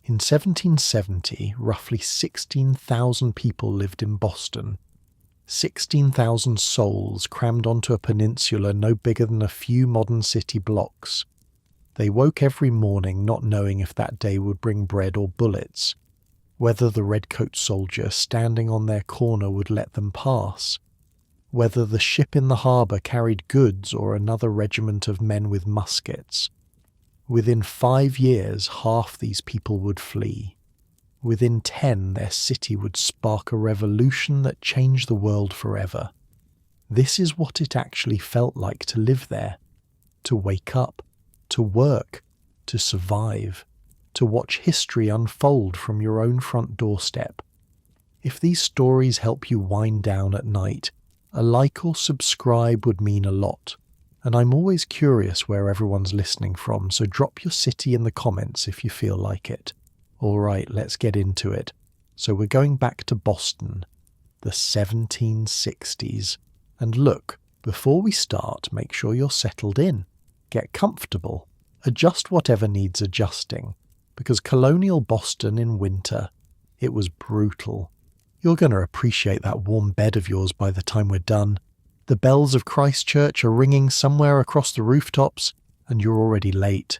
In 1770, roughly 16,000 people lived in Boston. 16,000 souls crammed onto a peninsula no bigger than a few modern city blocks. They woke every morning not knowing if that day would bring bread or bullets, whether the redcoat soldier standing on their corner would let them pass, whether the ship in the harbour carried goods or another regiment of men with muskets. Within 5 years, half these people would flee. Within 10, their city would spark a revolution that changed the world forever. This is what it actually felt like to live there, to wake up, to work, to survive, to watch history unfold from your own front doorstep. If these stories help you wind down at night, a like or subscribe would mean a lot. And I'm always curious where everyone's listening from, so drop your city in the comments if you feel like it. Alright, let's get into it. So we're going back to Boston, the 1760s. And look, before we start, make sure you're settled in. Get comfortable. Adjust whatever needs adjusting. Because colonial Boston in winter, it was brutal. You're going to appreciate that warm bed of yours by the time we're done. The bells of Christchurch are ringing somewhere across the rooftops, and you're already late.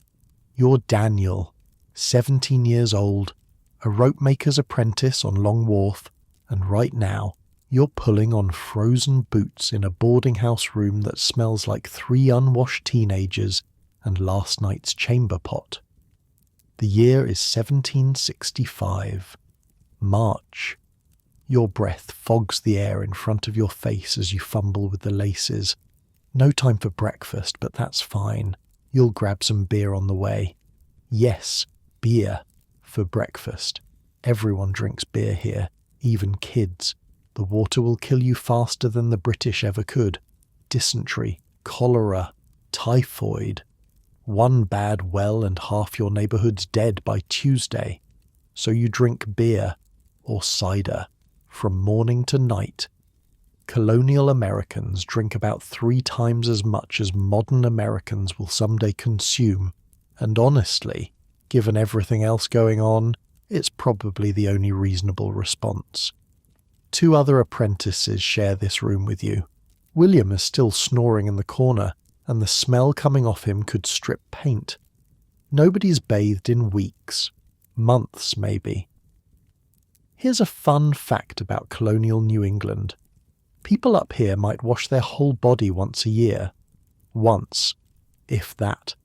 You're Daniel, 17 years old, a ropemaker's apprentice on Long Wharf, and right now, you're pulling on frozen boots in a boarding house room that smells like 3 unwashed teenagers and last night's chamber pot. The year is 1765. March. Your breath fogs the air in front of your face as you fumble with the laces. No time for breakfast, but that's fine. You'll grab some beer on the way. Yes, beer for breakfast. Everyone drinks beer here, even kids. The water will kill you faster than the British ever could. Dysentery, cholera, typhoid. One bad well and half your neighbourhood's dead by Tuesday. So you drink beer or cider from morning to night. Colonial Americans drink about 3 times as much as modern Americans will someday consume, and honestly, given everything else going on, it's probably the only reasonable response. 2 other apprentices share this room with you. William is still snoring in the corner, and the smell coming off him could strip paint. Nobody's bathed in weeks, months maybe. Here's a fun fact about colonial New England. People up here might wash their whole body once a year. Once, if that.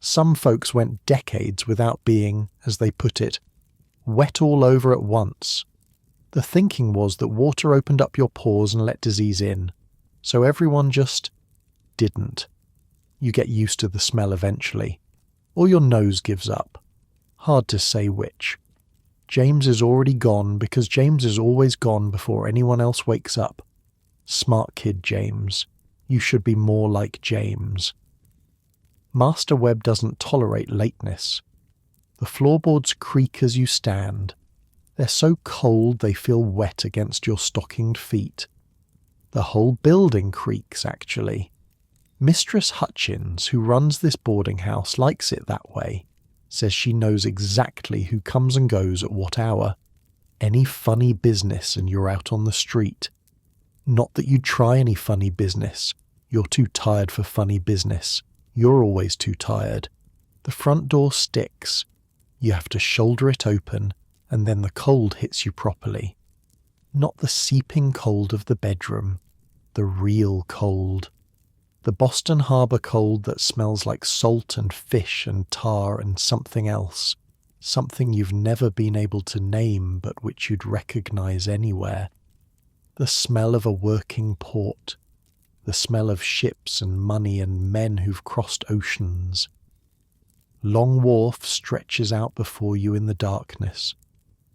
Some folks went decades without being, as they put it, wet all over at once. The thinking was that water opened up your pores and let disease in, so everyone just didn't. You get used to the smell eventually, or your nose gives up. Hard to say which. James is already gone because James is always gone before anyone else wakes up. Smart kid, James. You should be more like James. Master Webb doesn't tolerate lateness. The floorboards creak as you stand. They're so cold they feel wet against your stockinged feet. The whole building creaks, actually. Mistress Hutchins, who runs this boarding house, likes it that way. Says she knows exactly who comes and goes at what hour. Any funny business and you're out on the street. Not that you'd try any funny business. You're too tired for funny business. You're always too tired. The front door sticks. You have to shoulder it open, and then the cold hits you properly. Not the seeping cold of the bedroom. The real cold. The Boston Harbor cold that smells like salt and fish and tar and something else. Something you've never been able to name but which you'd recognize anywhere. The smell of a working port. The smell of ships and money and men who've crossed oceans. Long Wharf stretches out before you in the darkness.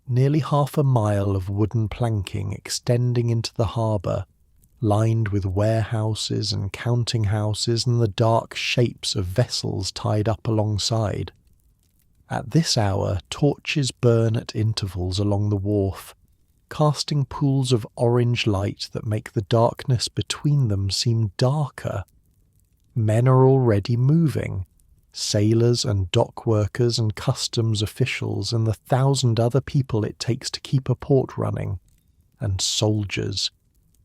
Nearly half a mile of wooden planking extending into the harbour, lined with warehouses and counting houses and the dark shapes of vessels tied up alongside. At this hour, torches burn at intervals along the wharf, casting pools of orange light that make the darkness between them seem darker. Men are already moving, Sailors and dock workers and customs officials and the 1,000 other people it takes to keep a port running. And soldiers.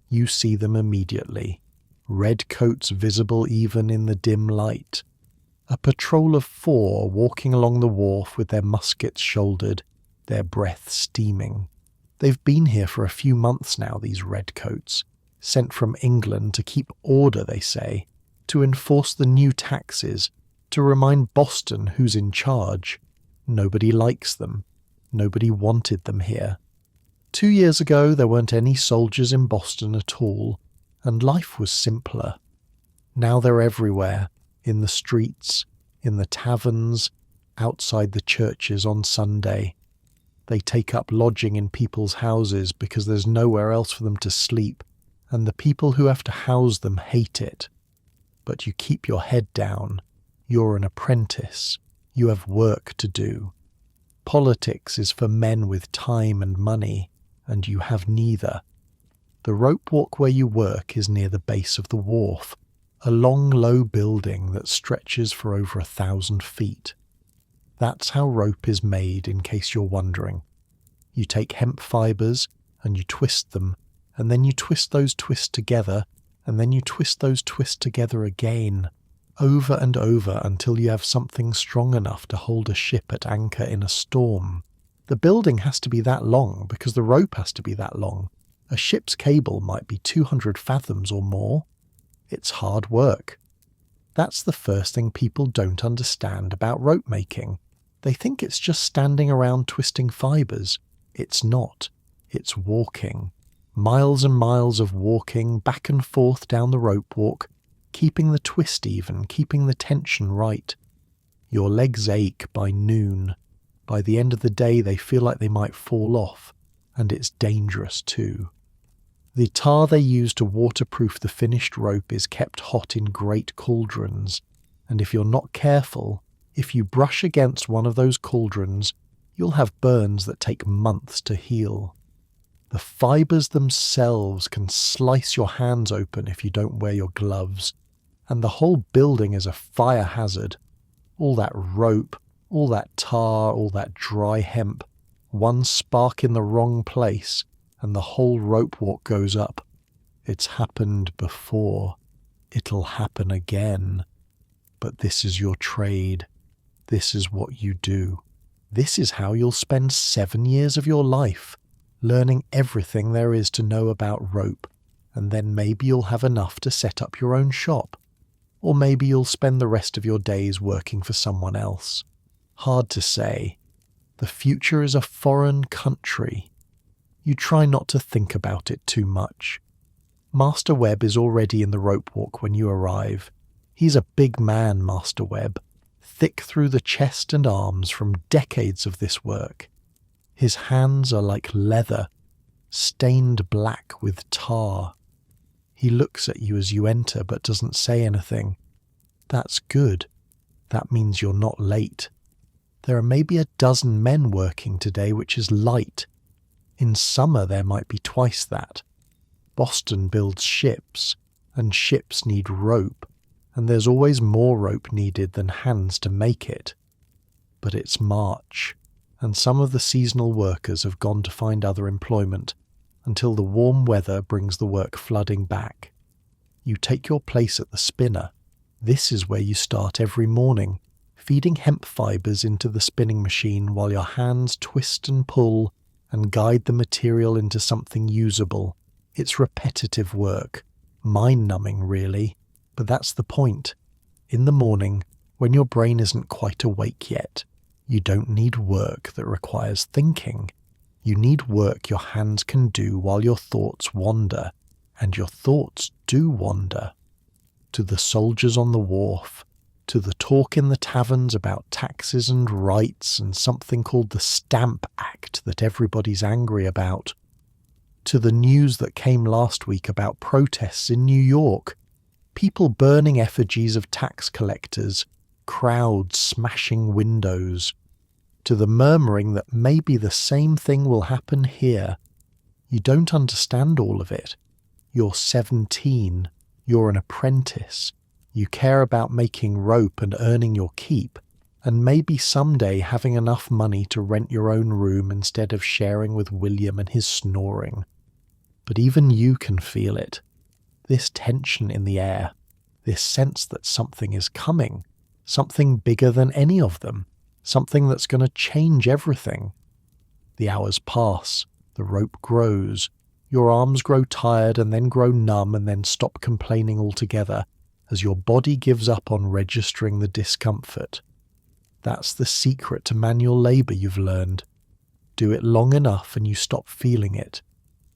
You see them immediately. Red coats visible even in the dim light. A patrol of 4 walking along the wharf with their muskets shouldered, their breath steaming. They've been here for a few months now, these redcoats, sent from England to keep order, they say, to enforce the new taxes, to remind Boston who's in charge. Nobody likes them. Nobody wanted them here. 2 years ago there weren't any soldiers in Boston at all, and life was simpler. Now they're everywhere, in the streets, in the taverns, outside the churches on Sunday. They take up lodging in people's houses because there's nowhere else for them to sleep, and the people who have to house them hate it. But you keep your head down. You're an apprentice. You have work to do. Politics is for men with time and money, and you have neither. The rope walk where you work is near the base of the wharf, a long, low building that stretches for over 1,000 feet. That's how rope is made, in case you're wondering. You take hemp fibres and you twist them, and then you twist those twists together, and then you twist those twists together again, over and over until you have something strong enough to hold a ship at anchor in a storm. The building has to be that long because the rope has to be that long. A ship's cable might be 200 fathoms or more. It's hard work. That's the first thing people don't understand about rope making. They think it's just standing around twisting fibres. It's not. It's walking. Miles and miles of walking back and forth down the rope walk, keeping the twist even, keeping the tension right. Your legs ache by noon. By the end of the day they feel like they might fall off, and it's dangerous too. The tar they use to waterproof the finished rope is kept hot in great cauldrons, and if you're not careful, if you brush against one of those cauldrons, you'll have burns that take months to heal. The fibres themselves can slice your hands open if you don't wear your gloves, and the whole building is a fire hazard. All that rope, all that tar, all that dry hemp, one spark in the wrong place, and the whole rope walk goes up. It's happened before. It'll happen again. But this is your trade. This is what you do. This is how you'll spend 7 years of your life, learning everything there is to know about rope, and then maybe you'll have enough to set up your own shop. Or maybe you'll spend the rest of your days working for someone else. Hard to say. The future is a foreign country. You try not to think about it too much. Master Webb is already in the rope walk when you arrive. He's a big man, Master Webb, thick through the chest and arms from decades of this work. His hands are like leather, stained black with tar. He looks at you as you enter but doesn't say anything. That's good. That means you're not late. There are maybe a dozen men working today, which is light. In summer there might be twice that. Boston builds ships, and ships need rope, and there's always more rope needed than hands to make it. But it's March, and some of the seasonal workers have gone to find other employment, until the warm weather brings the work flooding back. You take your place at the spinner. This is where you start every morning, feeding hemp fibres into the spinning machine while your hands twist and pull and guide the material into something usable. It's repetitive work, mind-numbing really, but that's the point. In the morning, when your brain isn't quite awake yet, you don't need work that requires thinking. You need work your hands can do while your thoughts wander, and your thoughts do wander. To the soldiers on the wharf, to the talk in the taverns about taxes and rights and something called the Stamp Act that everybody's angry about, to the news that came last week about protests in New York, people burning effigies of tax collectors, crowds smashing windows, to the murmuring that maybe the same thing will happen here. You don't understand all of it. You're 17. You're an apprentice. You care about making rope and earning your keep, and maybe someday having enough money to rent your own room instead of sharing with William and his snoring. But even you can feel it. This tension in the air, this sense that something is coming, something bigger than any of them, something that's going to change everything. The hours pass, the rope grows, your arms grow tired and then grow numb and then stop complaining altogether as your body gives up on registering the discomfort. That's the secret to manual labour you've learned. Do it long enough and you stop feeling it.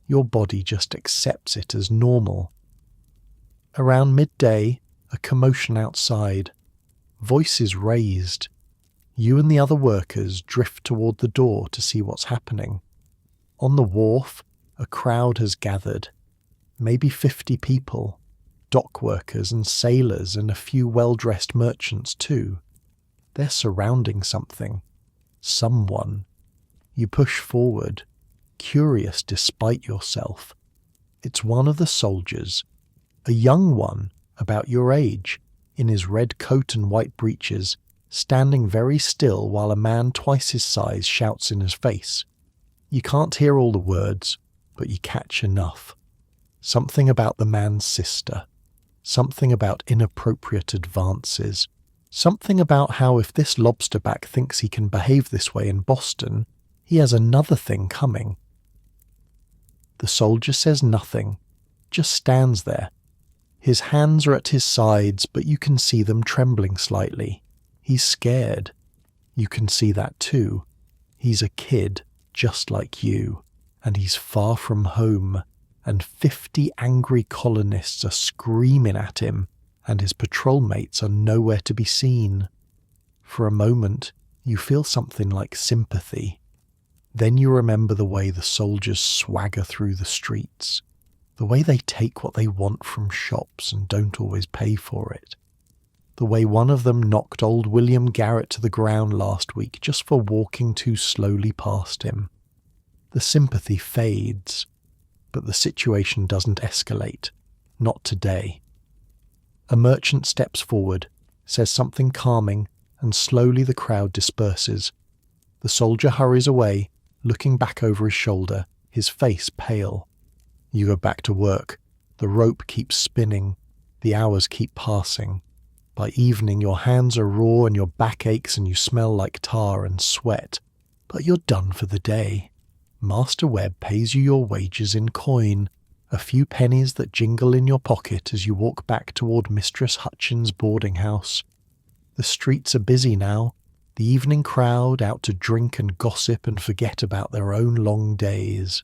Your body just accepts it as normal. Around midday, a commotion outside. Voices raised. You and the other workers drift toward the door to see what's happening. On the wharf, a crowd has gathered. Maybe 50 people. Dock workers and sailors and a few well-dressed merchants too. They're surrounding something. Someone. You push forward, curious despite yourself. It's one of the soldiers, a young one, about your age, in his red coat and white breeches, standing very still while a man twice his size shouts in his face. You can't hear all the words, but you catch enough. Something about the man's sister. Something about inappropriate advances. Something about how if this lobsterback thinks he can behave this way in Boston, he has another thing coming. The soldier says nothing, just stands there. His hands are at his sides, but you can see them trembling slightly. He's scared. You can see that too. He's a kid, just like you, and he's far from home, and 50 angry colonists are screaming at him, and his patrol mates are nowhere to be seen. For a moment, you feel something like sympathy. Then you remember the way the soldiers swagger through the streets, the way they take what they want from shops and don't always pay for it, the way one of them knocked old William Garrett to the ground last week just for walking too slowly past him. The sympathy fades, but the situation doesn't escalate, not today. A merchant steps forward, says something calming, and slowly the crowd disperses. The soldier hurries away, looking back over his shoulder, his face pale. You go back to work. The rope keeps spinning. The hours keep passing. By evening your hands are raw and your back aches and you smell like tar and sweat. But you're done for the day. Master Webb pays you your wages in coin, a few pennies that jingle in your pocket as you walk back toward Mistress Hutchins' boarding house. The streets are busy now, the evening crowd out to drink and gossip and forget about their own long days.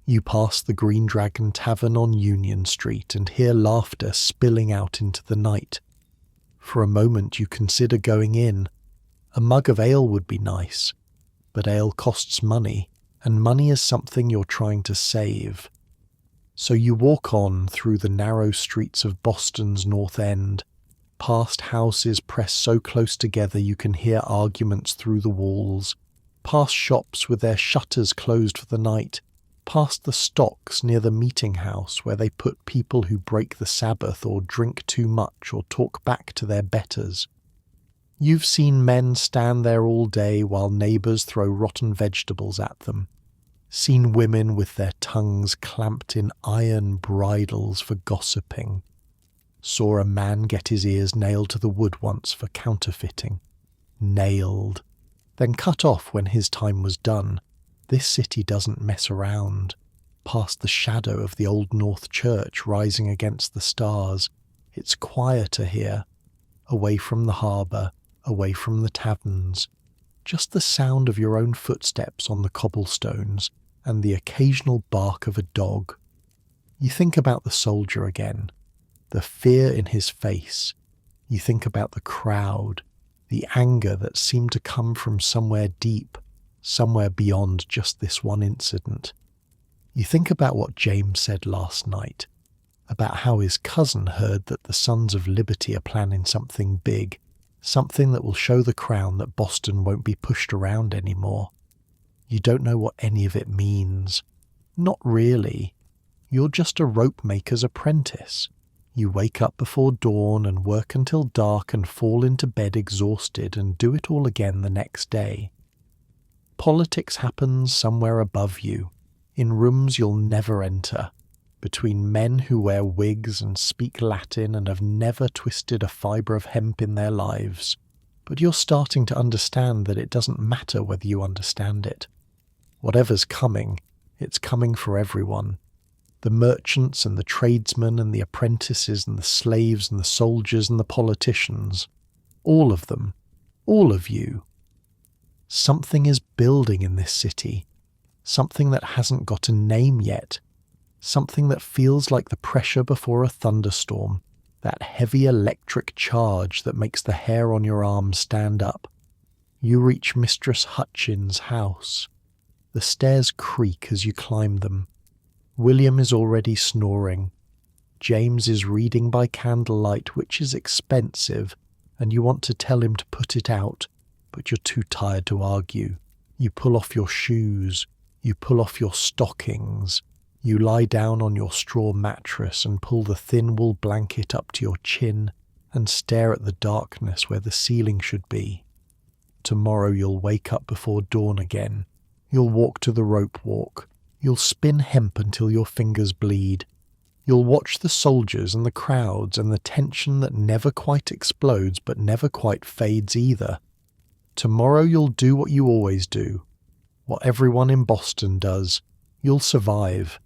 You pass the Green Dragon Tavern on Union Street and hear laughter spilling out into the night. For a moment you consider going in. A mug of ale would be nice, but ale costs money, and money is something you're trying to save. So you walk on through the narrow streets of Boston's North End, past houses pressed so close together you can hear arguments through the walls, past shops with their shutters closed for the night, past the stocks near the meeting house where they put people who break the Sabbath or drink too much or talk back to their betters. You've seen men stand there all day while neighbours throw rotten vegetables at them. Seen women with their tongues clamped in iron bridles for gossiping. Saw a man get his ears nailed to the wood once for counterfeiting. Nailed. Then cut off when his time was done. This city doesn't mess around. Past the shadow of the old North Church rising against the stars, it's quieter here. Away from the harbour, away from the taverns. Just the sound of your own footsteps on the cobblestones and the occasional bark of a dog. You think about the soldier again, the fear in his face. You think about the crowd, the anger that seemed to come from somewhere deep, somewhere beyond just this one incident. You think about what James said last night, about how his cousin heard that the Sons of Liberty are planning something big, something that will show the Crown that Boston won't be pushed around anymore. You don't know what any of it means. Not really. You're just a rope maker's apprentice. You wake up before dawn and work until dark and fall into bed exhausted and do it all again the next day. Politics happens somewhere above you, in rooms you'll never enter, between men who wear wigs and speak Latin and have never twisted a fibre of hemp in their lives. But you're starting to understand that it doesn't matter whether you understand it. Whatever's coming, it's coming for everyone. The merchants and the tradesmen and the apprentices and the slaves and the soldiers and the politicians. All of them. All of you. Something is building in this city. Something that hasn't got a name yet. Something that feels like the pressure before a thunderstorm. That heavy electric charge that makes the hair on your arm stand up. You reach Mistress Hutchins' house. The stairs creak as you climb them. William is already snoring. James is reading by candlelight, which is expensive, and you want to tell him to put it out, but you're too tired to argue. You pull off your shoes. You pull off your stockings. You lie down on your straw mattress and pull the thin wool blanket up to your chin and stare at the darkness where the ceiling should be. Tomorrow you'll wake up before dawn again. You'll walk to the rope walk. You'll spin hemp until your fingers bleed. You'll watch the soldiers and the crowds and the tension that never quite explodes but never quite fades either. Tomorrow you'll do what you always do, what everyone in Boston does. You'll survive.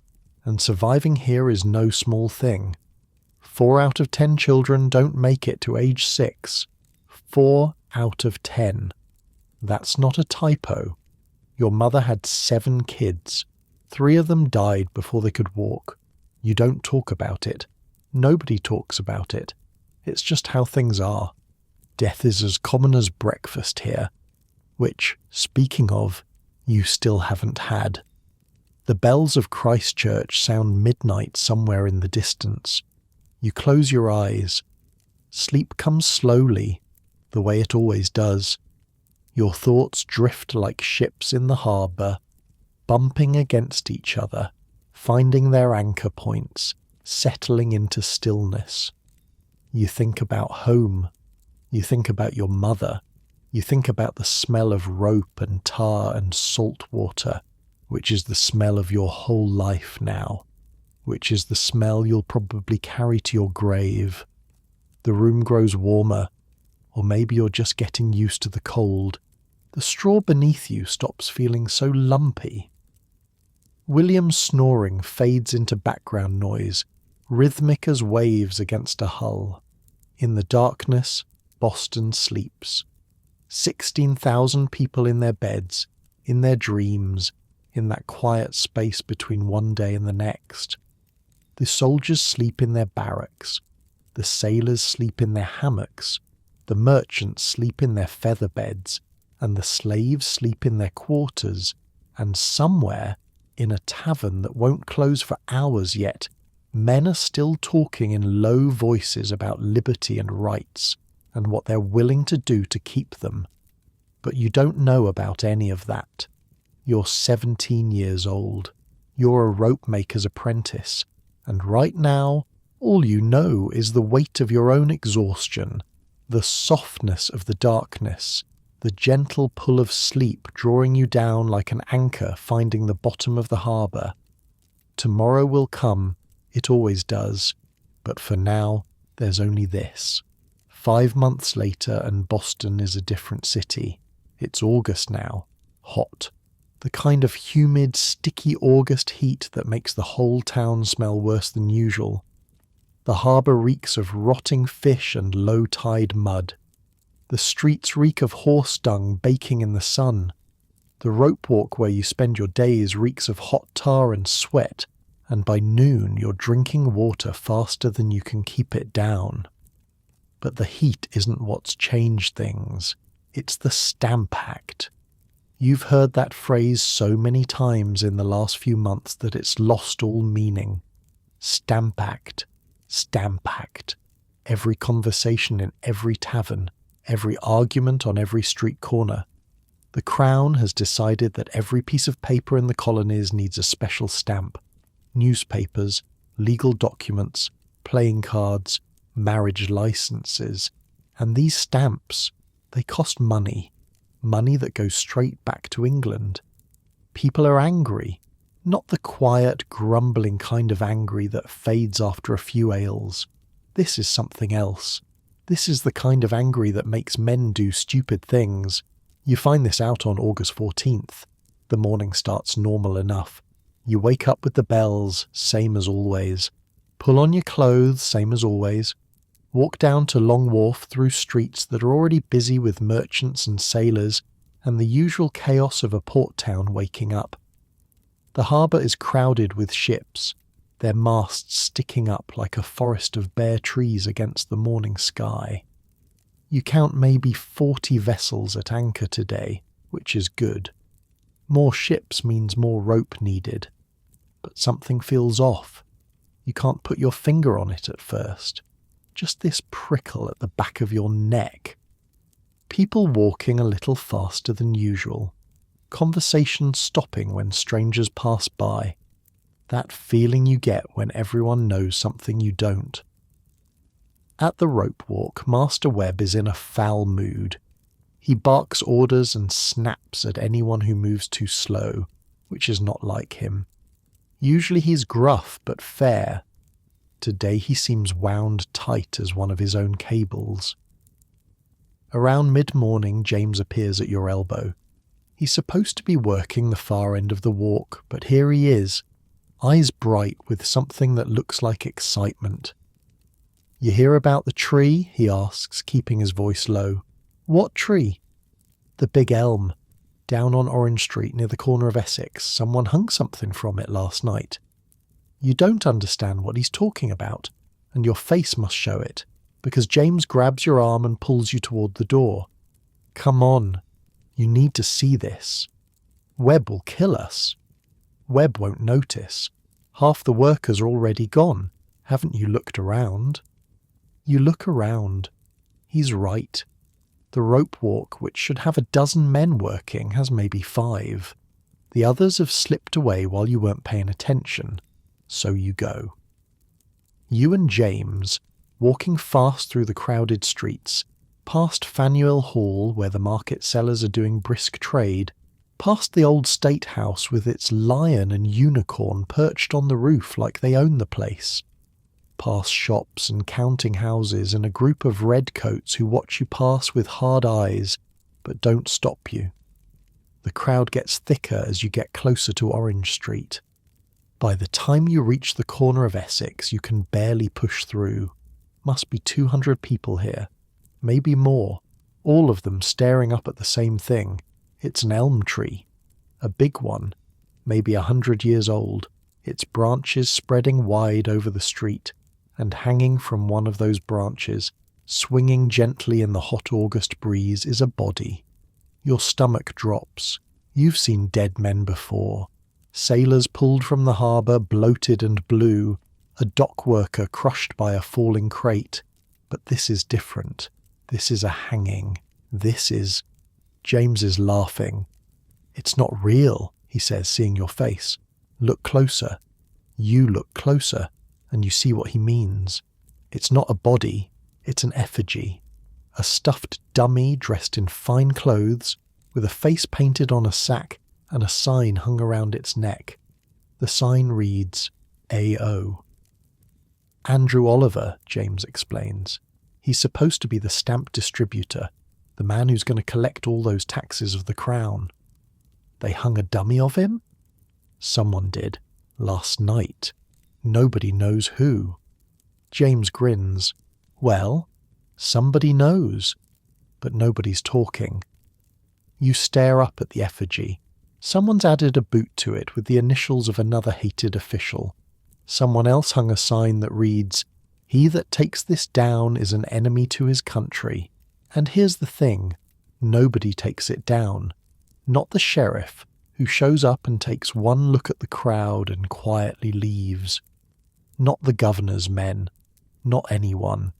And surviving here is no small thing. 4 out of 10 children don't make it to age 6. 4 out of 10. That's not a typo. Your mother had 7 kids. 3 of them died before they could walk. You don't talk about it. Nobody talks about it. It's just how things are. Death is as common as breakfast here, which, speaking of, you still haven't had. The bells of Christchurch sound midnight somewhere in the distance. You close your eyes. Sleep comes slowly, the way it always does. Your thoughts drift like ships in the harbour, bumping against each other, finding their anchor points, settling into stillness. You think about home. You think about your mother. You think about the smell of rope and tar and salt water, which is the smell of your whole life now, which is the smell you'll probably carry to your grave. The room grows warmer, or maybe you're just getting used to the cold. The straw beneath you stops feeling so lumpy. William's snoring fades into background noise, rhythmic as waves against a hull. In the darkness, Boston sleeps. 16,000 people in their beds, in their dreams, in that quiet space between one day and the next. The soldiers sleep in their barracks. The sailors sleep in their hammocks. The merchants sleep in their feather beds. And the slaves sleep in their quarters. And somewhere, in a tavern that won't close for hours yet, men are still talking in low voices about liberty and rights, and what they're willing to do to keep them. But you don't know about any of that. You're 17 years old. You're a rope maker's apprentice. And right now, all you know is the weight of your own exhaustion, the softness of the darkness, the gentle pull of sleep drawing you down like an anchor finding the bottom of the harbour. Tomorrow will come, it always does, but for now, there's only this. 5 months later and Boston is a different city. It's August now, hot. The kind of humid, sticky August heat that makes the whole town smell worse than usual. The harbour reeks of rotting fish and low-tide mud. The streets reek of horse dung baking in the sun. The rope walk where you spend your days reeks of hot tar and sweat, and by noon you're drinking water faster than you can keep it down. But the heat isn't what's changed things. It's the Stamp Act. You've heard that phrase so many times in the last few months that it's lost all meaning. Stamp Act. Stamp Act. Every conversation in every tavern, every argument on every street corner. The Crown has decided that every piece of paper in the colonies needs a special stamp. Newspapers, legal documents, playing cards, marriage licenses. And these stamps, they cost money. Money that goes straight back to England. People are angry. Not the quiet, grumbling kind of angry that fades after a few ales. This is something else. This is the kind of angry that makes men do stupid things. You find this out on August 14th. The morning starts normal enough. You wake up with the bells, same as always. Pull on your clothes, same as always. Walk down to Long Wharf through streets that are already busy with merchants and sailors and the usual chaos of a port town waking up. The harbour is crowded with ships, their masts sticking up like a forest of bare trees against the morning sky. You count maybe 40 vessels at anchor today, which is good. More ships means more rope needed. But something feels off. You can't put your finger on it at first. Just this prickle at the back of your neck. People walking a little faster than usual. Conversation stopping when strangers pass by. That feeling you get when everyone knows something you don't. At the rope walk, Master Webb is in a foul mood. He barks orders and snaps at anyone who moves too slow, which is not like him. Usually he's gruff but fair. Today he seems wound tight as one of his own cables. Around mid-morning, James appears at your elbow. He's supposed to be working the far end of the walk, but here he is, eyes bright with something that looks like excitement. "You hear about the tree?" he asks, keeping his voice low. "What tree?" "The big elm. Down on Orange Street near the corner of Essex. Someone hung something from it last night." You don't understand what he's talking about, and your face must show it, because James grabs your arm and pulls you toward the door. "Come on. You need to see this. Webb will kill us." "Webb won't notice. Half the workers are already gone. Haven't you looked around?" You look around. He's right. The rope walk, which should have a dozen men working, has maybe 5. The others have slipped away while you weren't paying attention. So you go. You and James, walking fast through the crowded streets, past Faneuil Hall where the market sellers are doing brisk trade, past the old State House with its lion and unicorn perched on the roof like they own the place, past shops and counting houses and a group of redcoats who watch you pass with hard eyes but don't stop you. The crowd gets thicker as you get closer to Orange Street. By the time you reach the corner of Essex, you can barely push through. Must be 200 people here, maybe more, all of them staring up at the same thing. It's an elm tree, a big one, maybe 100 years old, its branches spreading wide over the street, and hanging from one of those branches, swinging gently in the hot August breeze, is a body. Your stomach drops. You've seen dead men before. Sailors pulled from the harbour, bloated and blue, a dock worker crushed by a falling crate. But this is different. This is a hanging. This is... James is laughing. "It's not real," he says, seeing your face. "Look closer." You look closer, and you see what he means. It's not a body, it's an effigy. A stuffed dummy dressed in fine clothes, with a face painted on a sack and a sign hung around its neck. The sign reads, A.O. "Andrew Oliver," James explains. "He's supposed to be the stamp distributor, the man who's going to collect all those taxes of the crown." "They hung a dummy of him?" "Someone did. Last night. Nobody knows who." James grins. "Well, somebody knows. But nobody's talking." You stare up at the effigy. Someone's added a boot to it with the initials of another hated official. Someone else hung a sign that reads, "He that takes this down is an enemy to his country." And here's the thing, nobody takes it down. Not the sheriff, who shows up and takes one look at the crowd and quietly leaves. Not the governor's men. Not anyone.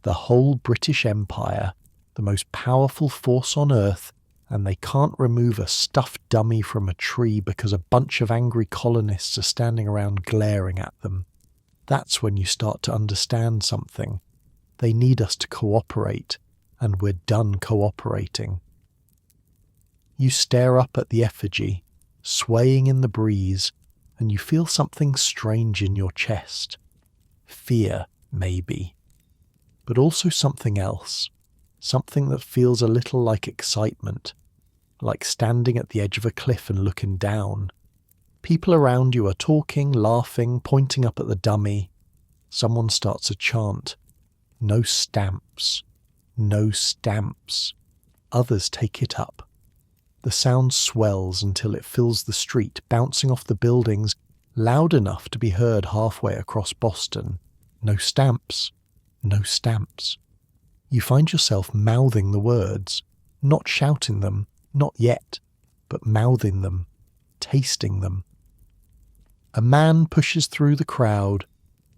The whole British Empire, the most powerful force on earth, and they can't remove a stuffed dummy from a tree because a bunch of angry colonists are standing around glaring at them. That's when you start to understand something. They need us to cooperate, and we're done cooperating. You stare up at the effigy, swaying in the breeze, and you feel something strange in your chest. Fear, maybe. But also something else. Something that feels a little like excitement, like standing at the edge of a cliff and looking down. People around you are talking, laughing, pointing up at the dummy. Someone starts a chant. No stamps. No stamps. Others take it up. The sound swells until it fills the street, bouncing off the buildings, loud enough to be heard halfway across Boston. No stamps. No stamps. You find yourself mouthing the words, not shouting them, not yet, but mouthing them, tasting them. A man pushes through the crowd,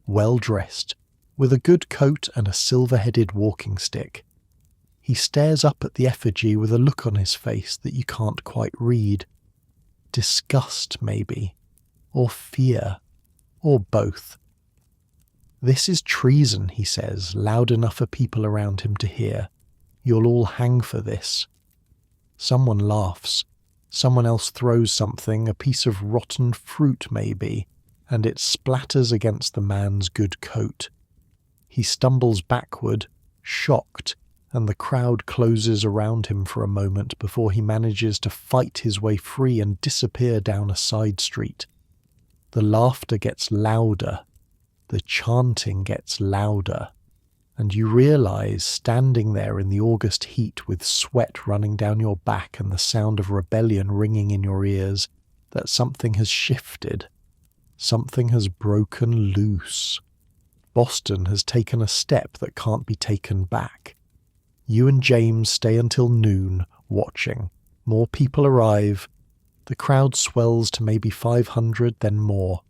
well dressed, with a good coat and a silver-headed walking stick. He stares up at the effigy with a look on his face that you can't quite read. Disgust, maybe, or fear, or both. "This is treason," he says, loud enough for people around him to hear. "You'll all hang for this." Someone laughs. Someone else throws something, a piece of rotten fruit maybe, and it splatters against the man's good coat. He stumbles backward, shocked, and the crowd closes around him for a moment before he manages to fight his way free and disappear down a side street. The laughter gets louder. The chanting gets louder. And you realise, standing there in the August heat with sweat running down your back and the sound of rebellion ringing in your ears, that something has shifted. Something has broken loose. Boston has taken a step that can't be taken back. You and James stay until noon, watching. More people arrive. The crowd swells to maybe 500, then more.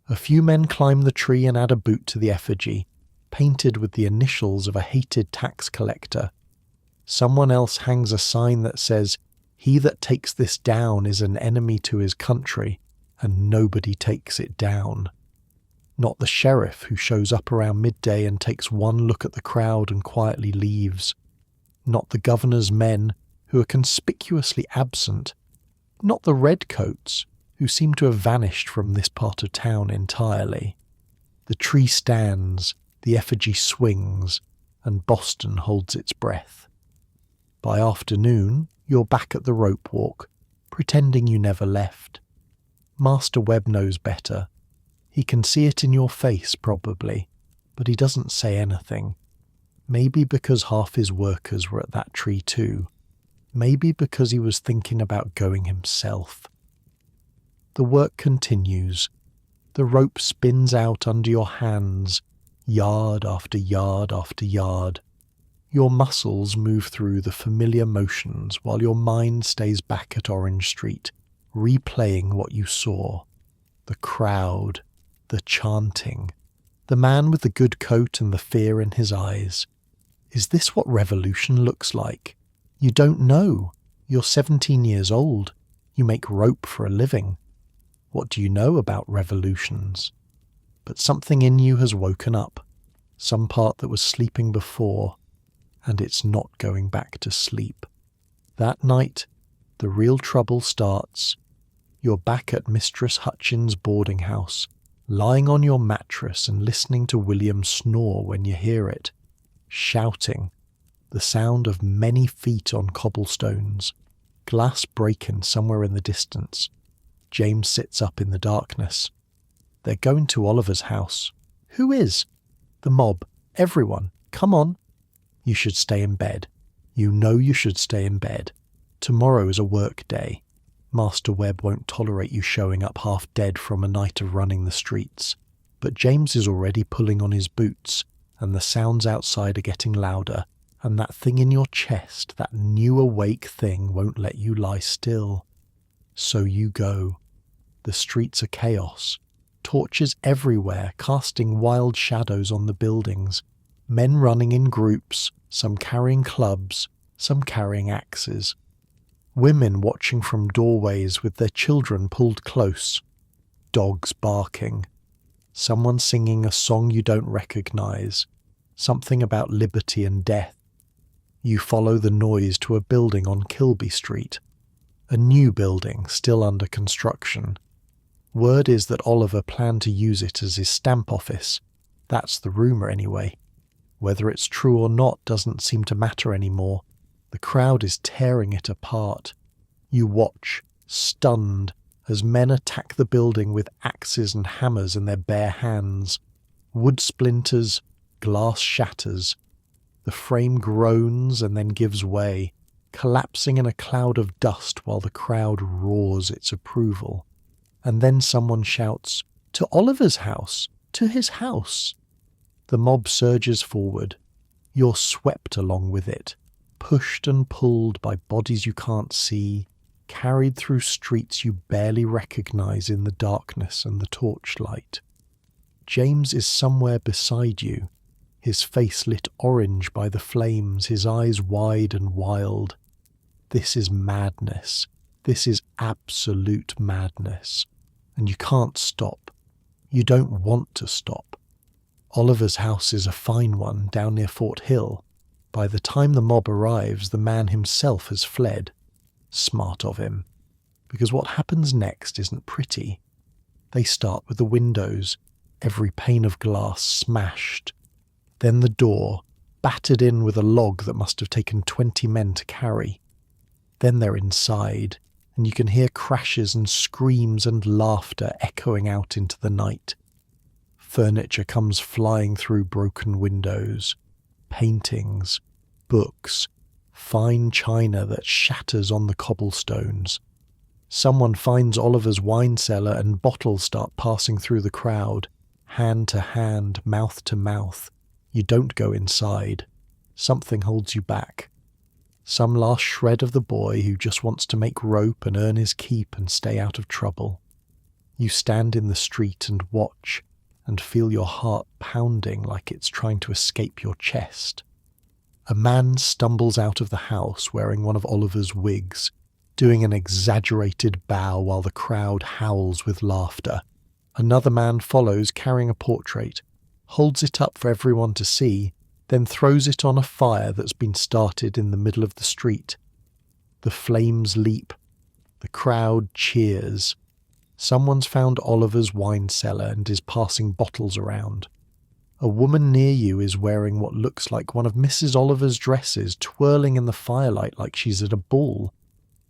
A few men climb the tree and add a boot to the effigy, painted with the initials of a hated tax collector. Someone else hangs a sign that says, "He that takes this down is an enemy to his country," and nobody takes it down. Not the sheriff who shows up around midday and takes one look at the crowd and quietly leaves. Not the governor's men who are conspicuously absent. Not the redcoats who seem to have vanished from this part of town entirely. The tree stands, the effigy swings, and Boston holds its breath. By afternoon, you're back at the rope walk, pretending you never left. Master Webb knows better. He can see it in your face, probably, but he doesn't say anything. Maybe because half his workers were at that tree too. Maybe because he was thinking about going himself. The work continues. The rope spins out under your hands, yard after yard after yard. Your muscles move through the familiar motions while your mind stays back at Orange Street, replaying what you saw. The crowd, the chanting, the man with the good coat and the fear in his eyes. Is this what revolution looks like? You don't know. You're 17 years old. You make rope for a living. What do you know about revolutions? But something in you has woken up, some part that was sleeping before, and it's not going back to sleep. That night, the real trouble starts. You're back at Mistress Hutchins' boarding house, lying on your mattress and listening to William snore when you hear it, shouting, the sound of many feet on cobblestones, glass breaking somewhere in the distance. James sits up in the darkness. They're going to Oliver's house. Who is? The mob. Everyone. Come on. You should stay in bed. You know you should stay in bed. Tomorrow is a work day. Master Webb won't tolerate you showing up half dead from a night of running the streets. But James is already pulling on his boots, and the sounds outside are getting louder, and that thing in your chest, that new awake thing, won't let you lie still. So you go. The streets are chaos. Torches everywhere, casting wild shadows on the buildings. Men running in groups, some carrying clubs, some carrying axes. Women watching from doorways with their children pulled close. Dogs barking. Someone singing a song you don't recognize, something about liberty and death. You follow the noise to a building on Kilby Street, a new building still under construction. Word is that Oliver planned to use it as his stamp office. That's the rumour anyway. Whether it's true or not doesn't seem to matter anymore. The crowd is tearing it apart. You watch, stunned, as men attack the building with axes and hammers in their bare hands. Wood splinters, glass shatters. The frame groans and then gives way, collapsing in a cloud of dust while the crowd roars its approval. And then someone shouts, "To Oliver's house! To his house!" The mob surges forward. You're swept along with it, pushed and pulled by bodies you can't see, carried through streets you barely recognize in the darkness and the torchlight. James is somewhere beside you, his face lit orange by the flames, his eyes wide and wild. This is madness. This is absolute madness. And you can't stop. You don't want to stop. Oliver's house is a fine one down near Fort Hill. By the time the mob arrives, the man himself has fled. Smart of him. Because what happens next isn't pretty. They start with the windows, every pane of glass smashed. Then the door, battered in with a log that must have taken 20 men to carry. Then they're inside, and you can hear crashes and screams and laughter echoing out into the night. Furniture comes flying through broken windows. Paintings, books, fine china that shatters on the cobblestones. Someone finds Oliver's wine cellar and bottles start passing through the crowd, hand to hand, mouth to mouth. You don't go inside. Something holds you back. Some last shred of the boy who just wants to make rope and earn his keep and stay out of trouble. You stand in the street and watch, and feel your heart pounding like it's trying to escape your chest. A man stumbles out of the house wearing one of Oliver's wigs, doing an exaggerated bow while the crowd howls with laughter. Another man follows carrying a portrait, holds it up for everyone to see, then throws it on a fire that's been started in the middle of the street. The flames leap. The crowd cheers. Someone's found Oliver's wine cellar and is passing bottles around. A woman near you is wearing what looks like one of Mrs. Oliver's dresses, twirling in the firelight like she's at a ball.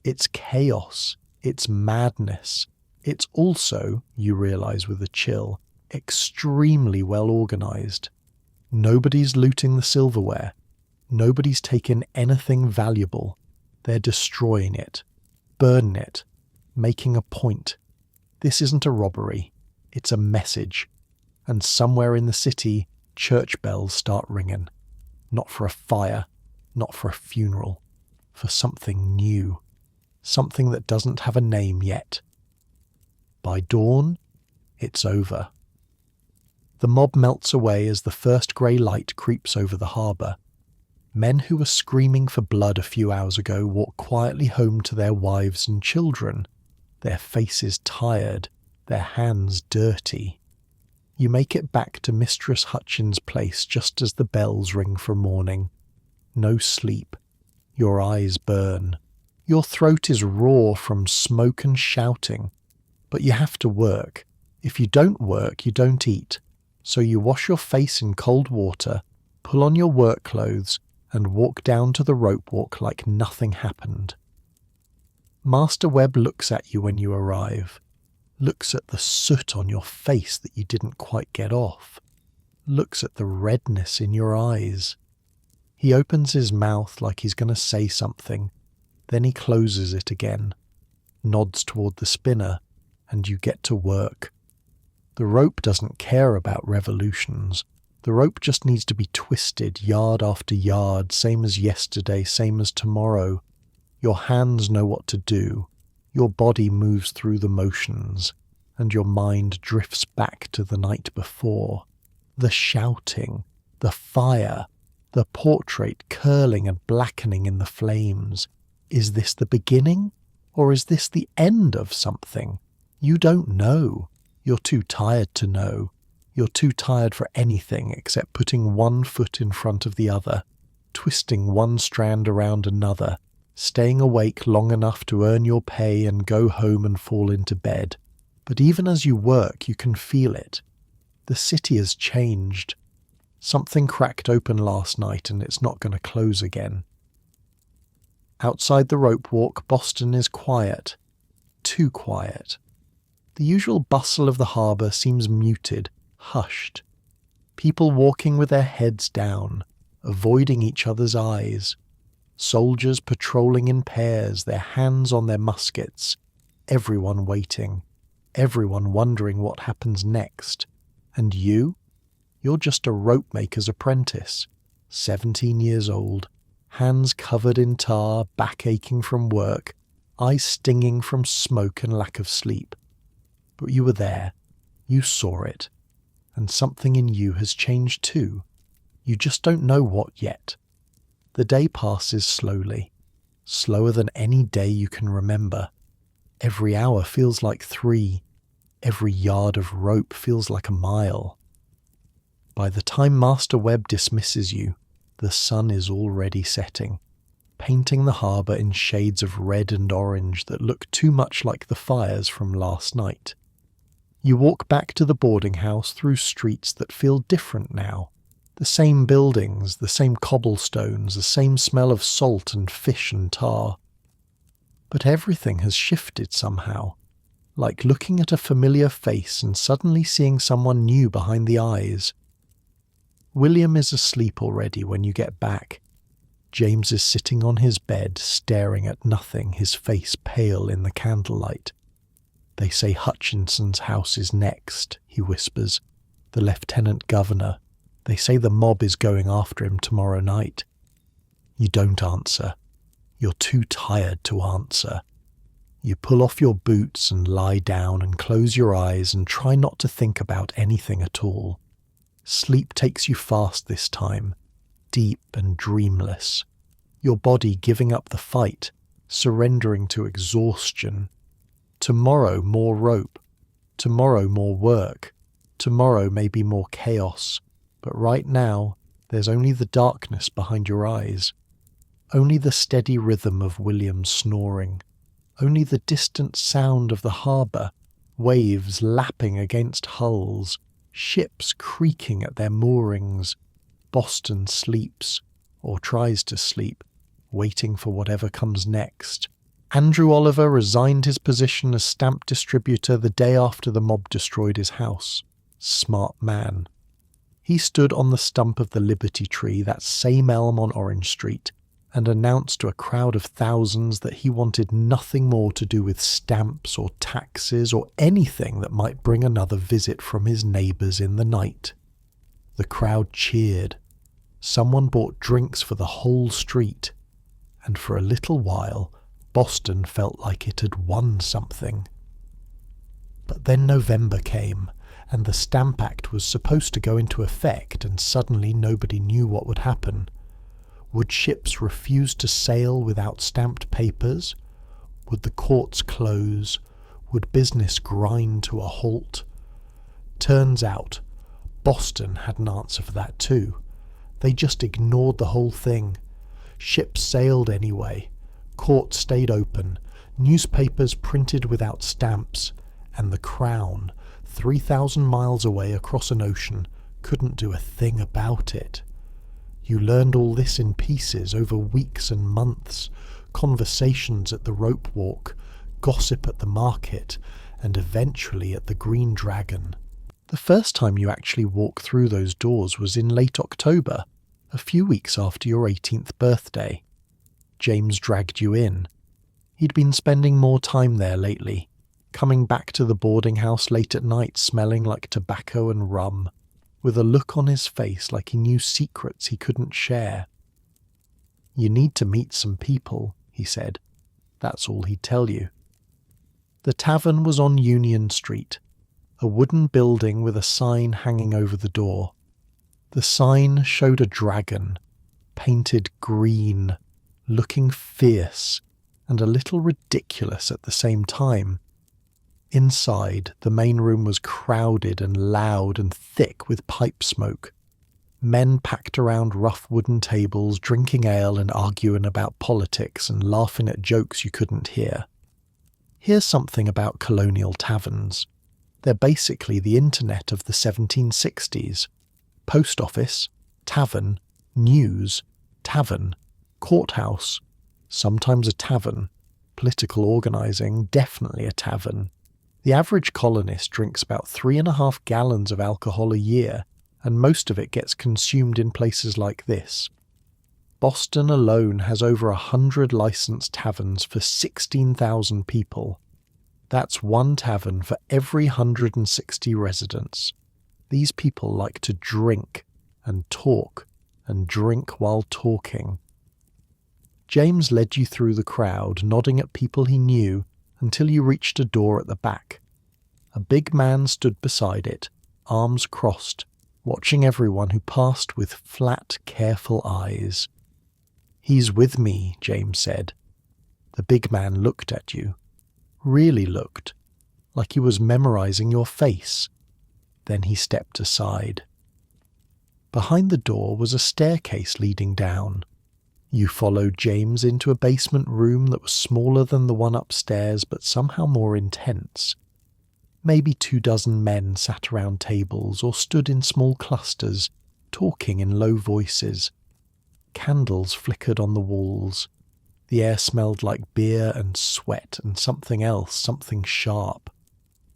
It's chaos. It's madness. It's also, you realise with a chill, extremely well organised. Nobody's looting the silverware. Nobody's taken anything valuable. They're destroying it, burning it, making a point. This isn't a robbery. It's a message. And somewhere in the city, church bells start ringing. Not for a fire, not for a funeral, for something new. Something that doesn't have a name yet. By dawn, it's over. The mob melts away as the first grey light creeps over the harbour. Men who were screaming for blood a few hours ago walk quietly home to their wives and children, their faces tired, their hands dirty. You make it back to Mistress Hutchins' place just as the bells ring for morning. No sleep. Your eyes burn. Your throat is raw from smoke and shouting. But you have to work. If you don't work, you don't eat. So you wash your face in cold water, pull on your work clothes, and walk down to the rope walk like nothing happened. Master Webb looks at you when you arrive, looks at the soot on your face that you didn't quite get off, looks at the redness in your eyes. He opens his mouth like he's going to say something, then he closes it again, nods toward the spinner, and you get to work. The rope doesn't care about revolutions. The rope just needs to be twisted yard after yard, same as yesterday, same as tomorrow. Your hands know what to do. Your body moves through the motions, and your mind drifts back to the night before. The shouting, the fire, the portrait curling and blackening in the flames. Is this the beginning, or is this the end of something? You don't know. You're too tired to know. You're too tired for anything except putting one foot in front of the other, twisting one strand around another, staying awake long enough to earn your pay and go home and fall into bed. But even as you work, you can feel it. The city has changed. Something cracked open last night and it's not going to close again. Outside the rope walk, Boston is quiet. Too quiet. The usual bustle of the harbour seems muted, hushed. People walking with their heads down, avoiding each other's eyes. Soldiers patrolling in pairs, their hands on their muskets. Everyone waiting. Everyone wondering what happens next. And you? You're just a rope maker's apprentice, 17 years old, hands covered in tar, back aching from work, eyes stinging from smoke and lack of sleep. But you were there. You saw it. And something in you has changed too. You just don't know what yet. The day passes slowly, slower than any day you can remember. Every hour feels like 3. Every yard of rope feels like a mile. By the time Master Webb dismisses you, the sun is already setting, painting the harbour in shades of red and orange that look too much like the fires from last night. You walk back to the boarding house through streets that feel different now. The same buildings, the same cobblestones, the same smell of salt and fish and tar. But everything has shifted somehow, like looking at a familiar face and suddenly seeing someone new behind the eyes. William is asleep already when you get back. James is sitting on his bed, staring at nothing, his face pale in the candlelight. They say Hutchinson's house is next, he whispers. The lieutenant governor. They say the mob is going after him tomorrow night. You don't answer. You're too tired to answer. You pull off your boots and lie down and close your eyes and try not to think about anything at all. Sleep takes you fast this time, deep and dreamless. Your body giving up the fight, surrendering to exhaustion. Tomorrow more rope. Tomorrow more work. Tomorrow maybe more chaos. But right now, there's only the darkness behind your eyes. Only the steady rhythm of William's snoring. Only the distant sound of the harbour, waves lapping against hulls, ships creaking at their moorings. Boston sleeps, or tries to sleep, waiting for whatever comes next. Andrew Oliver resigned his position as stamp distributor the day after the mob destroyed his house. Smart man. He stood on the stump of the Liberty Tree, that same elm on Orange Street, and announced to a crowd of thousands that he wanted nothing more to do with stamps or taxes or anything that might bring another visit from his neighbours in the night. The crowd cheered. Someone bought drinks for the whole street, and for a little while Boston felt like it had won something. But then November came, and the Stamp Act was supposed to go into effect, and suddenly nobody knew what would happen. Would ships refuse to sail without stamped papers? Would the courts close? Would business grind to a halt? Turns out, Boston had an answer for that too. They just ignored the whole thing. Ships sailed anyway. Courts stayed open. Newspapers printed without stamps. And the Crown, 3,000 miles away across an ocean, couldn't do a thing about it. You learned all this in pieces over weeks and months, conversations at the rope walk, gossip at the market, and eventually at the Green Dragon. The first time you actually walked through those doors was in late October, a few weeks after your 18th birthday. James dragged you in. He'd been spending more time there lately, coming back to the boarding house late at night smelling like tobacco and rum, with a look on his face like he knew secrets he couldn't share. You need to meet some people, he said. That's all he'd tell you. The tavern was on Union Street, a wooden building with a sign hanging over the door. The sign showed a dragon, painted green, looking fierce and a little ridiculous at the same time. Inside, the main room was crowded and loud and thick with pipe smoke. Men packed around rough wooden tables, drinking ale and arguing about politics and laughing at jokes you couldn't hear. Here's something about colonial taverns. They're basically the internet of the 1760s. Post office, tavern, news, tavern, courthouse, sometimes a tavern, political organising, definitely a tavern. The average colonist drinks about 3.5 gallons of alcohol a year, and most of it gets consumed in places like this. Boston alone has over 100 licensed taverns for 16,000 people. That's one tavern for every 160 residents. These people like to drink and talk and drink while talking. James led you through the crowd, nodding at people he knew, until you reached a door at the back. A big man stood beside it, arms crossed, watching everyone who passed with flat, careful eyes. "He's with me," James said. The big man looked at you. Really looked, like he was memorizing your face. Then he stepped aside. Behind the door was a staircase leading down. You followed James into a basement room that was smaller than the one upstairs, but somehow more intense. Maybe 24 men sat around tables or stood in small clusters, talking in low voices. Candles flickered on the walls. The air smelled like beer and sweat and something else, something sharp.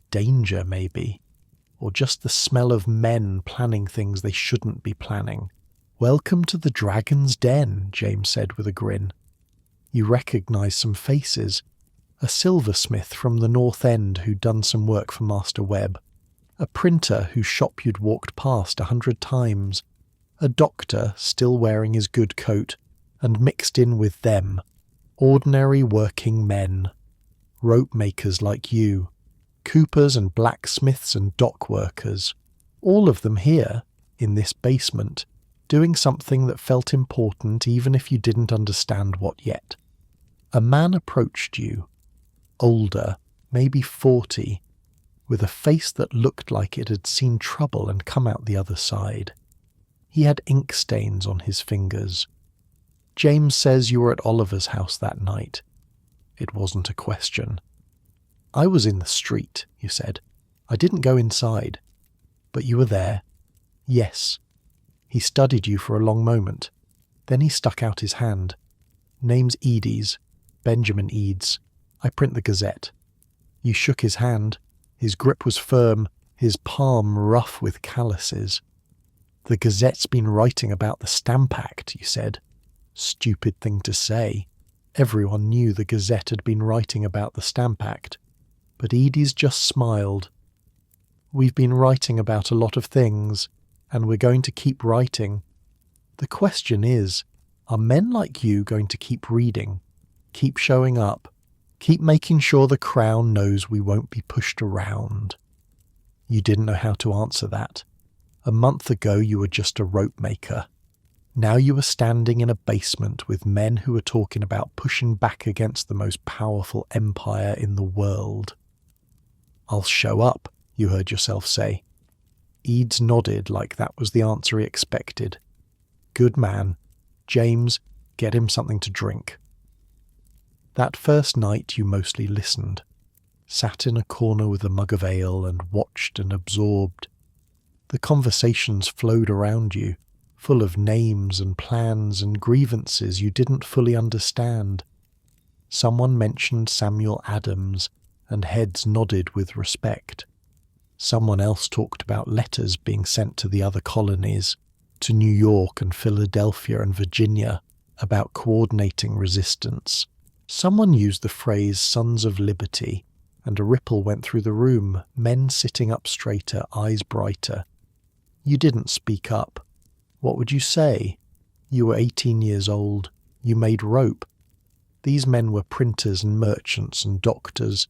Danger, maybe. Or just the smell of men planning things they shouldn't be planning. "Welcome to the Dragon's Den," James said with a grin. You recognised some faces. A silversmith from the North End who'd done some work for Master Webb. A printer whose shop you'd walked past 100 times. A doctor still wearing his good coat, and mixed in with them. Ordinary working men. Rope makers like you. Coopers and blacksmiths and dock workers. All of them here, in this basement, doing something that felt important even if you didn't understand what yet. A man approached you. Older, maybe 40, with a face that looked like it had seen trouble and come out the other side. He had ink stains on his fingers. "James says you were at Oliver's house that night." It wasn't a question. "I was in the street," you said. "I didn't go inside." "But you were there." "Yes." He studied you for a long moment. Then he stuck out his hand. "Name's Eades. Benjamin Eades. I print the Gazette." You shook his hand. His grip was firm, his palm rough with calluses. "The Gazette's been writing about the Stamp Act," you said. Stupid thing to say. Everyone knew the Gazette had been writing about the Stamp Act. But Eades just smiled. "We've been writing about a lot of things, and we're going to keep writing. The question is, are men like you going to keep reading, keep showing up, keep making sure the Crown knows we won't be pushed around?" You didn't know how to answer that. A month ago you were just a rope maker. Now you were standing in a basement with men who were talking about pushing back against the most powerful empire in the world. "I'll show up," you heard yourself say. Eades nodded like that was the answer he expected. "Good man. James, get him something to drink." That first night you mostly listened, sat in a corner with a mug of ale and watched and absorbed. The conversations flowed around you, full of names and plans and grievances you didn't fully understand. Someone mentioned Samuel Adams, and heads nodded with respect. Someone else talked about letters being sent to the other colonies, to New York and Philadelphia and Virginia, about coordinating resistance. Someone used the phrase "Sons of Liberty," and a ripple went through the room, men sitting up straighter, eyes brighter. You didn't speak up. What would you say? You were 18 years old. You made rope. These men were printers and merchants and doctors,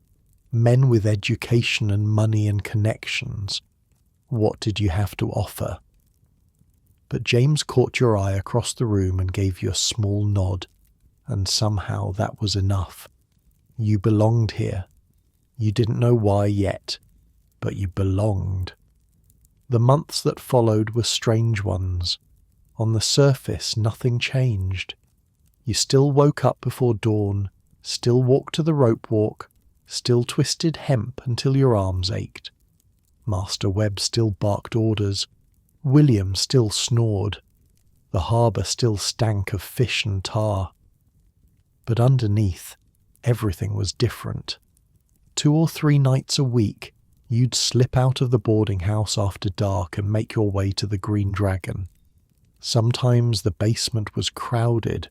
men with education and money and connections. What did you have to offer? But James caught your eye across the room and gave you a small nod, and somehow that was enough. You belonged here. You didn't know why yet, but you belonged. The months that followed were strange ones. On the surface, nothing changed. You still woke up before dawn, still walked to the rope walk, still twisted hemp until your arms ached. Master Webb still barked orders. William still snored. The harbour still stank of fish and tar. But underneath, everything was different. 2 or 3 nights a week, you'd slip out of the boarding house after dark and make your way to the Green Dragon. Sometimes the basement was crowded,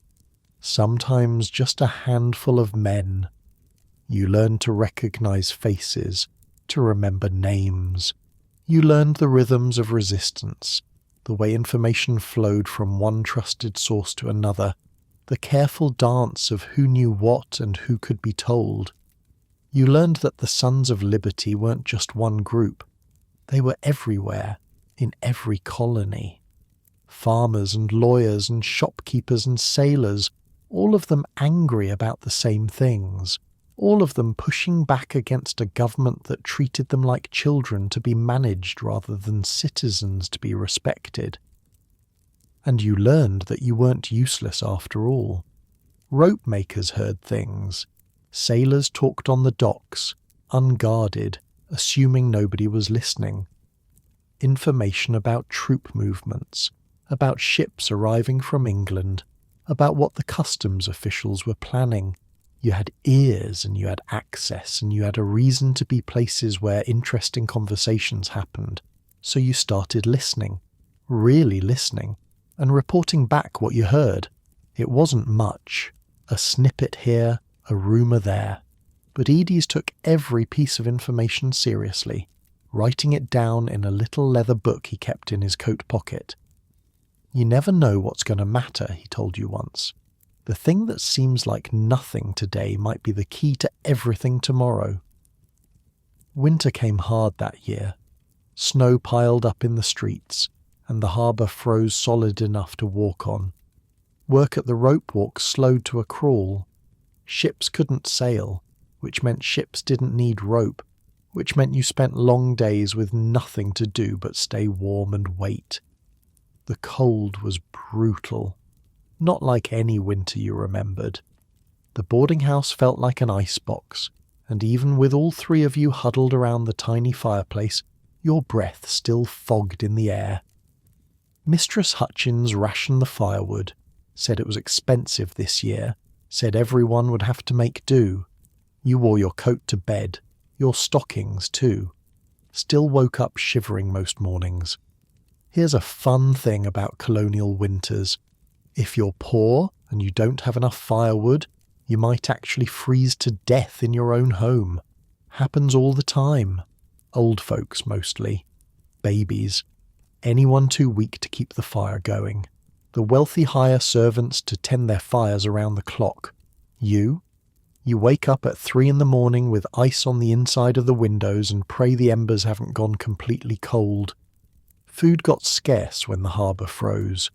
sometimes just a handful of men. You learned to recognize faces, to remember names. You learned the rhythms of resistance, the way information flowed from one trusted source to another, the careful dance of who knew what and who could be told. You learned that the Sons of Liberty weren't just one group. They were everywhere, in every colony. Farmers and lawyers and shopkeepers and sailors, all of them angry about the same things, all of them pushing back against a government that treated them like children to be managed rather than citizens to be respected. And you learned that you weren't useless after all. Rope makers heard things. Sailors talked on the docks, unguarded, assuming nobody was listening. Information about troop movements, about ships arriving from England, about what the customs officials were planning. You had ears and you had access and you had a reason to be places where interesting conversations happened. So you started listening, really listening, and reporting back what you heard. It wasn't much, a snippet here, a rumour there. But Edie's took every piece of information seriously, writing it down in a little leather book he kept in his coat pocket. You never know what's going to matter, he told you once. The thing that seems like nothing today might be the key to everything tomorrow. Winter came hard that year. Snow piled up in the streets, and the harbour froze solid enough to walk on. Work at the rope walk slowed to a crawl. Ships couldn't sail, which meant ships didn't need rope, which meant you spent long days with nothing to do but stay warm and wait. The cold was brutal. Not like any winter you remembered. The boarding house felt like an icebox, and even with all 3 of you huddled around the tiny fireplace, your breath still fogged in the air. Mistress Hutchins rationed the firewood, said it was expensive this year, said everyone would have to make do. You wore your coat to bed, your stockings too. Still woke up shivering most mornings. Here's a fun thing about colonial winters. If you're poor and you don't have enough firewood, you might actually freeze to death in your own home. Happens all the time. Old folks mostly. Babies. Anyone too weak to keep the fire going. The wealthy hire servants to tend their fires around the clock. You wake up at 3 a.m. with ice on the inside of the windows and pray the embers haven't gone completely cold. Food got scarce when the harbour froze.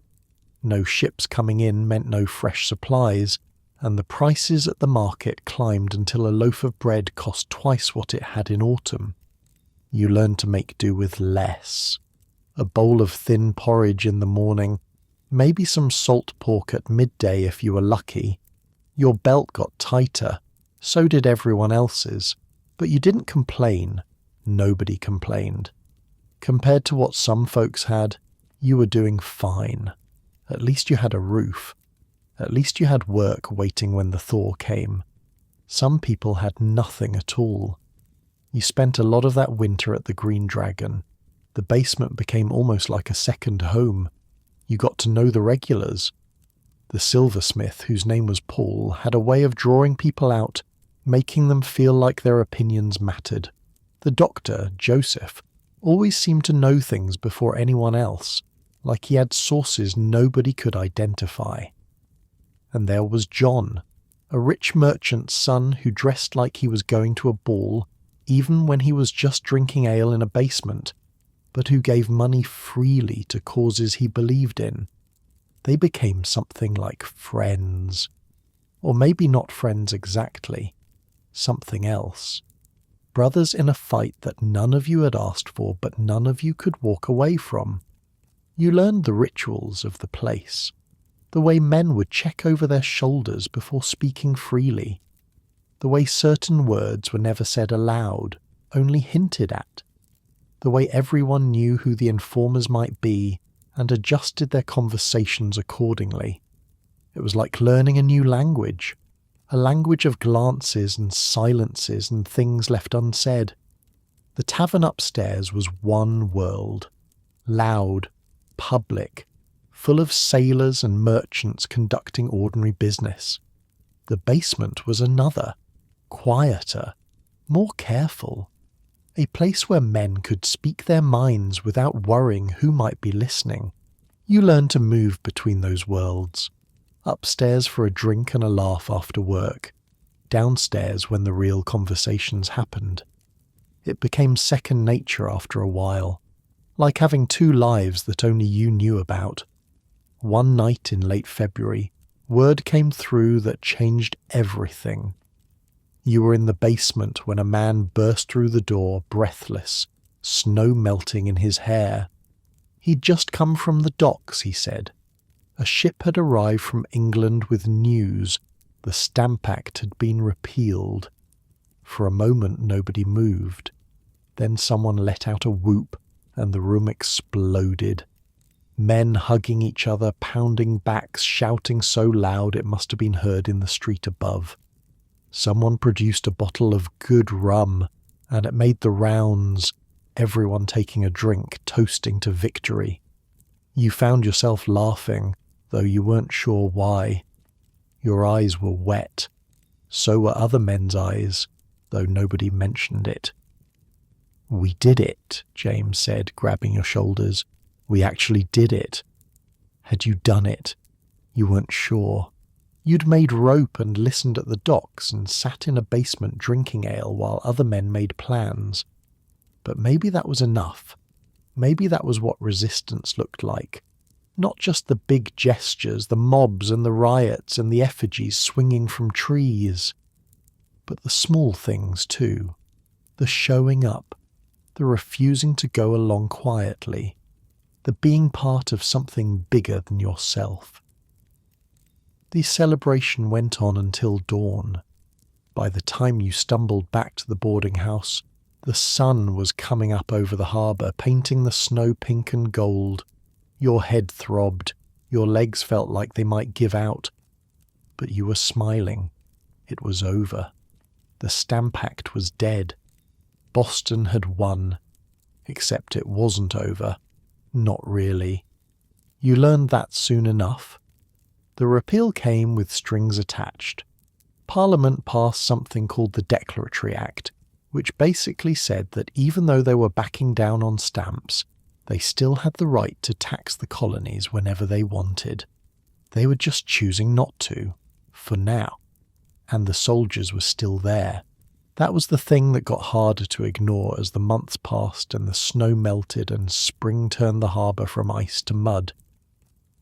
No ships coming in meant no fresh supplies, and the prices at the market climbed until a loaf of bread cost twice what it had in autumn. You learned to make do with less. A bowl of thin porridge in the morning, maybe some salt pork at midday if you were lucky. Your belt got tighter, so did everyone else's, but you didn't complain. Nobody complained. Compared to what some folks had, you were doing fine. At least you had a roof. At least you had work waiting when the thaw came. Some people had nothing at all. You spent a lot of that winter at the Green Dragon. The basement became almost like a second home. You got to know the regulars. The silversmith, whose name was Paul, had a way of drawing people out, making them feel like their opinions mattered. The doctor, Joseph, always seemed to know things before anyone else, like he had sources nobody could identify. And there was John, a rich merchant's son who dressed like he was going to a ball, even when he was just drinking ale in a basement, but who gave money freely to causes he believed in. They became something like friends. Or maybe not friends exactly. Something else. Brothers in a fight that none of you had asked for, but none of you could walk away from. You learned the rituals of the place, the way men would check over their shoulders before speaking freely, the way certain words were never said aloud, only hinted at, the way everyone knew who the informers might be and adjusted their conversations accordingly. It was like learning a new language, a language of glances and silences and things left unsaid. The tavern upstairs was one world, loud, public, full of sailors and merchants conducting ordinary business. The basement was another, quieter, more careful, a place where men could speak their minds without worrying who might be listening. You learned to move between those worlds, upstairs for a drink and a laugh after work, downstairs when the real conversations happened. It became second nature after a while, like having two lives that only you knew about. One night in late February, word came through that changed everything. You were in the basement when a man burst through the door, breathless, snow melting in his hair. He'd just come from the docks, he said. A ship had arrived from England with news. The Stamp Act had been repealed. For a moment nobody moved. Then someone let out a whoop, and the room exploded. Men hugging each other, pounding backs, shouting so loud it must have been heard in the street above. Someone produced a bottle of good rum, and it made the rounds, everyone taking a drink, toasting to victory. You found yourself laughing, though you weren't sure why. Your eyes were wet. So were other men's eyes, though nobody mentioned it. "We did it," James said, grabbing your shoulders. "We actually did it." Had you done it? You weren't sure. You'd made rope and listened at the docks and sat in a basement drinking ale while other men made plans. But maybe that was enough. Maybe that was what resistance looked like. Not just the big gestures, the mobs and the riots and the effigies swinging from trees, but the small things too. The showing up, the refusing to go along quietly, the being part of something bigger than yourself. The celebration went on until dawn. By the time you stumbled back to the boarding house, the sun was coming up over the harbour, painting the snow pink and gold. Your head throbbed, your legs felt like they might give out. But you were smiling. It was over. The Stamp Act was dead. Boston had won. Except it wasn't over. Not really. You learned that soon enough. The repeal came with strings attached. Parliament passed something called the Declaratory Act, which basically said that even though they were backing down on stamps, they still had the right to tax the colonies whenever they wanted. They were just choosing not to, for now. And the soldiers were still there. That was the thing that got harder to ignore as the months passed and the snow melted and spring turned the harbour from ice to mud.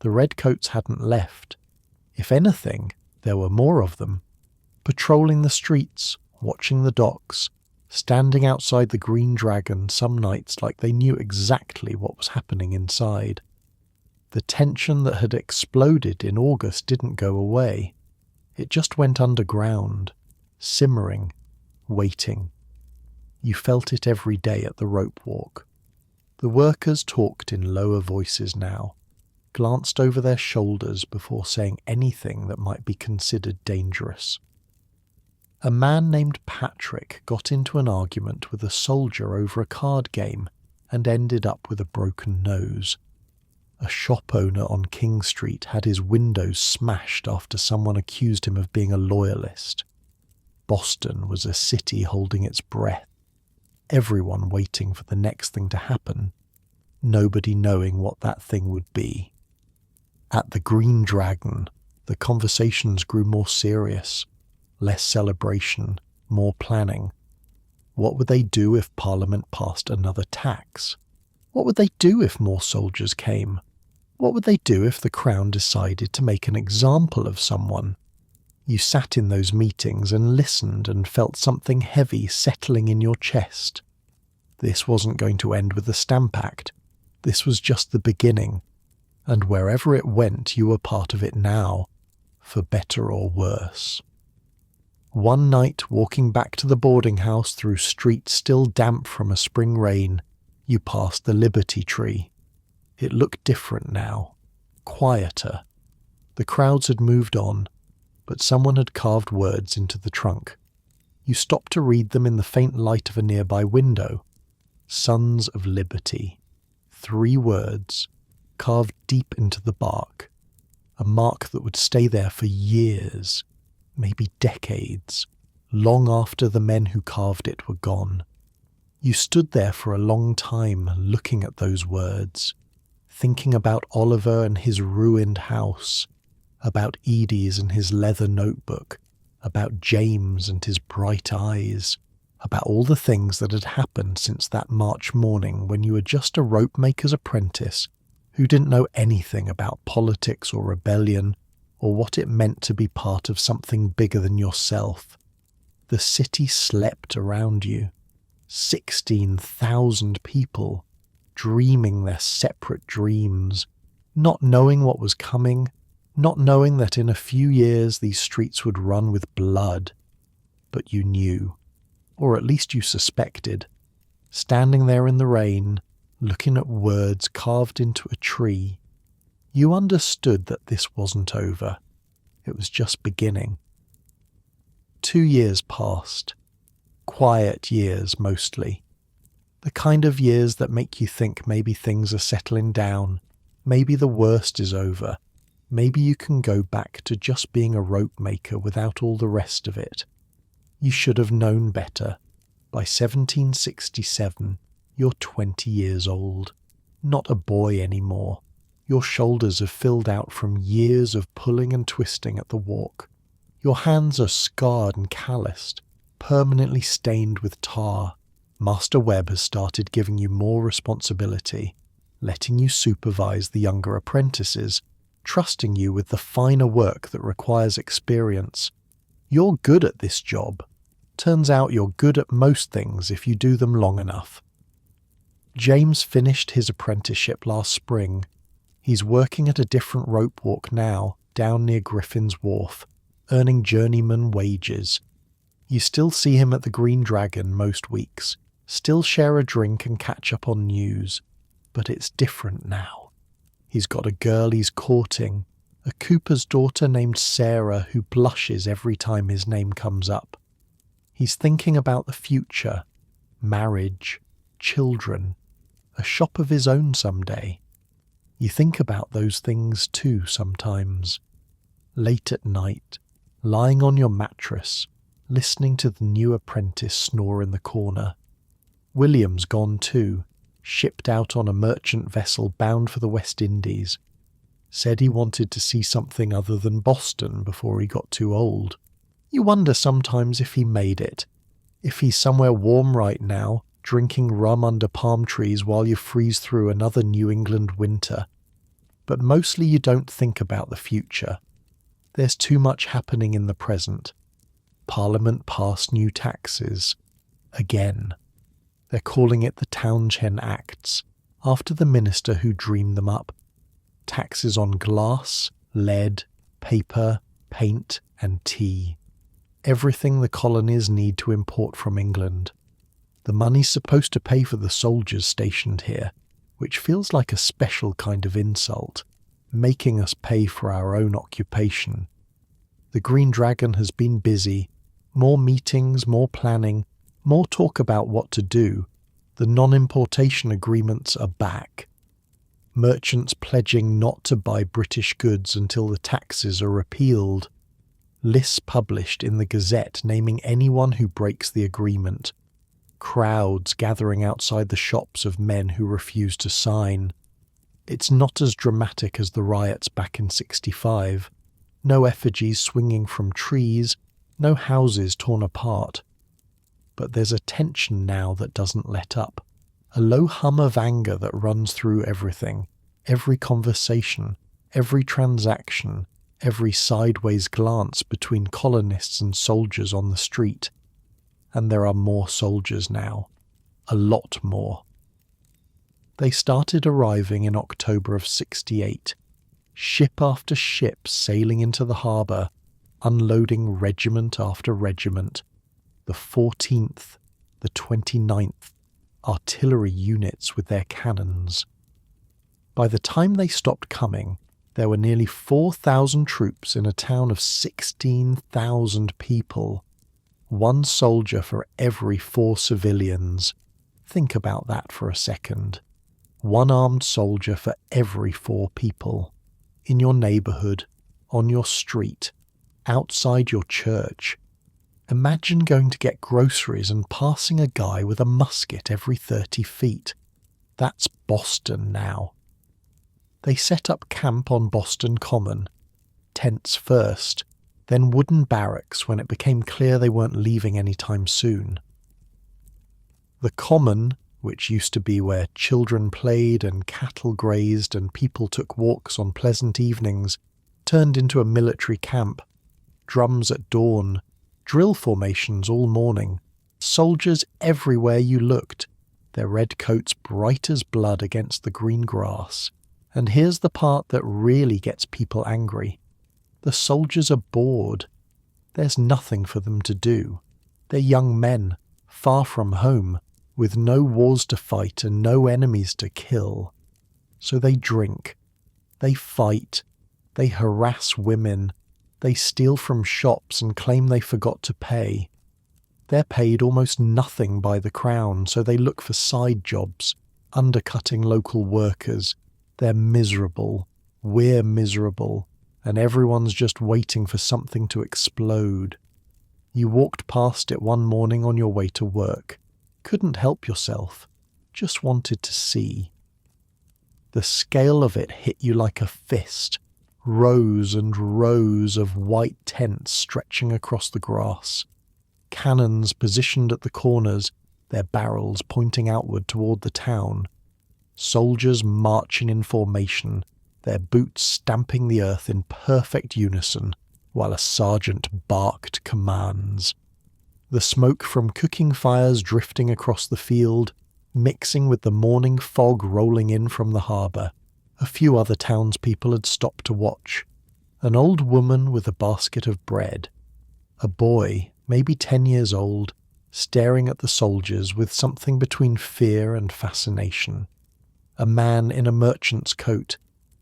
The redcoats hadn't left. If anything, there were more of them, patrolling the streets, watching the docks, standing outside the Green Dragon some nights like they knew exactly what was happening inside. The tension that had exploded in August didn't go away. It just went underground, simmering, waiting. You felt it every day at the rope walk. The workers talked in lower voices now, glanced over their shoulders before saying anything that might be considered dangerous. A man named Patrick got into an argument with a soldier over a card game and ended up with a broken nose. A shop owner on King Street had his windows smashed after someone accused him of being a loyalist. Boston was a city holding its breath, everyone waiting for the next thing to happen, nobody knowing what that thing would be. At the Green Dragon, the conversations grew more serious, less celebration, more planning. What would they do if Parliament passed another tax? What would they do if more soldiers came? What would they do if the Crown decided to make an example of someone? You sat in those meetings and listened and felt something heavy settling in your chest. This wasn't going to end with the Stamp Act. This was just the beginning. And wherever it went, you were part of it now, for better or worse. One night, walking back to the boarding house through streets still damp from a spring rain, you passed the Liberty Tree. It looked different now, quieter. The crowds had moved on, but someone had carved words into the trunk. You stopped to read them in the faint light of a nearby window. Sons of Liberty. 3 words, carved deep into the bark. A mark that would stay there for years, maybe decades, long after the men who carved it were gone. You stood there for a long time looking at those words, thinking about Oliver and his ruined house, about Edie's and his leather notebook, about James and his bright eyes, about all the things that had happened since that March morning when you were just a rope maker's apprentice who didn't know anything about politics or rebellion or what it meant to be part of something bigger than yourself. The city slept around you. 16,000 people, dreaming their separate dreams, not knowing what was coming, not knowing that in a few years these streets would run with blood. But you knew, or at least you suspected, standing there in the rain, looking at words carved into a tree. You understood that this wasn't over. It was just beginning. 2 years passed. Quiet years, mostly. The kind of years that make you think maybe things are settling down, maybe the worst is over, maybe you can go back to just being a rope maker without all the rest of it. You should have known better. By 1767, you're 20 years old, not a boy anymore. Your shoulders have filled out from years of pulling and twisting at the walk. Your hands are scarred and calloused, permanently stained with tar. Master Webb has started giving you more responsibility, letting you supervise the younger apprentices, trusting you with the finer work that requires experience. You're good at this job. Turns out you're good at most things if you do them long enough. James finished his apprenticeship last spring. He's working at a different rope walk now, down near Griffin's Wharf, earning journeyman wages. You still see him at the Green Dragon most weeks, still share a drink and catch up on news, but it's different now. He's got a girl he's courting, a cooper's daughter named Sarah who blushes every time his name comes up. He's thinking about the future, marriage, children, a shop of his own someday. You think about those things too sometimes. Late at night, lying on your mattress, listening to the new apprentice snore in the corner. William's gone too, shipped out on a merchant vessel bound for the West Indies. Said he wanted to see something other than Boston before he got too old. You wonder sometimes if he made it, if he's somewhere warm right now, drinking rum under palm trees while you freeze through another New England winter. But mostly you don't think about the future. There's too much happening in the present. Parliament passed new taxes. Again. They're calling it the Townshend Acts, after the minister who dreamed them up. Taxes on glass, lead, paper, paint, and tea. Everything the colonies need to import from England. The money's supposed to pay for the soldiers stationed here, which feels like a special kind of insult, making us pay for our own occupation. The Green Dragon has been busy. More meetings, more planning, more talk about what to do. The non-importation agreements are back. Merchants pledging not to buy British goods until the taxes are repealed. Lists published in the Gazette naming anyone who breaks the agreement. Crowds gathering outside the shops of men who refuse to sign. It's not as dramatic as the riots back in '65. No effigies swinging from trees, no houses torn apart. But there's a tension now that doesn't let up. A low hum of anger that runs through everything, every conversation, every transaction, every sideways glance between colonists and soldiers on the street. And there are more soldiers now. A lot more. They started arriving in October of 68, ship after ship sailing into the harbour, unloading regiment after regiment, the 14th, the 29th, artillery units with their cannons. By the time they stopped coming, there were nearly 4,000 troops in a town of 16,000 people. One soldier for every 4 civilians. Think about that for a second. One armed soldier for every 4 people. In your neighbourhood, on your street, outside your church. Imagine going to get groceries and passing a guy with a musket every 30 feet. That's Boston now. They set up camp on Boston Common. Tents first, then wooden barracks when it became clear they weren't leaving anytime soon. The Common, which used to be where children played and cattle grazed and people took walks on pleasant evenings, turned into a military camp. Drums at dawn, drill formations all morning, soldiers everywhere you looked, their red coats bright as blood against the green grass. And here's the part that really gets people angry. The soldiers are bored. There's nothing for them to do. They're young men, far from home, with no wars to fight and no enemies to kill. So they drink, they fight, they harass women, they steal from shops and claim they forgot to pay. They're paid almost nothing by the Crown, so they look for side jobs, undercutting local workers. They're miserable, we're miserable, and everyone's just waiting for something to explode. You walked past it one morning on your way to work. Couldn't help yourself, just wanted to see. The scale of it hit you like a fist, rows and rows of white tents stretching across the grass, cannons positioned at the corners, their barrels pointing outward toward the town, soldiers marching in formation, their boots stamping the earth in perfect unison, while a sergeant barked commands. The smoke from cooking fires drifting across the field, mixing with the morning fog rolling in from the harbour. A few other townspeople had stopped to watch. An old woman with a basket of bread. A boy, maybe 10 years old, staring at the soldiers with something between fear and fascination. A man in a merchant's coat,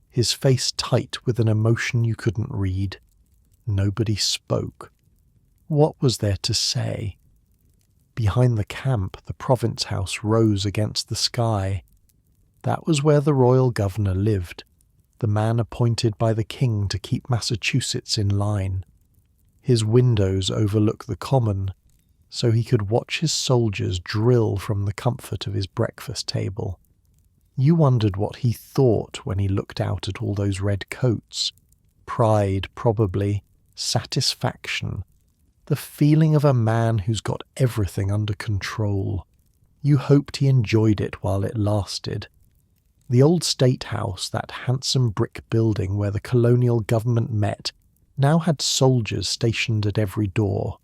his face tight with an emotion you couldn't read. Nobody spoke. What was there to say? Behind the camp, the province house rose against the sky. That was where the royal governor lived, the man appointed by the king to keep Massachusetts in line. His windows overlook the common, so he could watch his soldiers drill from the comfort of his breakfast table. You wondered what he thought when he looked out at all those red coats. Pride, probably. Satisfaction. The feeling of a man who's got everything under control. You hoped he enjoyed it while it lasted. The old State House, that handsome brick building where the colonial government met, now had soldiers stationed at every door.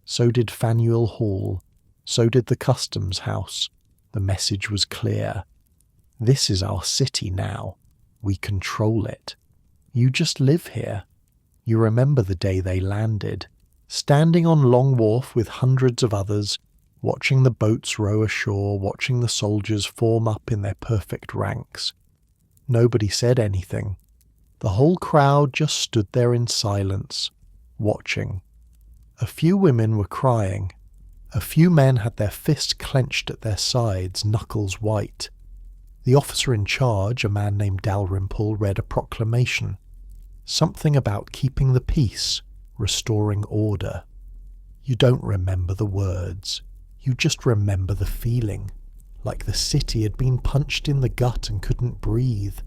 So did Faneuil Hall. So did the Customs House. The message was clear. This is our city now. We control it. You just live here. You remember the day they landed, standing on Long Wharf with hundreds of others, watching the boats row ashore, watching the soldiers form up in their perfect ranks. Nobody said anything. The whole crowd just stood there in silence, watching. A few women were crying. A few men had their fists clenched at their sides, knuckles white. The officer in charge, a man named Dalrymple, read a proclamation. Something about keeping the peace, restoring order. You don't remember the words. You just remember the feeling, like the city had been punched in the gut and couldn't breathe.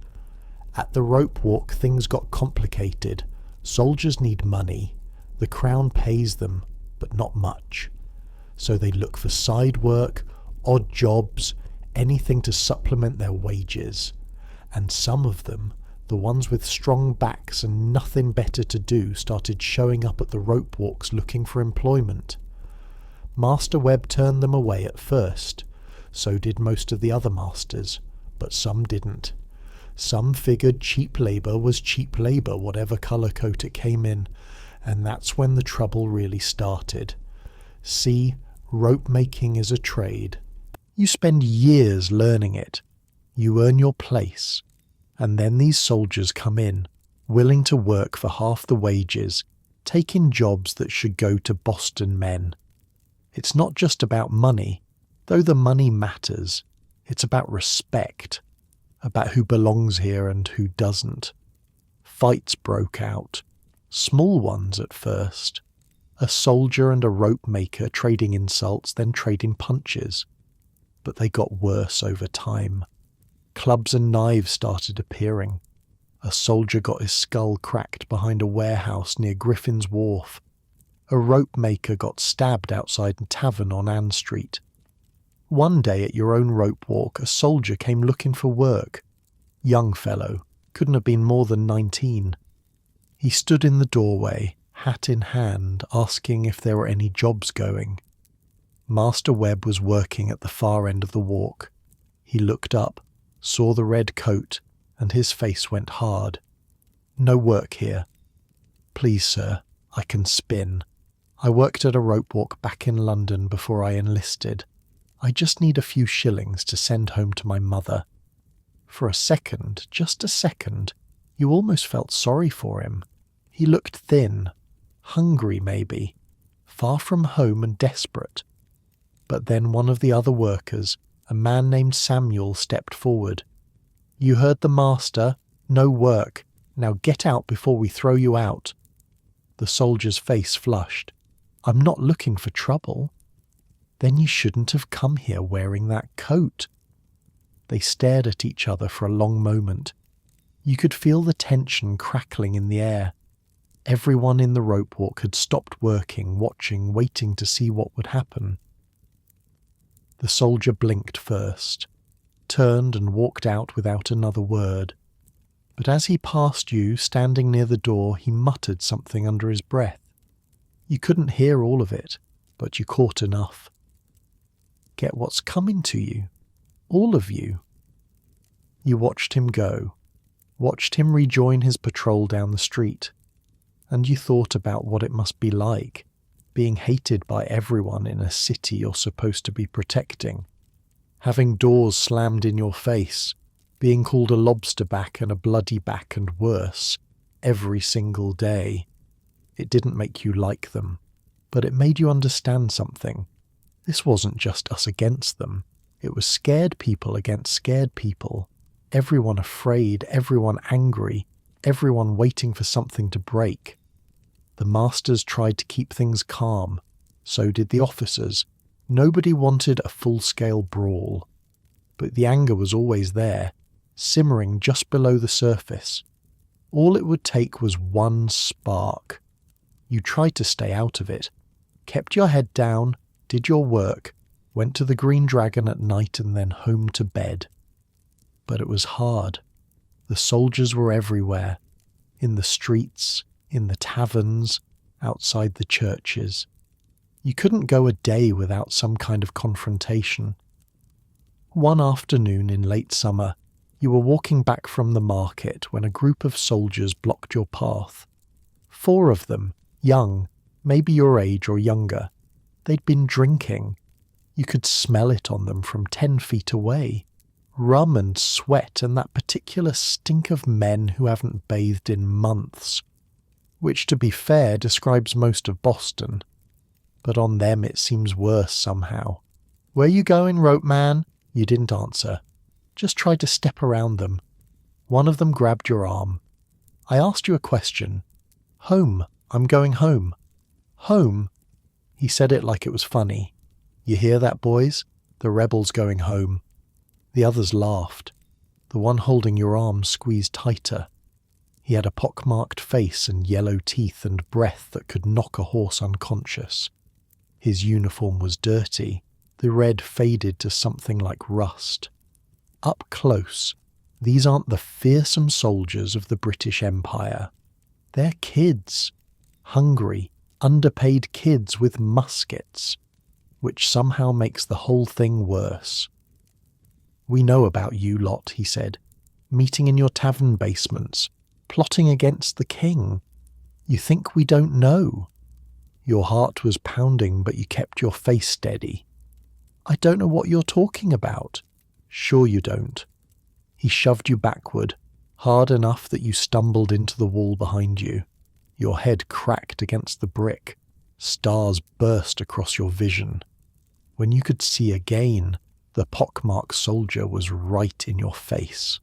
At the rope walk, things got complicated. Soldiers need money. The Crown pays them, but not much. So they look for side work, odd jobs, anything to supplement their wages. And some of them, the ones with strong backs and nothing better to do started showing up at the rope walks looking for employment. Master Webb turned them away at first. So did most of the other masters, but some didn't. Some figured cheap labour was cheap labour, whatever colour coat it came in, and that's when the trouble really started. See, rope making is a trade. You spend years learning it. You earn your place. And then these soldiers come in, willing to work for half the wages, taking jobs that should go to Boston men. It's not just about money, though the money matters. It's about respect, about who belongs here and who doesn't. Fights broke out, small ones at first. A soldier and a rope maker trading insults, then trading punches. But they got worse over time. Clubs and knives started appearing. A soldier got his skull cracked behind a warehouse near Griffin's Wharf. A rope maker got stabbed outside a tavern on Ann Street. One day at your own rope walk, a soldier came looking for work. Young fellow, couldn't have been more than 19. He stood in the doorway, hat in hand, asking if there were any jobs going. Master Webb was working at the far end of the walk. He looked up, saw the red coat, and his face went hard. "No work here." "Please, sir, I can spin. I worked at a rope walk back in London before I enlisted. I just need a few shillings to send home to my mother." For a second, just a second, you almost felt sorry for him. He looked thin, hungry maybe, far from home and desperate. But then one of the other workers, a man named Samuel, stepped forward. "You heard the master. No work. Now get out before we throw you out." The soldier's face flushed. "I'm not looking for trouble." "Then you shouldn't have come here wearing that coat." They stared at each other for a long moment. You could feel the tension crackling in the air. Everyone in the rope walk had stopped working, watching, waiting to see what would happen. The soldier blinked first, turned and walked out without another word. But as he passed you, standing near the door, he muttered something under his breath. You couldn't hear all of it, but you caught enough. "Get what's coming to you. All of you." You watched him go, watched him rejoin his patrol down the street, and you thought about what it must be like, being hated by everyone in a city you're supposed to be protecting, having doors slammed in your face, being called a lobster back and a bloody back and worse, every single day. It didn't make you like them, but it made you understand something. This wasn't just us against them. It was scared people against scared people. Everyone afraid, everyone angry, everyone waiting for something to break. The masters tried to keep things calm. So did the officers. Nobody wanted a full-scale brawl. But the anger was always there, simmering just below the surface. All it would take was one spark. You tried to stay out of it, kept your head down, did your work, went to the Green Dragon at night and then home to bed. But it was hard. The soldiers were everywhere, in the streets, in the taverns, outside the churches. You couldn't go a day without some kind of confrontation. One afternoon in late summer, you were walking back from the market when a group of soldiers blocked your path. 4 of them, young, maybe your age or younger. They'd been drinking. You could smell it on them from 10 feet away. Rum and sweat and that particular stink of men who haven't bathed in months. Which, to be fair, describes most of Boston. But on them it seems worse somehow. "Where you going, rope man?" You didn't answer. Just tried to step around them. One of them grabbed your arm. "I asked you a question." "Home. I'm going home." "Home?" He said it like it was funny. "You hear that, boys? The rebel's going home." The others laughed. The one holding your arm squeezed tighter. He had a pockmarked face and yellow teeth and breath that could knock a horse unconscious. His uniform was dirty. The red faded to something like rust. Up close, These aren't the fearsome soldiers of the British Empire. They're kids. Hungry, underpaid kids with muskets, which somehow makes the whole thing worse. "We know about you lot," he said, "meeting in your tavern basements, plotting against the king. You think we don't know?" Your heart was pounding, but you kept your face steady. "I don't know what you're talking about." "Sure you don't." He shoved you backward, hard enough that you stumbled into the wall behind you. Your head cracked against the brick. Stars burst across your vision. When you could see again, the pockmarked soldier was right in your face.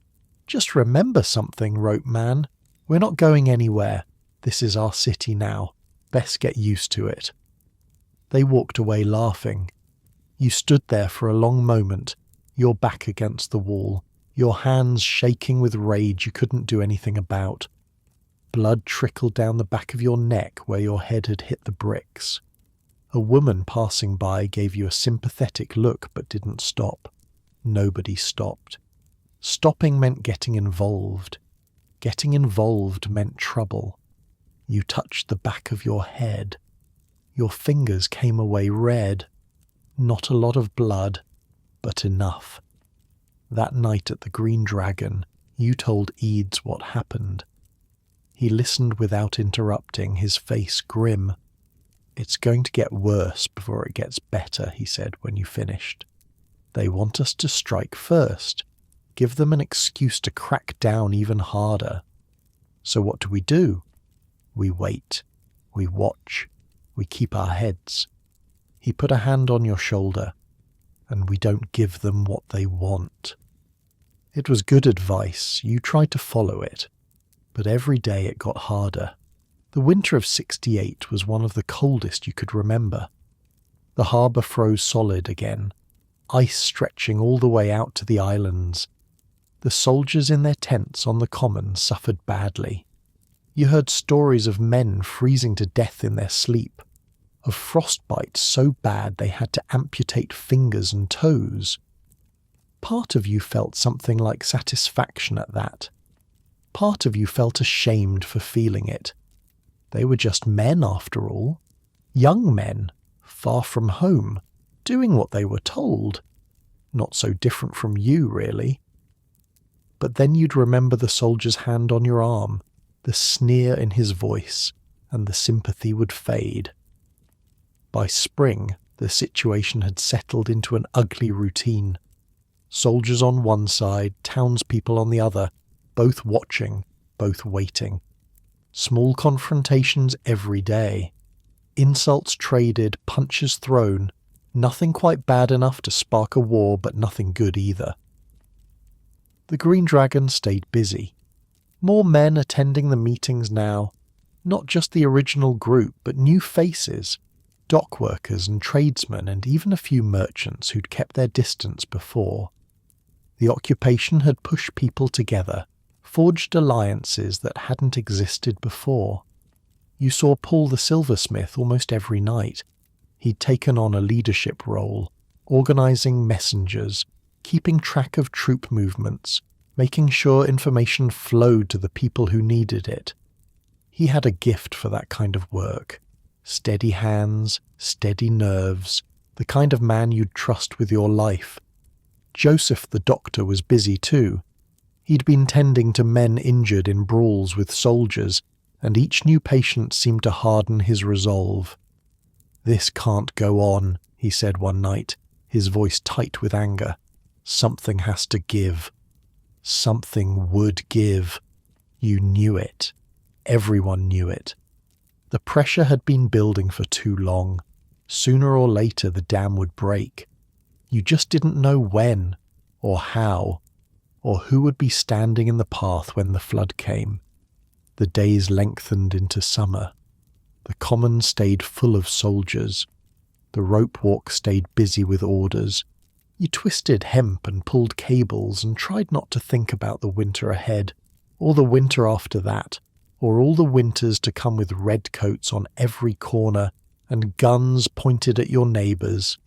"Just remember something, Rope Man. We're not going anywhere. This is our city now. Best get used to it." They walked away laughing. You stood there for a long moment, your back against the wall, your hands shaking with rage you couldn't do anything about. Blood trickled down the back of your neck where your head had hit the bricks. A woman passing by gave you a sympathetic look but didn't stop. Nobody stopped. Stopping meant getting involved. Getting involved meant trouble. You touched the back of your head. Your fingers came away red. Not a lot of blood, but enough. That night at the Green Dragon, you told Eads what happened. He listened without interrupting, his face grim. "It's going to get worse before it gets better," he said when you finished. "They want us to strike first, give them an excuse to crack down even harder. So what do? We wait, we watch, we keep our heads." He put a hand on your shoulder. "And we don't give them what they want." It was good advice. You tried to follow it. But every day it got harder. The winter of '68 was one of the coldest you could remember. The harbour froze solid again, ice stretching all the way out to the islands. The soldiers in their tents on the common suffered badly. You heard stories of men freezing to death in their sleep, of frostbite so bad they had to amputate fingers and toes. Part of you felt something like satisfaction at that. Part of you felt ashamed for feeling it. They were just men after all. Young men, far from home, doing what they were told. Not so different from you, really. But then you'd remember the soldier's hand on your arm, the sneer in his voice, and the sympathy would fade. By spring, the situation had settled into an ugly routine. Soldiers on one side, townspeople on the other, both watching, both waiting. Small confrontations every day. Insults traded, punches thrown. Nothing quite bad enough to spark a war, but nothing good either. The Green Dragon stayed busy. More men attending the meetings now. Not just the original group, but new faces. Dock workers and tradesmen, and even a few merchants who'd kept their distance before. The occupation had pushed people together, forged alliances that hadn't existed before. You saw Paul the silversmith almost every night. He'd taken on a leadership role, organising messengers, keeping track of troop movements, making sure information flowed to the people who needed it. He had a gift for that kind of work. Steady hands, steady nerves, the kind of man you'd trust with your life. Joseph the doctor was busy too. He'd been tending to men injured in brawls with soldiers, and each new patient seemed to harden his resolve. "This can't go on," he said one night, his voice tight with anger. "Something has to give." Something would give. You knew it. Everyone knew it. The pressure had been building for too long. Sooner or later the dam would break. You just didn't know when, or how, or who would be standing in the path when the flood came. The days lengthened into summer. The common stayed full of soldiers. The rope walk stayed busy with orders. You twisted hemp and pulled cables and tried not to think about the winter ahead, or the winter after that, or all the winters to come with redcoats on every corner and guns pointed at your neighbours.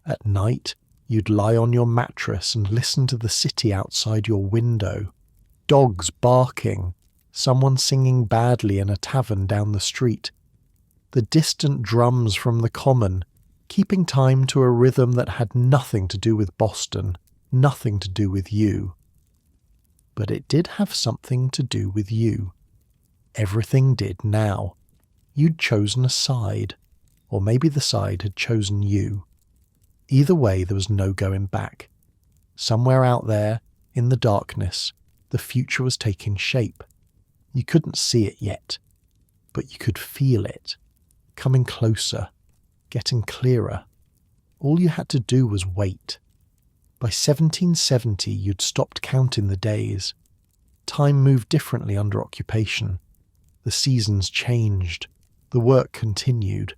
At night, You'd lie on your mattress and listen to the city outside your window. Dogs barking, someone singing badly in a tavern down the street, the distant drums from the common, keeping time to a rhythm that had nothing to do with Boston, nothing to do with you. But it did have something to do with you. Everything did now. You'd chosen a side, or maybe the side had chosen you. Either way, there was no going back. Somewhere out there, in the darkness, the future was taking shape. You couldn't see it yet, but you could feel it, coming closer, getting clearer. All you had to do was wait. By 1770, you'd stopped counting the days. Time moved differently under occupation. The seasons changed. The work continued.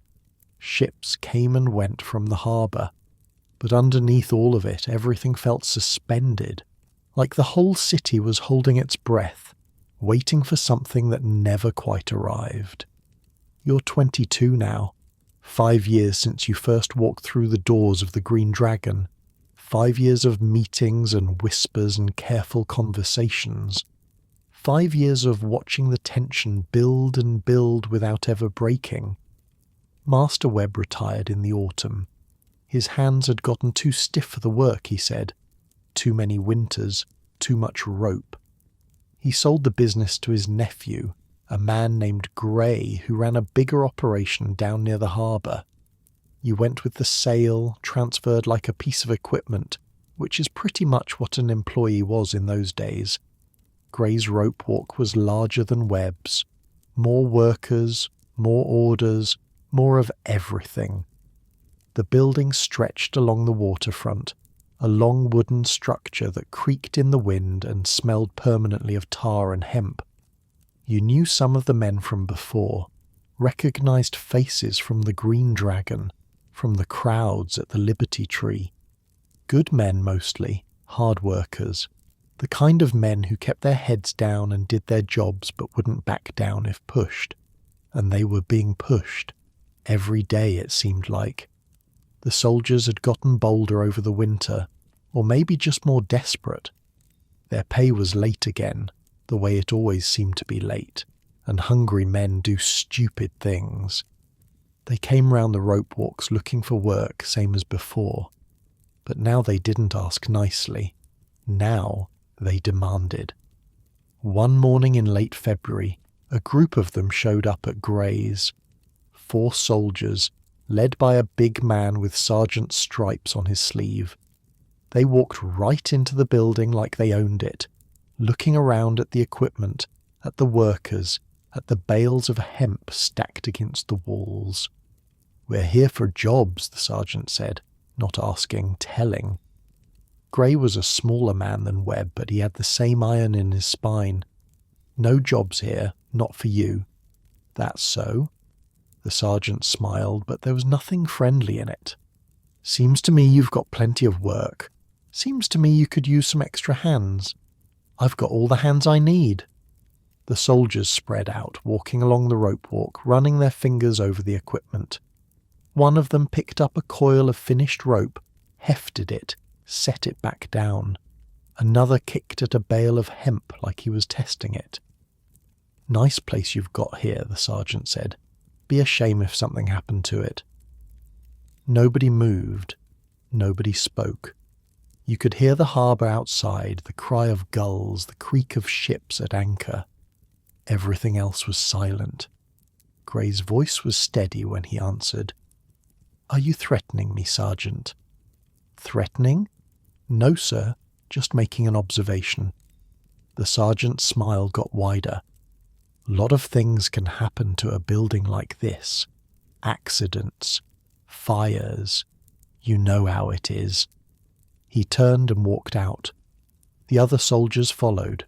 Ships came and went from the harbour. But underneath all of it, everything felt suspended, like the whole city was holding its breath, waiting for something that never quite arrived. You're 22 now, 5 years since you first walked through the doors of the Green Dragon, 5 years of meetings and whispers and careful conversations, 5 years of watching the tension build and build without ever breaking. Master Webb retired in the autumn. His hands had gotten too stiff for the work, he said. Too many winters, too much rope. He sold the business to his nephew, a man named Gray, who ran a bigger operation down near the harbour. You went with the sale, transferred like a piece of equipment, which is pretty much what an employee was in those days. Gray's rope walk was larger than Webb's. More workers, more orders, more of everything. The building stretched along the waterfront, a long wooden structure that creaked in the wind and smelled permanently of tar and hemp. You knew some of the men from before, recognized faces from the Green Dragon, from the crowds at the Liberty Tree. Good men mostly, hard workers, the kind of men who kept their heads down and did their jobs but wouldn't back down if pushed. And they were being pushed. Every day, it seemed like. The soldiers had gotten bolder over the winter, or maybe just more desperate. Their pay was late again, the way it always seemed to be late, and hungry men do stupid things. They came round the rope walks looking for work, same as before. But now they didn't ask nicely. Now they demanded. One morning in late February, a group of them showed up at Gray's. 4 soldiers, led by a big man with sergeant's stripes on his sleeve. They walked right into the building like they owned it, looking around at the equipment, at the workers, at the bales of hemp stacked against the walls. "We're here for jobs," the sergeant said, not asking, telling. Gray was a smaller man than Webb, but he had the same iron in his spine. "No jobs here, not for you." "That's so?" The sergeant smiled, but there was nothing friendly in it. "Seems to me you've got plenty of work. Seems to me you could use some extra hands." "I've got all the hands I need." The soldiers spread out, walking along the rope walk, running their fingers over the equipment. One of them picked up a coil of finished rope, hefted it, set it back down. Another kicked at a bale of hemp like he was testing it. "Nice place you've got here," the sergeant said. "Be a shame if something happened to it." Nobody moved. Nobody spoke. You could hear the harbour outside, the cry of gulls, the creak of ships at anchor. Everything else was silent. Gray's voice was steady when he answered. "Are you threatening me, Sergeant?" "Threatening? No, sir, just making an observation." The sergeant's smile got wider. "A lot of things can happen to a building like this. Accidents, fires. You know how it is." He turned and walked out. The other soldiers followed.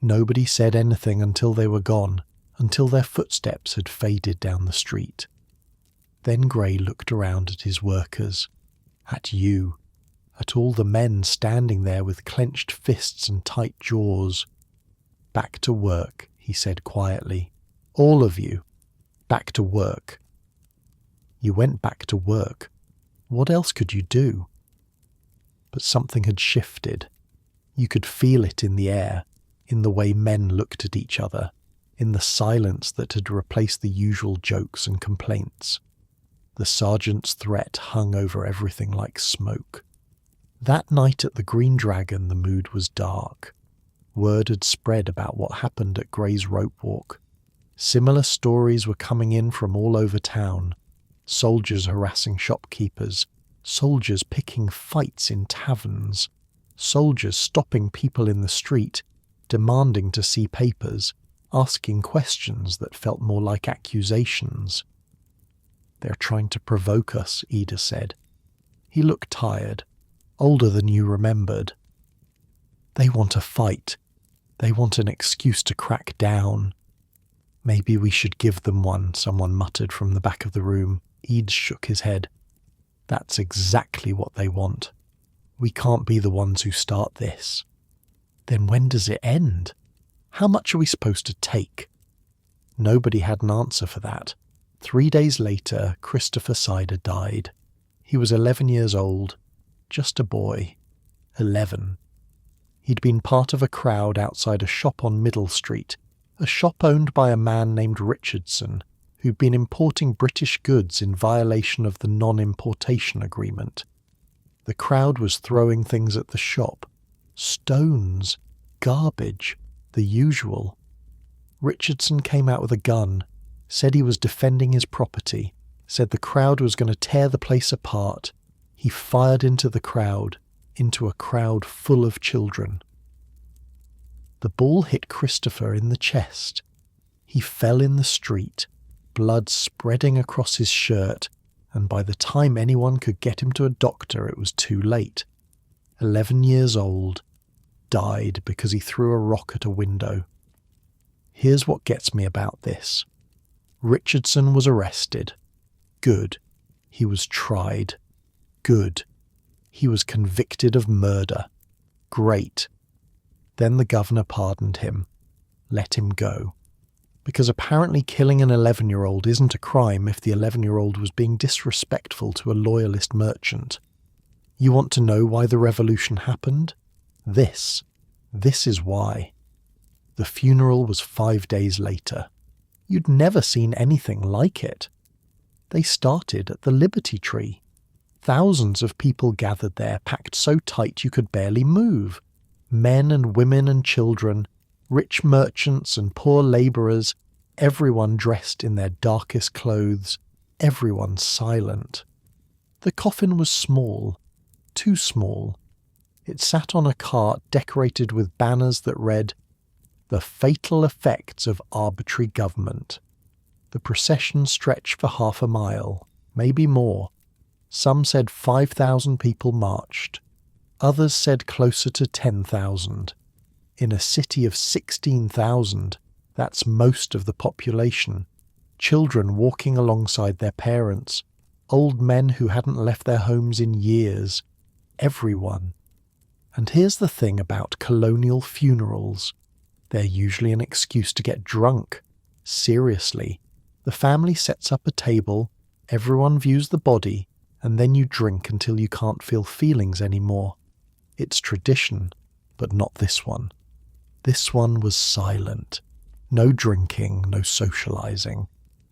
Nobody said anything until they were gone, until their footsteps had faded down the street. Then Gray looked around at his workers, at you, at all the men standing there with clenched fists and tight jaws. "Back to work," he said quietly. "All of you, back to work." You went back to work. What else could you do? but something had shifted. You could feel it in the air, in the way men looked at each other, in the silence that had replaced the usual jokes and complaints. The sergeant's threat hung over everything like smoke. That night at the Green Dragon, the mood was dark. Word had spread about what happened at Gray's Rope Walk. Similar stories were coming in from all over town. Soldiers harassing shopkeepers, soldiers picking fights in taverns, soldiers stopping people in the street, demanding to see papers, asking questions that felt more like accusations. "They're trying to provoke us," Ida said. He looked tired, older than you remembered. "They want a fight. They want an excuse to crack down." "Maybe we should give them one," someone muttered from the back of the room. Eads shook his head. "That's exactly what they want. We can't be the ones who start this." "Then when does it end? How much are we supposed to take?" Nobody had an answer for that. 3 days later, Christopher Sider died. He was 11 years old, just a boy. 11. He'd been part of a crowd outside a shop on Middle Street, a shop owned by a man named Richardson, who'd been importing British goods in violation of the non-importation agreement. The crowd was throwing things at the shop. Stones, garbage, the usual. Richardson came out with a gun, said he was defending his property, said the crowd was going to tear the place apart. He fired into the crowd, into a crowd full of children. The ball hit Christopher in the chest. He fell in the street, blood spreading across his shirt, and by the time anyone could get him to a doctor, it was too late. 11 years old, died because he threw a rock at a window. Here's what gets me about this. Richardson was arrested. Good. He was tried. Good. He was convicted of murder. Great. Then the governor pardoned him. Let him go. Because apparently killing an 11-year-old isn't a crime if the 11-year-old was being disrespectful to a loyalist merchant. You want to know why the revolution happened? This is why. The funeral was 5 days later. You'd never seen anything like it. They started at the Liberty Tree. Thousands of people gathered there, packed so tight you could barely move. Men and women and children, rich merchants and poor labourers, everyone dressed in their darkest clothes, everyone silent. The coffin was small, too small. It sat on a cart decorated with banners that read, "The Fatal Effects of Arbitrary Government." The procession stretched for half a mile, maybe more. Some said 5,000 people marched. Others said closer to 10,000. In a city of 16,000, that's most of the population. Children walking alongside their parents, old men who hadn't left their homes in years. Everyone. And here's the thing about colonial funerals. They're usually an excuse to get drunk. Seriously. The family sets up a table, everyone views the body, and then you drink until you can't feel feelings anymore. It's tradition, but not this one. This one was silent. No drinking, no socializing.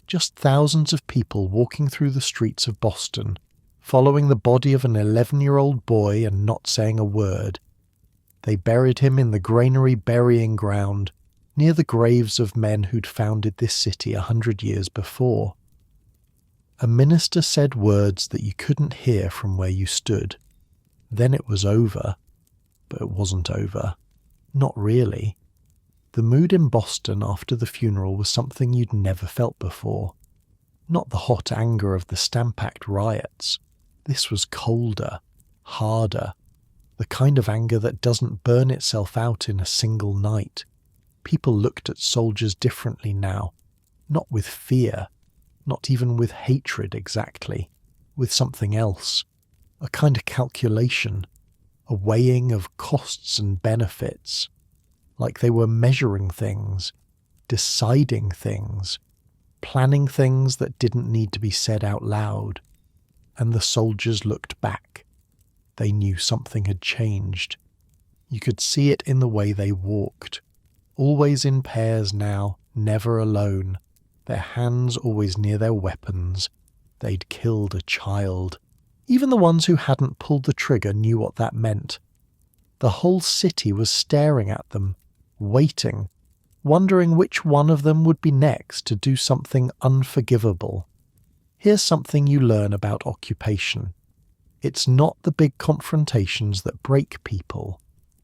Just thousands of people walking through the streets of Boston, following the body of an 11-year-old boy and not saying a word. They buried him in the granary burying ground, near the graves of men who'd founded this city 100 years before. A minister said words that you couldn't hear from where you stood. Then it was over. But it wasn't over. Not really. The mood in Boston after the funeral was something you'd never felt before. Not the hot anger of the Stamp Act riots. This was colder, harder, the kind of anger that doesn't burn itself out in a single night. People looked at soldiers differently now, not with fear, not even with hatred exactly, with something else, a kind of calculation, a weighing of costs and benefits, like they were measuring things, deciding things, planning things that didn't need to be said out loud. And the soldiers looked back. They knew something had changed. You could see it in the way they walked. Always in pairs now, never alone. Their hands always near their weapons. They'd killed a child. Even the ones who hadn't pulled the trigger knew what that meant. The whole city was staring at them, waiting, wondering which one of them would be next to do something unforgivable. Here's something you learn about occupation. It's not the big confrontations that break people.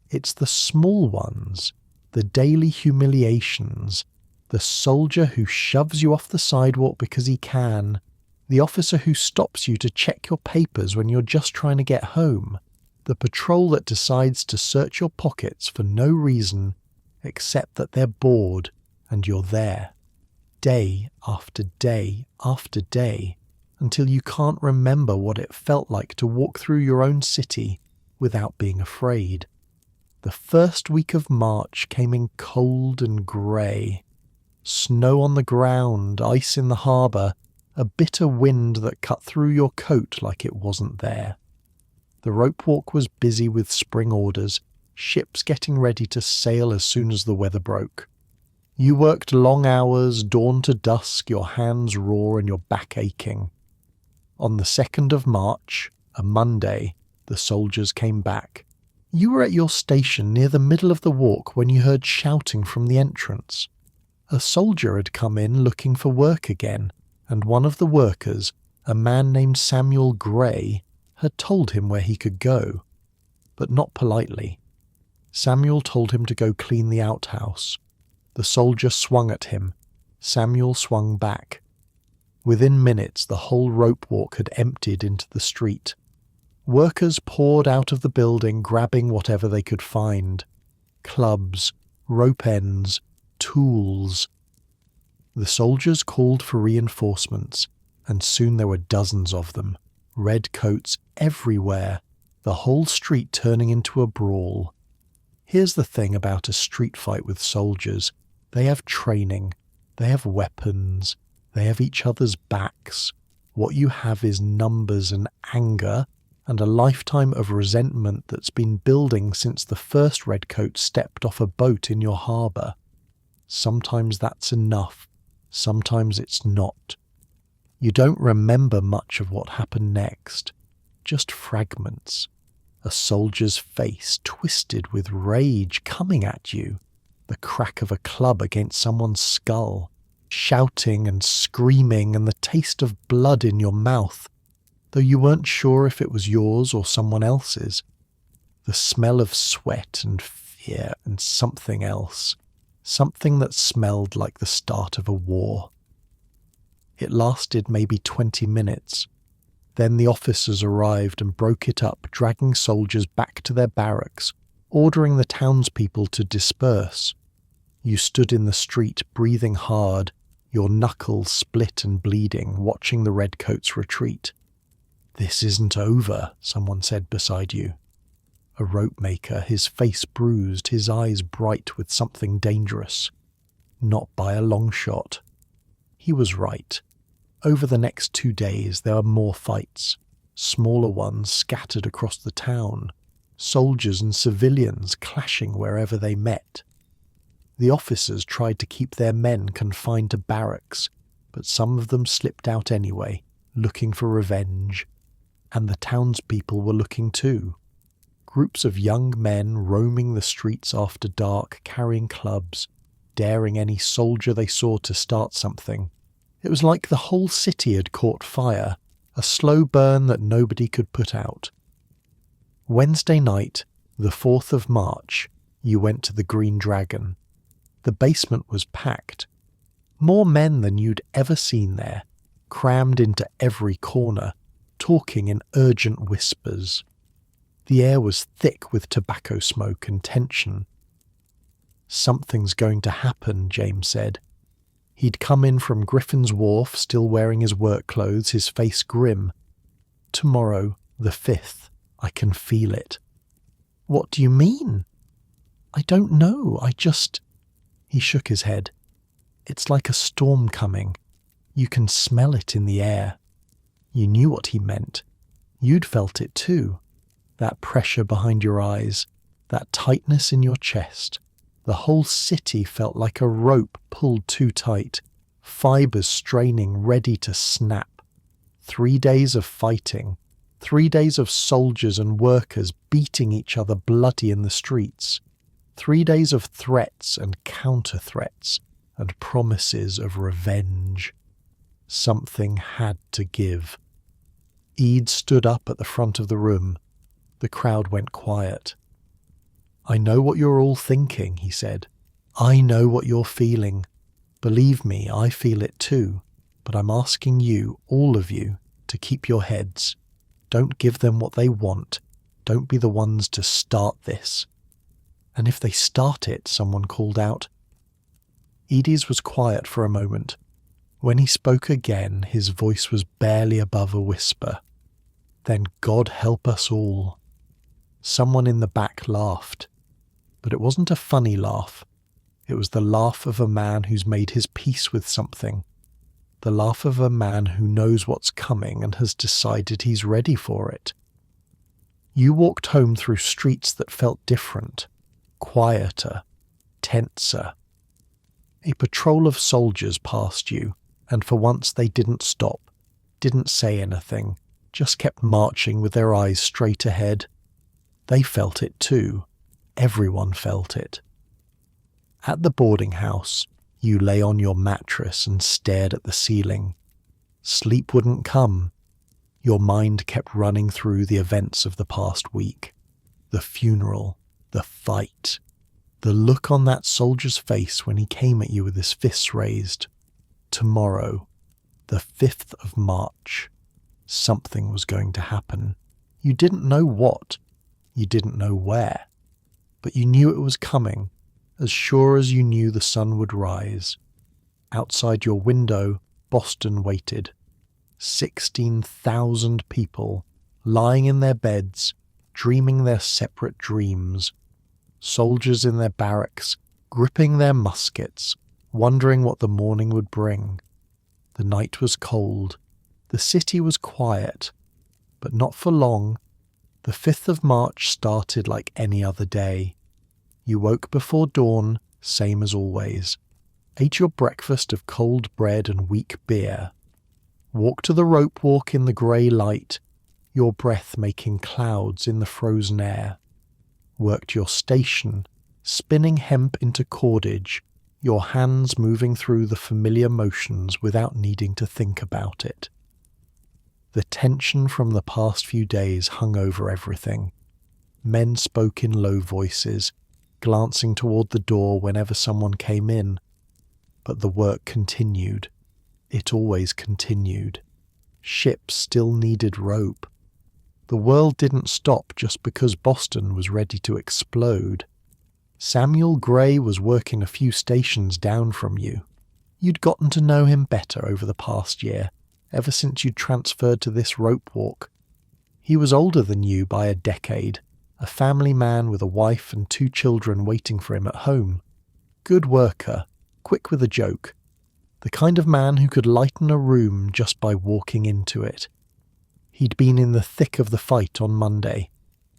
It's the small ones, the daily humiliations, the soldier who shoves you off the sidewalk because he can, the officer who stops you to check your papers when you're just trying to get home, the patrol that decides to search your pockets for no reason except that they're bored and you're there, day after day after day, until you can't remember what it felt like to walk through your own city without being afraid. The first week of March came in cold and grey. Snow on the ground, ice in the harbour, a bitter wind that cut through your coat like it wasn't there. The rope walk was busy with spring orders, ships getting ready to sail as soon as the weather broke. You worked long hours, dawn to dusk, your hands raw and your back aching. On the 2nd of March, a Monday, the soldiers came back. You were at your station near the middle of the walk when you heard shouting from the entrance. A soldier had come in looking for work again, and one of the workers, a man named Samuel Gray, had told him where he could go, but not politely. Samuel told him to go clean the outhouse. The soldier swung at him. Samuel swung back. Within minutes, the whole rope walk had emptied into the street. Workers poured out of the building, grabbing whatever they could find. Clubs, rope ends, tools. The soldiers called for reinforcements, and soon there were dozens of them, red coats everywhere, the whole street turning into a brawl. Here's the thing about a street fight with soldiers. They have training, they have weapons, they have each other's backs. What you have is numbers and anger, and a lifetime of resentment that's been building since the first redcoat stepped off a boat in your harbour. Sometimes that's enough, sometimes it's not. You don't remember much of what happened next, just fragments. A soldier's face twisted with rage coming at you, the crack of a club against someone's skull, shouting and screaming and the taste of blood in your mouth, though you weren't sure if it was yours or someone else's. The smell of sweat and fear and something else, something that smelled like the start of a war. It lasted maybe 20 minutes. Then the officers arrived and broke it up, dragging soldiers back to their barracks, ordering the townspeople to disperse. You stood in the street, breathing hard, your knuckles split and bleeding, watching the redcoats retreat. "This isn't over," someone said beside you. A rope maker, his face bruised, his eyes bright with something dangerous. Not by a long shot. He was right. Over the next 2 days there were more fights, smaller ones scattered across the town, soldiers and civilians clashing wherever they met. The officers tried to keep their men confined to barracks, but some of them slipped out anyway, looking for revenge. And the townspeople were looking too. Groups of young men roaming the streets after dark, carrying clubs, daring any soldier they saw to start something. It was like the whole city had caught fire, a slow burn that nobody could put out. Wednesday night, the 4th of March, you went to the Green Dragon. The basement was packed. More men than you'd ever seen there, crammed into every corner, talking in urgent whispers. The air was thick with tobacco smoke and tension. "Something's going to happen," James said. He'd come in from Griffin's Wharf, still wearing his work clothes, his face grim. "Tomorrow, the 5th, I can feel it." "What do you mean?" "I don't know, He shook his head. "It's like a storm coming. You can smell it in the air." You knew what he meant. You'd felt it too. that pressure behind your eyes, that tightness in your chest. The whole city felt like a rope pulled too tight, fibers straining, ready to snap. 3 days of fighting, 3 days of soldiers and workers beating each other bloody in the streets. 3 days of threats and counter-threats and promises of revenge. Something had to give. Eid stood up at the front of the room. The crowd went quiet. "I know what you're all thinking," he said. "I know what you're feeling. Believe me, I feel it too. But I'm asking you, all of you, to keep your heads. Don't give them what they want. Don't be the ones to start this." "And if they start it," someone called out. Edie's was quiet for a moment. When he spoke again, his voice was barely above a whisper. "Then God help us all." Someone in the back laughed. But it wasn't a funny laugh. It was the laugh of a man who's made his peace with something. The laugh of a man who knows what's coming and has decided he's ready for it. You walked home through streets that felt different, quieter, tenser. A patrol of soldiers passed you, and for once they didn't stop, didn't say anything, just kept marching with their eyes straight ahead. They felt it too. Everyone felt it. At the boarding house, you lay on your mattress and stared at the ceiling. Sleep wouldn't come. Your mind kept running through the events of the past week. The funeral, the fight, the look on that soldier's face when he came at you with his fists raised. Tomorrow, the 5th of March, something was going to happen. You didn't know what. You didn't know where. But you knew it was coming, as sure as you knew the sun would rise. Outside your window, Boston waited. 16,000 people, lying in their beds, dreaming their separate dreams. Soldiers in their barracks, gripping their muskets, wondering what the morning would bring. The night was cold. The city was quiet. But not for long. The 5th of March started like any other day. You woke before dawn, same as always. Ate your breakfast of cold bread and weak beer. Walked to the rope walk in the grey light, your breath making clouds in the frozen air. Worked your station, spinning hemp into cordage, your hands moving through the familiar motions without needing to think about it. The tension from the past few days hung over everything. Men spoke in low voices, glancing toward the door whenever someone came in. But the work continued. It always continued. Ships still needed rope. The world didn't stop just because Boston was ready to explode. Samuel Gray was working a few stations down from you. You'd gotten to know him better over the past year, ever since you'd transferred to this rope walk. He was older than you by a decade, a family man with a wife and 2 children waiting for him at home. Good worker, quick with a joke. The kind of man who could lighten a room just by walking into it. He'd been in the thick of the fight on Monday,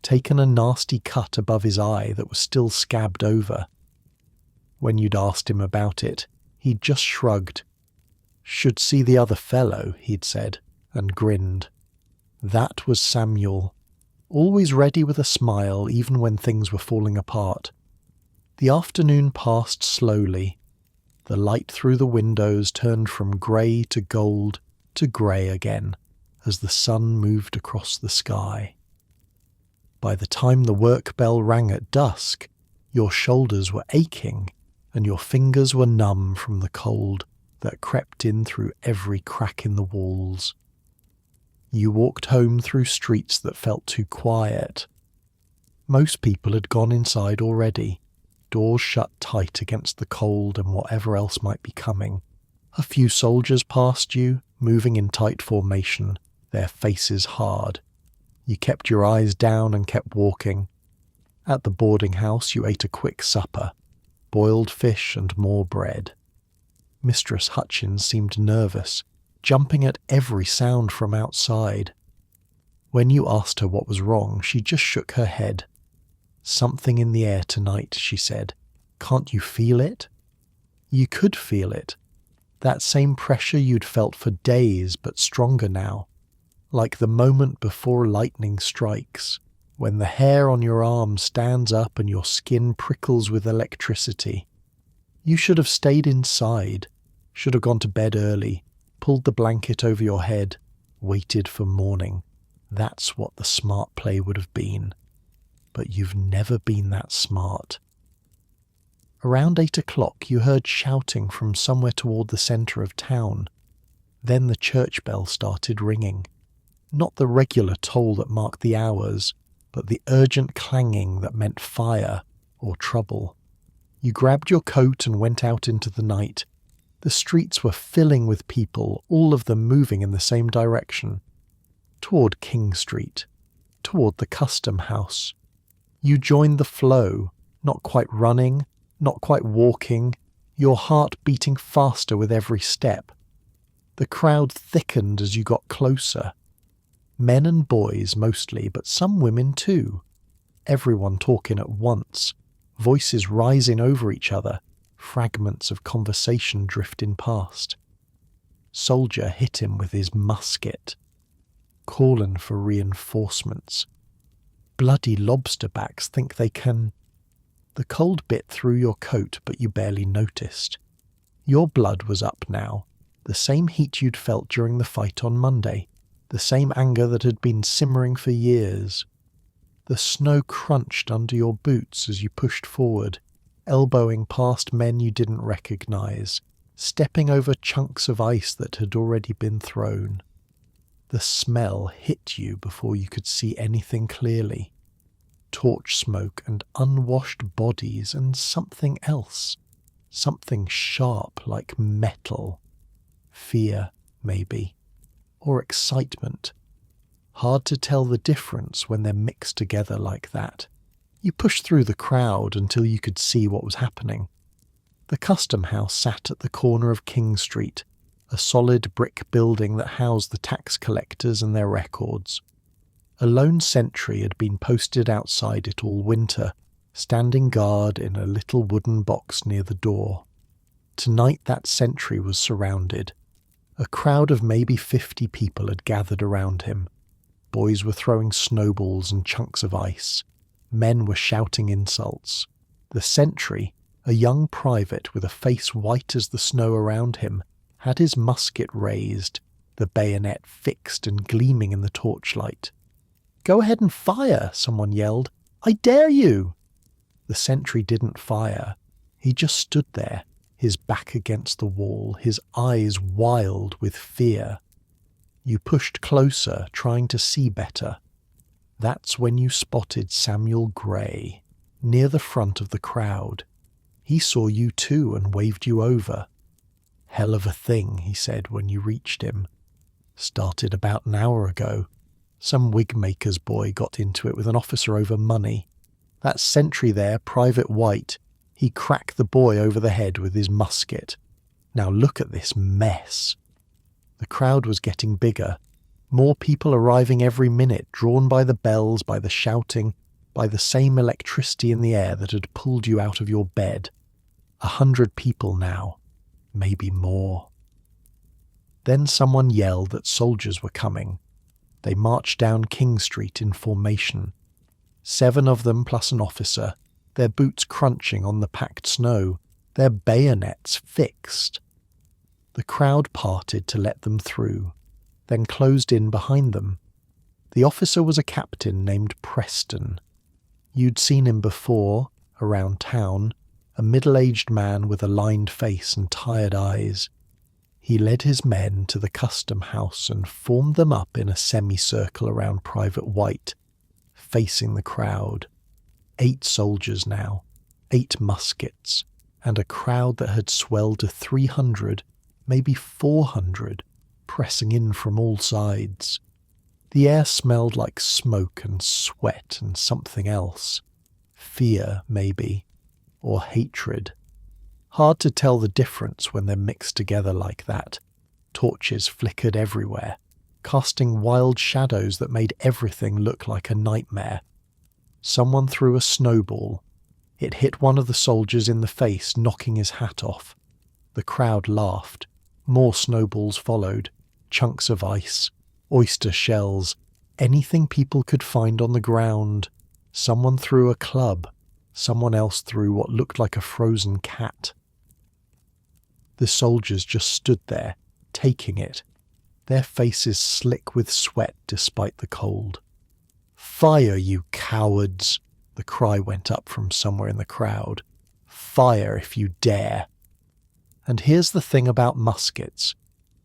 taken a nasty cut above his eye that was still scabbed over. When you'd asked him about it, he'd just shrugged. "Should see the other fellow," he'd said, and grinned. That was Samuel, always ready with a smile even when things were falling apart. The afternoon passed slowly. The light through the windows turned from grey to gold to grey again as the sun moved across the sky. By the time the work bell rang at dusk, your shoulders were aching and your fingers were numb from the cold that crept in through every crack in the walls. You walked home through streets that felt too quiet. Most people had gone inside already, doors shut tight against the cold and whatever else might be coming. A few soldiers passed you, moving in tight formation, their faces hard. You kept your eyes down and kept walking. At the boarding house you ate a quick supper, boiled fish and more bread. Mistress Hutchins seemed nervous, jumping at every sound from outside. When you asked her what was wrong, she just shook her head. "Something in the air tonight," she said. "Can't you feel it?" You could feel it. That same pressure you'd felt for days, but stronger now. Like the moment before lightning strikes, when the hair on your arm stands up and your skin prickles with electricity. You should have stayed inside, should have gone to bed early, pulled the blanket over your head, waited for morning. That's what the smart play would have been. But you've never been that smart. Around 8 o'clock you heard shouting from somewhere toward the centre of town. Then the church bell started ringing. Not the regular toll that marked the hours, but the urgent clanging that meant fire or trouble. You grabbed your coat and went out into the night. The streets were filling with people, all of them moving in the same direction. Toward King Street. Toward the custom house. You joined the flow, not quite running, not quite walking, your heart beating faster with every step. The crowd thickened as you got closer. Men and boys mostly, but some women too. Everyone talking at once, voices rising over each other, fragments of conversation drifting past. Soldier hit him with his musket, calling for reinforcements. Bloody lobsterbacks think they can... The cold bit through your coat, but you barely noticed. Your blood was up now, the same heat you'd felt during the fight on Monday, the same anger that had been simmering for years. The snow crunched under your boots as you pushed forward, elbowing past men you didn't recognize, stepping over chunks of ice that had already been thrown. The smell hit you before you could see anything clearly. Torch smoke and unwashed bodies and something else. Something sharp like metal. Fear, maybe. Or excitement. Hard to tell the difference when they're mixed together like that. You pushed through the crowd until you could see what was happening. The custom house sat at the corner of King Street, a solid brick building that housed the tax collectors and their records. A lone sentry had been posted outside it all winter, standing guard in a little wooden box near the door. Tonight that sentry was surrounded. A crowd of maybe 50 people had gathered around him. Boys were throwing snowballs and chunks of ice. Men were shouting insults. The sentry, a young private with a face white as the snow around him, had his musket raised, the bayonet fixed and gleaming in the torchlight. "Go ahead and fire," someone yelled. "I dare you!" The sentry didn't fire. He just stood there, his back against the wall, his eyes wild with fear. You pushed closer, trying to see better. That's when you spotted Samuel Gray, near the front of the crowd. He saw you too and waved you over. "Hell of a thing," he said when you reached him. "Started about an hour ago. Some wig-maker's boy got into it with an officer over money. That sentry there, Private White, he cracked the boy over the head with his musket. Now look at this mess." The crowd was getting bigger. More people arriving every minute, drawn by the bells, by the shouting, by the same electricity in the air that had pulled you out of your bed. 100 people now. Maybe more. Then someone yelled that soldiers were coming. They marched down King Street in formation. 7 of them plus an officer, their boots crunching on the packed snow, their bayonets fixed. The crowd parted to let them through, then closed in behind them. The officer was a captain named Preston. You'd seen him before, around town, a middle-aged man with a lined face and tired eyes. He led his men to the custom house and formed them up in a semicircle around Private White, facing the crowd. 8 soldiers now, 8 muskets, and a crowd that had swelled to 300, maybe 400, pressing in from all sides. The air smelled like smoke and sweat and something else. Fear, maybe, or hatred. Hard to tell the difference when they're mixed together like that. Torches flickered everywhere. casting wild shadows that made everything look like a nightmare. Someone threw a snowball. It hit one of the soldiers in the face, knocking his hat off. The crowd laughed. More snowballs followed, chunks of ice, oyster shells, anything people could find on the ground. Someone threw a club. Someone else threw what looked like a frozen cat. The soldiers just stood there, taking it, their faces slick with sweat despite the cold. "Fire, you cowards!" the cry went up from somewhere in the crowd. "Fire if you dare!" And here's the thing about muskets.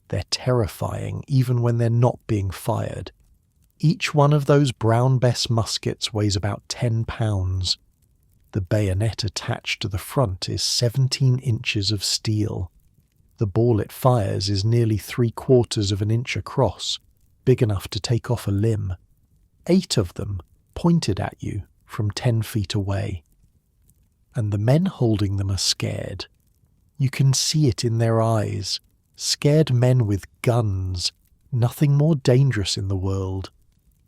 They're terrifying even when they're not being fired. Each one of those Brown Bess muskets weighs about 10 pounds. The bayonet attached to the front is 17 inches of steel. The ball it fires is nearly 3/4 of an inch across, big enough to take off a limb. 8 of them pointed at you from 10 feet away. And the men holding them are scared. You can see it in their eyes. Scared men with guns. Nothing more dangerous in the world.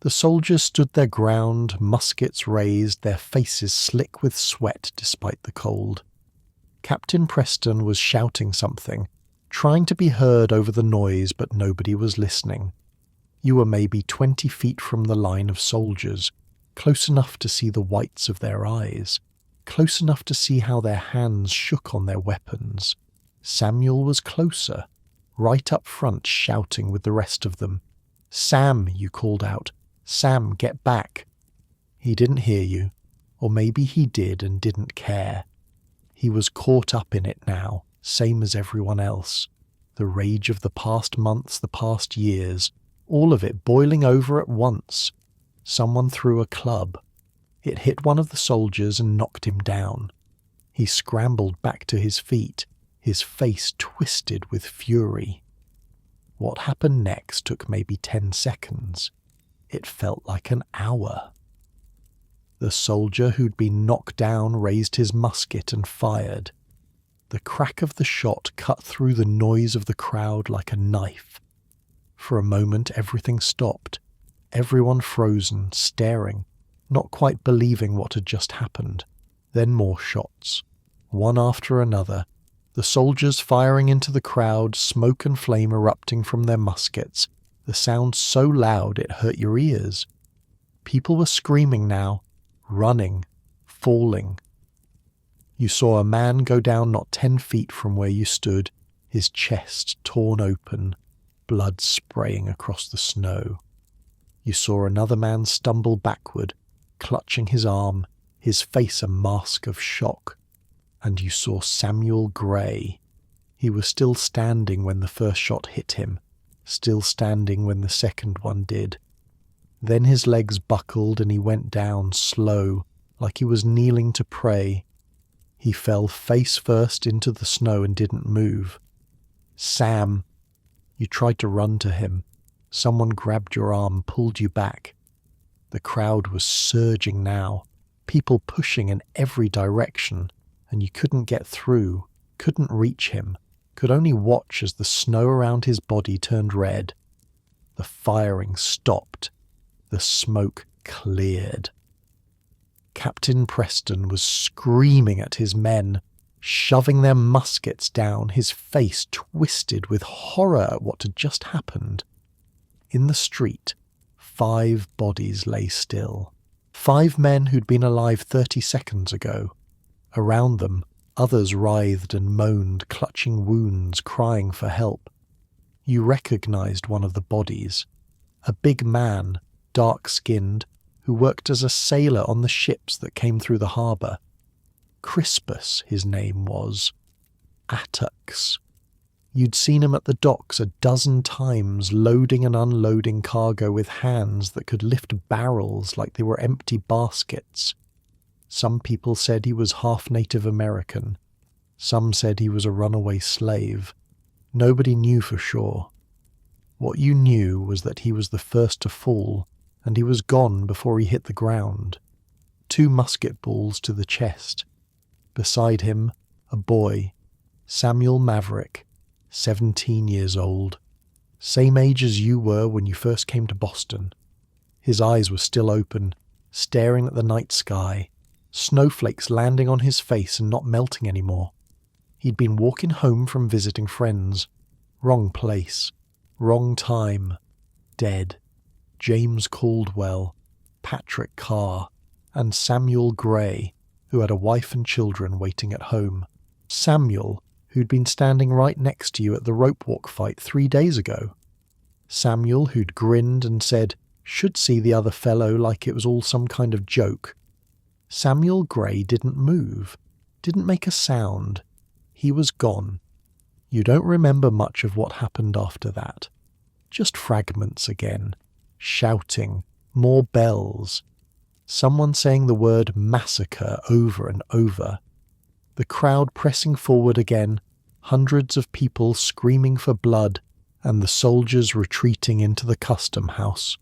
The soldiers stood their ground, muskets raised, their faces slick with sweat despite the cold. Captain Preston was shouting something, trying to be heard over the noise, but nobody was listening. You were maybe 20 feet from the line of soldiers, close enough to see the whites of their eyes, close enough to see how their hands shook on their weapons. Samuel was closer, right up front, shouting with the rest of them. "Sam," you called out. "Sam, get back." He didn't hear you, or maybe he did and didn't care. He was caught up in it now, same as everyone else. The rage of the past months, the past years, all of it boiling over at once. Someone threw a club. It hit one of the soldiers and knocked him down. He scrambled back to his feet, his face twisted with fury. What happened next took maybe 10 seconds. It felt like an hour. The soldier who'd been knocked down raised his musket and fired. The crack of the shot cut through the noise of the crowd like a knife. For a moment everything stopped, everyone frozen, staring, not quite believing what had just happened. Then more shots, one after another, the soldiers firing into the crowd, smoke and flame erupting from their muskets, the sound so loud it hurt your ears. People were screaming now, running, falling. You saw a man go down not 10 feet from where you stood, his chest torn open, blood spraying across the snow. You saw another man stumble backward, clutching his arm, his face a mask of shock. And you saw Samuel Gray. He was still standing when the first shot hit him, still standing when the second one did. Then his legs buckled and he went down slow, like he was kneeling to pray. He fell face first into the snow and didn't move. "Sam!" You tried to run to him. Someone grabbed your arm, pulled you back. The crowd was surging now, people pushing in every direction, and you couldn't get through, couldn't reach him, could only watch as the snow around his body turned red. The firing stopped. The smoke cleared. Captain Preston was screaming at his men, shoving their muskets down, his face twisted with horror at what had just happened. In the street, 5 bodies lay still. 5 men who'd been alive 30 seconds ago. Around them, others writhed and moaned, clutching wounds, crying for help. You recognized one of the bodies. A big man, dark-skinned, who worked as a sailor on the ships that came through the harbour. Crispus, his name was. Attucks. You'd seen him at the docks a dozen times, loading and unloading cargo with hands that could lift barrels like they were empty baskets. Some people said he was half Native American. Some said he was a runaway slave. Nobody knew for sure. What you knew was that he was the first to fall, and he was gone before he hit the ground. 2 musket balls to the chest. Beside him, a boy, Samuel Maverick, 17 years old. Same age as you were when you first came to Boston. His eyes were still open, staring at the night sky, snowflakes landing on his face and not melting anymore. He'd been walking home from visiting friends. Wrong place, wrong time, dead. James Caldwell, Patrick Carr, and Samuel Gray, who had a wife and children waiting at home. Samuel, who'd been standing right next to you at the rope walk fight 3 days ago. Samuel, who'd grinned and said, "Should see the other fellow," like it was all some kind of joke. Samuel Gray didn't move, didn't make a sound. He was gone. You don't remember much of what happened after that. Just fragments again. Shouting, more bells. Someone saying the word massacre over and over. The crowd pressing forward again, hundreds of people screaming for blood, and the soldiers retreating into the custom house,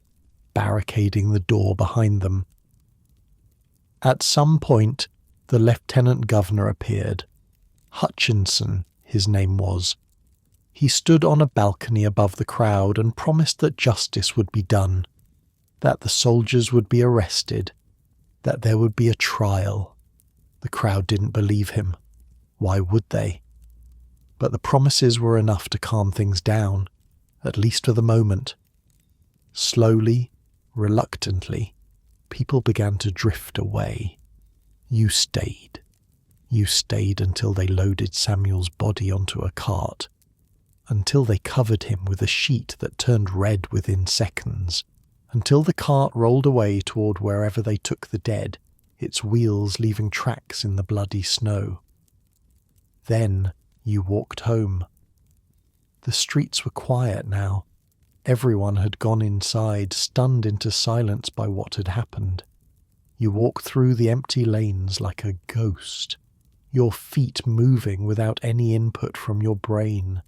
barricading the door behind them. At some point, the lieutenant governor appeared. Hutchinson, his name was. He stood on a balcony above the crowd and promised that justice would be done, that the soldiers would be arrested, that there would be a trial. The crowd didn't believe him. Why would they? But the promises were enough to calm things down, at least for the moment. Slowly, reluctantly, people began to drift away. You stayed. You stayed until they loaded Samuel's body onto a cart, until they covered him with a sheet that turned red within seconds, until the cart rolled away toward wherever they took the dead, its wheels leaving tracks in the bloody snow. Then you walked home. The streets were quiet now. Everyone had gone inside, stunned into silence by what had happened. You walked through the empty lanes like a ghost, your feet moving without any input from your brain.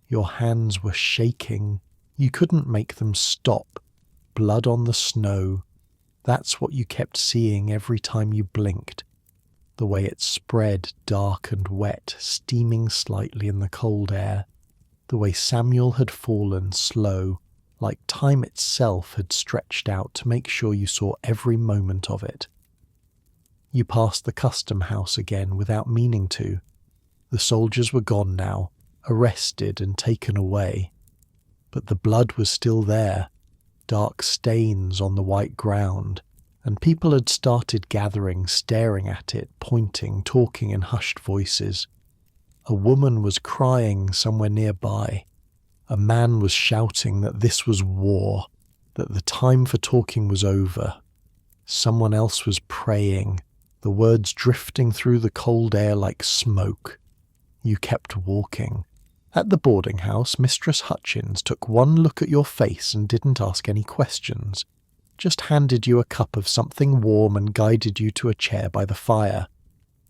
Your hands were shaking. You couldn't make them stop. Blood on the snow. That's what you kept seeing every time you blinked. The way it spread, dark and wet, steaming slightly in the cold air. The way Samuel had fallen slow, like time itself had stretched out to make sure you saw every moment of it. You passed the custom house again without meaning to. The soldiers were gone now, arrested and taken away. But the blood was still there, dark stains on the white ground, and people had started gathering, staring at it, pointing, talking in hushed voices. A woman was crying somewhere nearby. A man was shouting that this was war, that the time for talking was over. Someone else was praying, the words drifting through the cold air like smoke. You kept walking. At the boarding house, Mistress Hutchins took one look at your face and didn't ask any questions, just handed you a cup of something warm and guided you to a chair by the fire.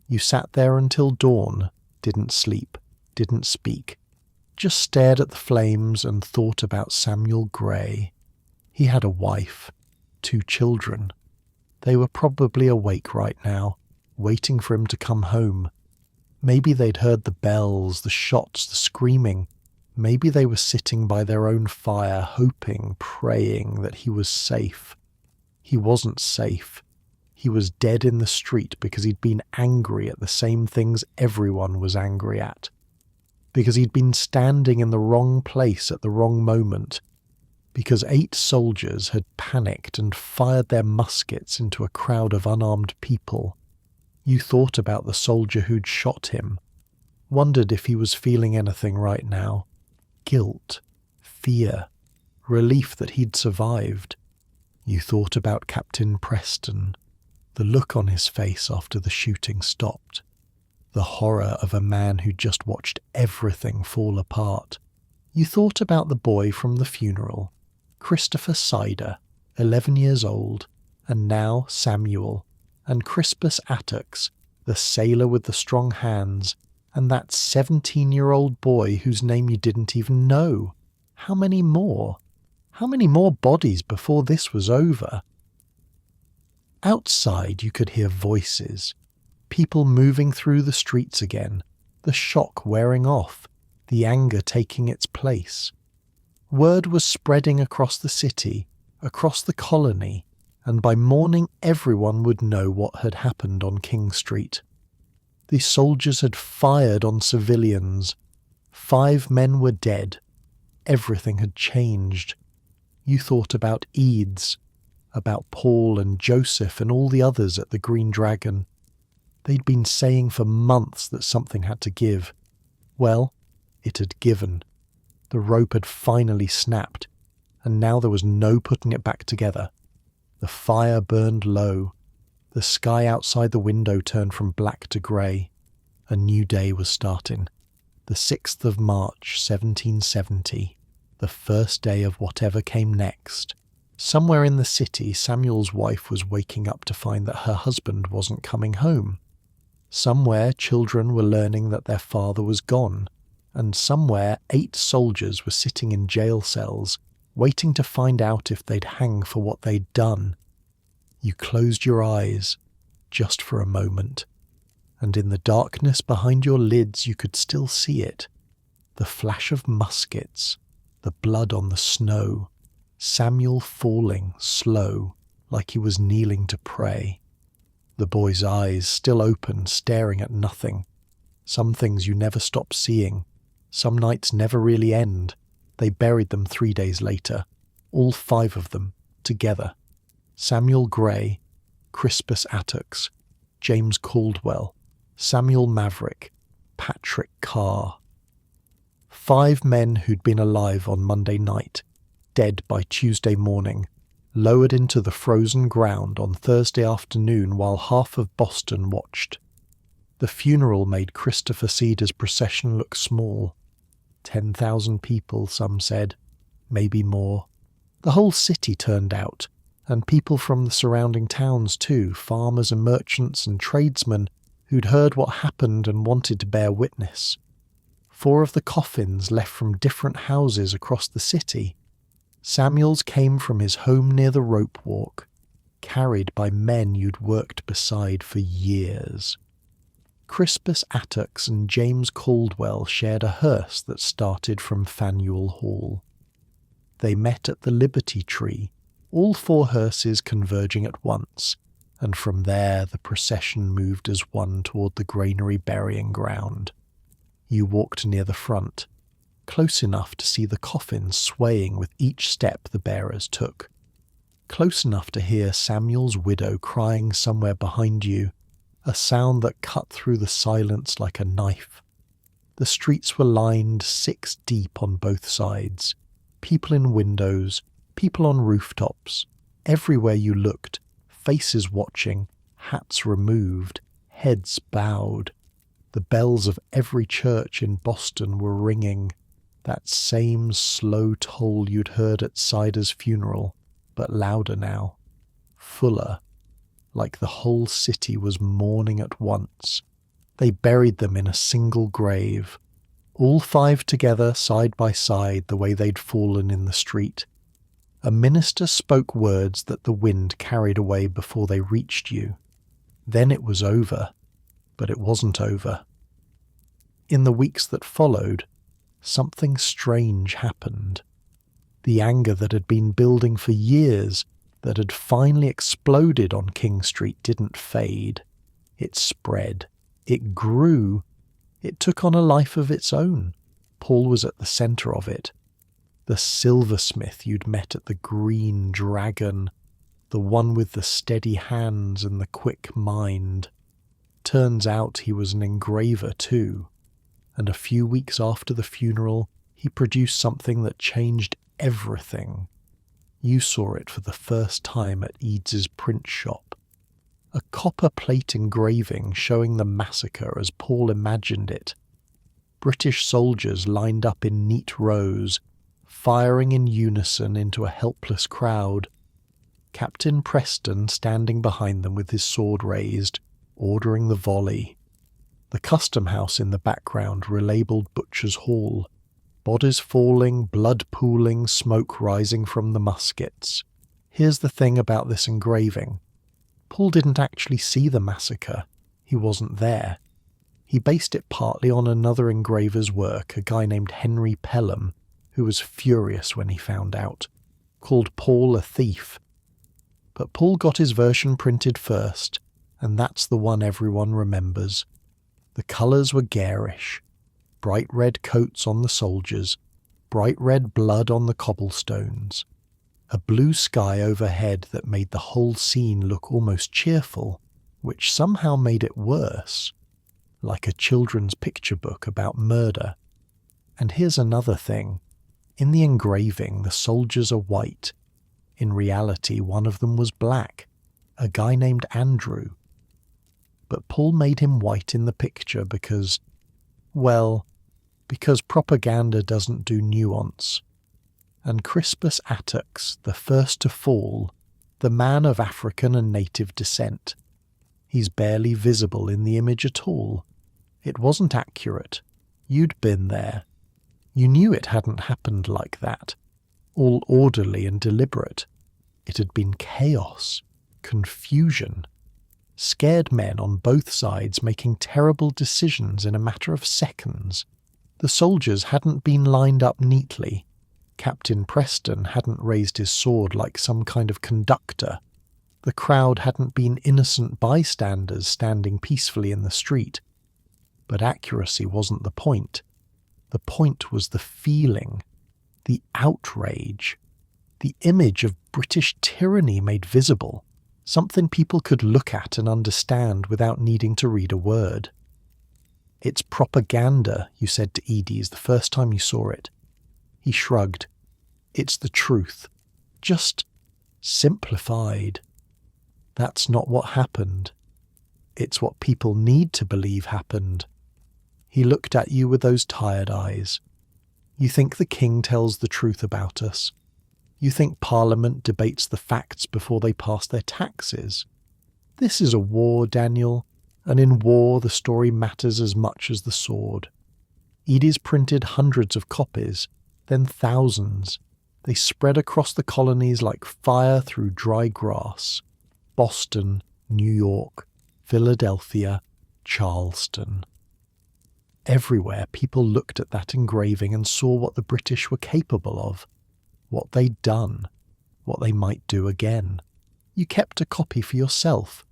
You sat there until dawn, didn't sleep, didn't speak, just stared at the flames and thought about Samuel Gray. He had a wife, 2 children. They were probably awake right now, waiting for him to come home. Maybe they'd heard the bells, the shots, the screaming. Maybe they were sitting by their own fire, hoping, praying that he was safe. He wasn't safe. He was dead in the street because he'd been angry at the same things everyone was angry at. Because he'd been standing in the wrong place at the wrong moment. Because 8 soldiers had panicked and fired their muskets into a crowd of unarmed people. You thought about the soldier who'd shot him, wondered if he was feeling anything right now. Guilt, fear, relief that he'd survived. You thought about Captain Preston, the look on his face after the shooting stopped, the horror of a man who'd just watched everything fall apart. You thought about the boy from the funeral, Christopher Sider, 11 years old, and now Samuel, and Crispus Attucks, the sailor with the strong hands, and that 17-year-old boy whose name you didn't even know. How many more? How many more bodies before this was over? Outside you could hear voices, people moving through the streets again, the shock wearing off, the anger taking its place. Word was spreading across the city, across the colony, and by morning everyone would know what had happened on King Street. The soldiers had fired on civilians. 5 men were dead. Everything had changed. You thought about Eads, about Paul and Joseph and all the others at the Green Dragon. They'd been saying for months that something had to give. Well, it had given. The rope had finally snapped, and now there was no putting it back together. The fire burned low. The sky outside the window turned from black to grey. A new day was starting. The 6th of March, 1770. The first day of whatever came next. Somewhere in the city, Samuel's wife was waking up to find that her husband wasn't coming home. Somewhere, children were learning that their father was gone. And somewhere, 8 soldiers were sitting in jail cells, waiting to find out if they'd hang for what they'd done. You closed your eyes, just for a moment, and in the darkness behind your lids you could still see it. The flash of muskets, the blood on the snow, Samuel falling slow, like he was kneeling to pray. The boy's eyes still open, staring at nothing. Some things you never stop seeing. Some nights never really end. They buried them 3 days later, all 5 of them, together. Samuel Gray, Crispus Attucks, James Caldwell, Samuel Maverick, Patrick Carr. 5 men who'd been alive on Monday night, dead by Tuesday morning, lowered into the frozen ground on Thursday afternoon while half of Boston watched. The funeral made Christopher Cedar's procession look small. 10,000 people, some said, maybe more. The whole city turned out, and people from the surrounding towns too, farmers and merchants and tradesmen who'd heard what happened and wanted to bear witness. 4 of the coffins left from different houses across the city. Samuel's came from his home near the rope walk, carried by men you'd worked beside for years. Crispus Attucks and James Caldwell shared a hearse that started from Faneuil Hall. They met at the Liberty Tree, all 4 hearses converging at once, and from there the procession moved as one toward the granary burying ground. You walked near the front, close enough to see the coffin swaying with each step the bearers took, close enough to hear Samuel's widow crying somewhere behind you, a sound that cut through the silence like a knife. The streets were lined 6 deep on both sides, people in windows, people on rooftops. Everywhere you looked, faces watching, hats removed, heads bowed. The bells of every church in Boston were ringing, that same slow toll you'd heard at Sider's funeral, but louder now, fuller, like the whole city was mourning at once. They buried them in a single grave, all 5 together side by side the way they'd fallen in the street. A minister spoke words that the wind carried away before they reached you. Then it was over, but it wasn't over. In the weeks that followed, something strange happened. The anger that had been building for years, that had finally exploded on King Street, didn't fade. It spread. It grew. It took on a life of its own. Paul was at the centre of it. The silversmith you'd met at the Green Dragon, the one with the steady hands and the quick mind. Turns out he was an engraver too, and a few weeks after the funeral he produced something that changed everything. You saw it for the first time at Eads's print shop. A copper plate engraving showing the massacre as Paul imagined it. British soldiers lined up in neat rows, firing in unison into a helpless crowd. Captain Preston standing behind them with his sword raised, ordering the volley. The custom house in the background relabeled Butcher's Hall. Bodies falling, blood pooling, smoke rising from the muskets. Here's the thing about this engraving. Paul didn't actually see the massacre. He wasn't there. He based it partly on another engraver's work, a guy named Henry Pelham, who was furious when he found out, called Paul a thief. But Paul got his version printed first, and that's the one everyone remembers. The colours were garish. Bright red coats on the soldiers, bright red blood on the cobblestones, a blue sky overhead that made the whole scene look almost cheerful, which somehow made it worse, like a children's picture book about murder. And here's another thing. In the engraving, the soldiers are white. In reality, one of them was black, a guy named Andrew. But Paul made him white in the picture because propaganda doesn't do nuance. And Crispus Attucks, the first to fall, the man of African and native descent, he's barely visible in the image at all. It wasn't accurate. You'd been there. You knew it hadn't happened like that, all orderly and deliberate. It had been chaos, confusion, scared men on both sides making terrible decisions in a matter of seconds. The soldiers hadn't been lined up neatly. Captain Preston hadn't raised his sword like some kind of conductor. The crowd hadn't been innocent bystanders standing peacefully in the street. But accuracy wasn't the point. The point was the feeling, the outrage, the image of British tyranny made visible, something people could look at and understand without needing to read a word. "It's propaganda," you said to Edie's the first time you saw it. He shrugged. "It's the truth, just simplified. That's not what happened. It's what people need to believe happened." He looked at you with those tired eyes. "You think the king tells the truth about us? You think Parliament debates the facts before they pass their taxes? This is a war, Daniel, and in war the story matters as much as the sword." Edie's printed hundreds of copies, then thousands. They spread across the colonies like fire through dry grass. Boston, New York, Philadelphia, Charleston. Everywhere people looked at that engraving and saw what the British were capable of, what they'd done, what they might do again. You kept a copy for yourself,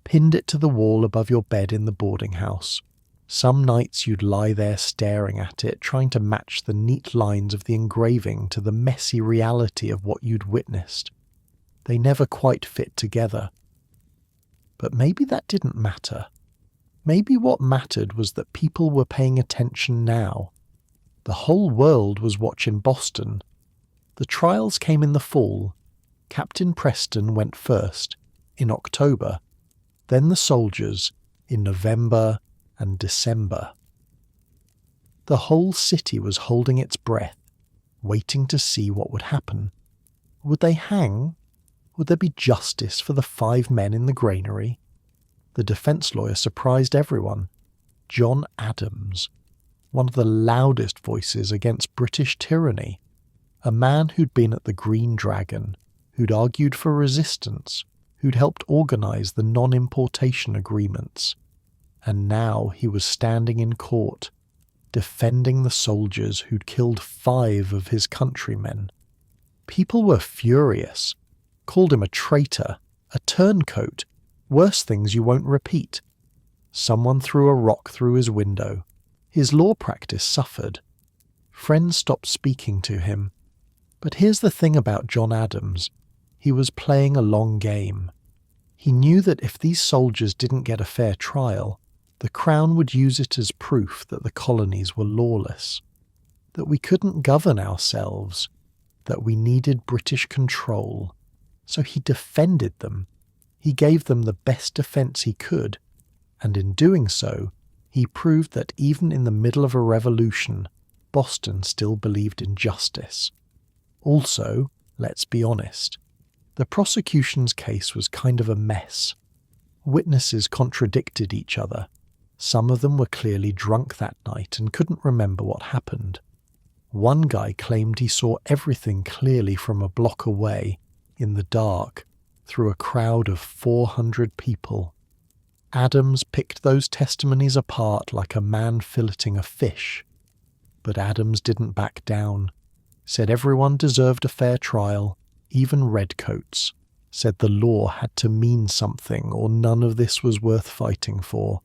pinned it to the wall above your bed in the boarding house. Some nights you'd lie there staring at it, trying to match the neat lines of the engraving to the messy reality of what you'd witnessed. They never quite fit together. But maybe that didn't matter. Maybe what mattered was that people were paying attention now. The whole world was watching Boston. The trials came in the fall. Captain Preston went first, in October, then the soldiers, in November and December. The whole city was holding its breath, waiting to see what would happen. Would they hang? Would there be justice for the 5 men in the granary? The defence lawyer surprised everyone. John Adams, one of the loudest voices against British tyranny. A man who'd been at the Green Dragon, who'd argued for resistance, who'd helped organise the non-importation agreements. And now he was standing in court, defending the soldiers who'd killed 5 of his countrymen. People were furious, called him a traitor, a turncoat, worse things you won't repeat. Someone threw a rock through his window. His law practice suffered. Friends stopped speaking to him. But here's the thing about John Adams. He was playing a long game. He knew that if these soldiers didn't get a fair trial, the Crown would use it as proof that the colonies were lawless, that we couldn't govern ourselves, that we needed British control. So he defended them. He gave them the best defence he could, and in doing so, he proved that even in the middle of a revolution, Boston still believed in justice. Also, let's be honest, the prosecution's case was kind of a mess. Witnesses contradicted each other. Some of them were clearly drunk that night and couldn't remember what happened. One guy claimed he saw everything clearly from a block away, in the dark, through a crowd of 400 people. Adams picked those testimonies apart like a man filleting a fish. But Adams didn't back down. said everyone deserved a fair trial, even redcoats, said the law had to mean something or none of this was worth fighting for.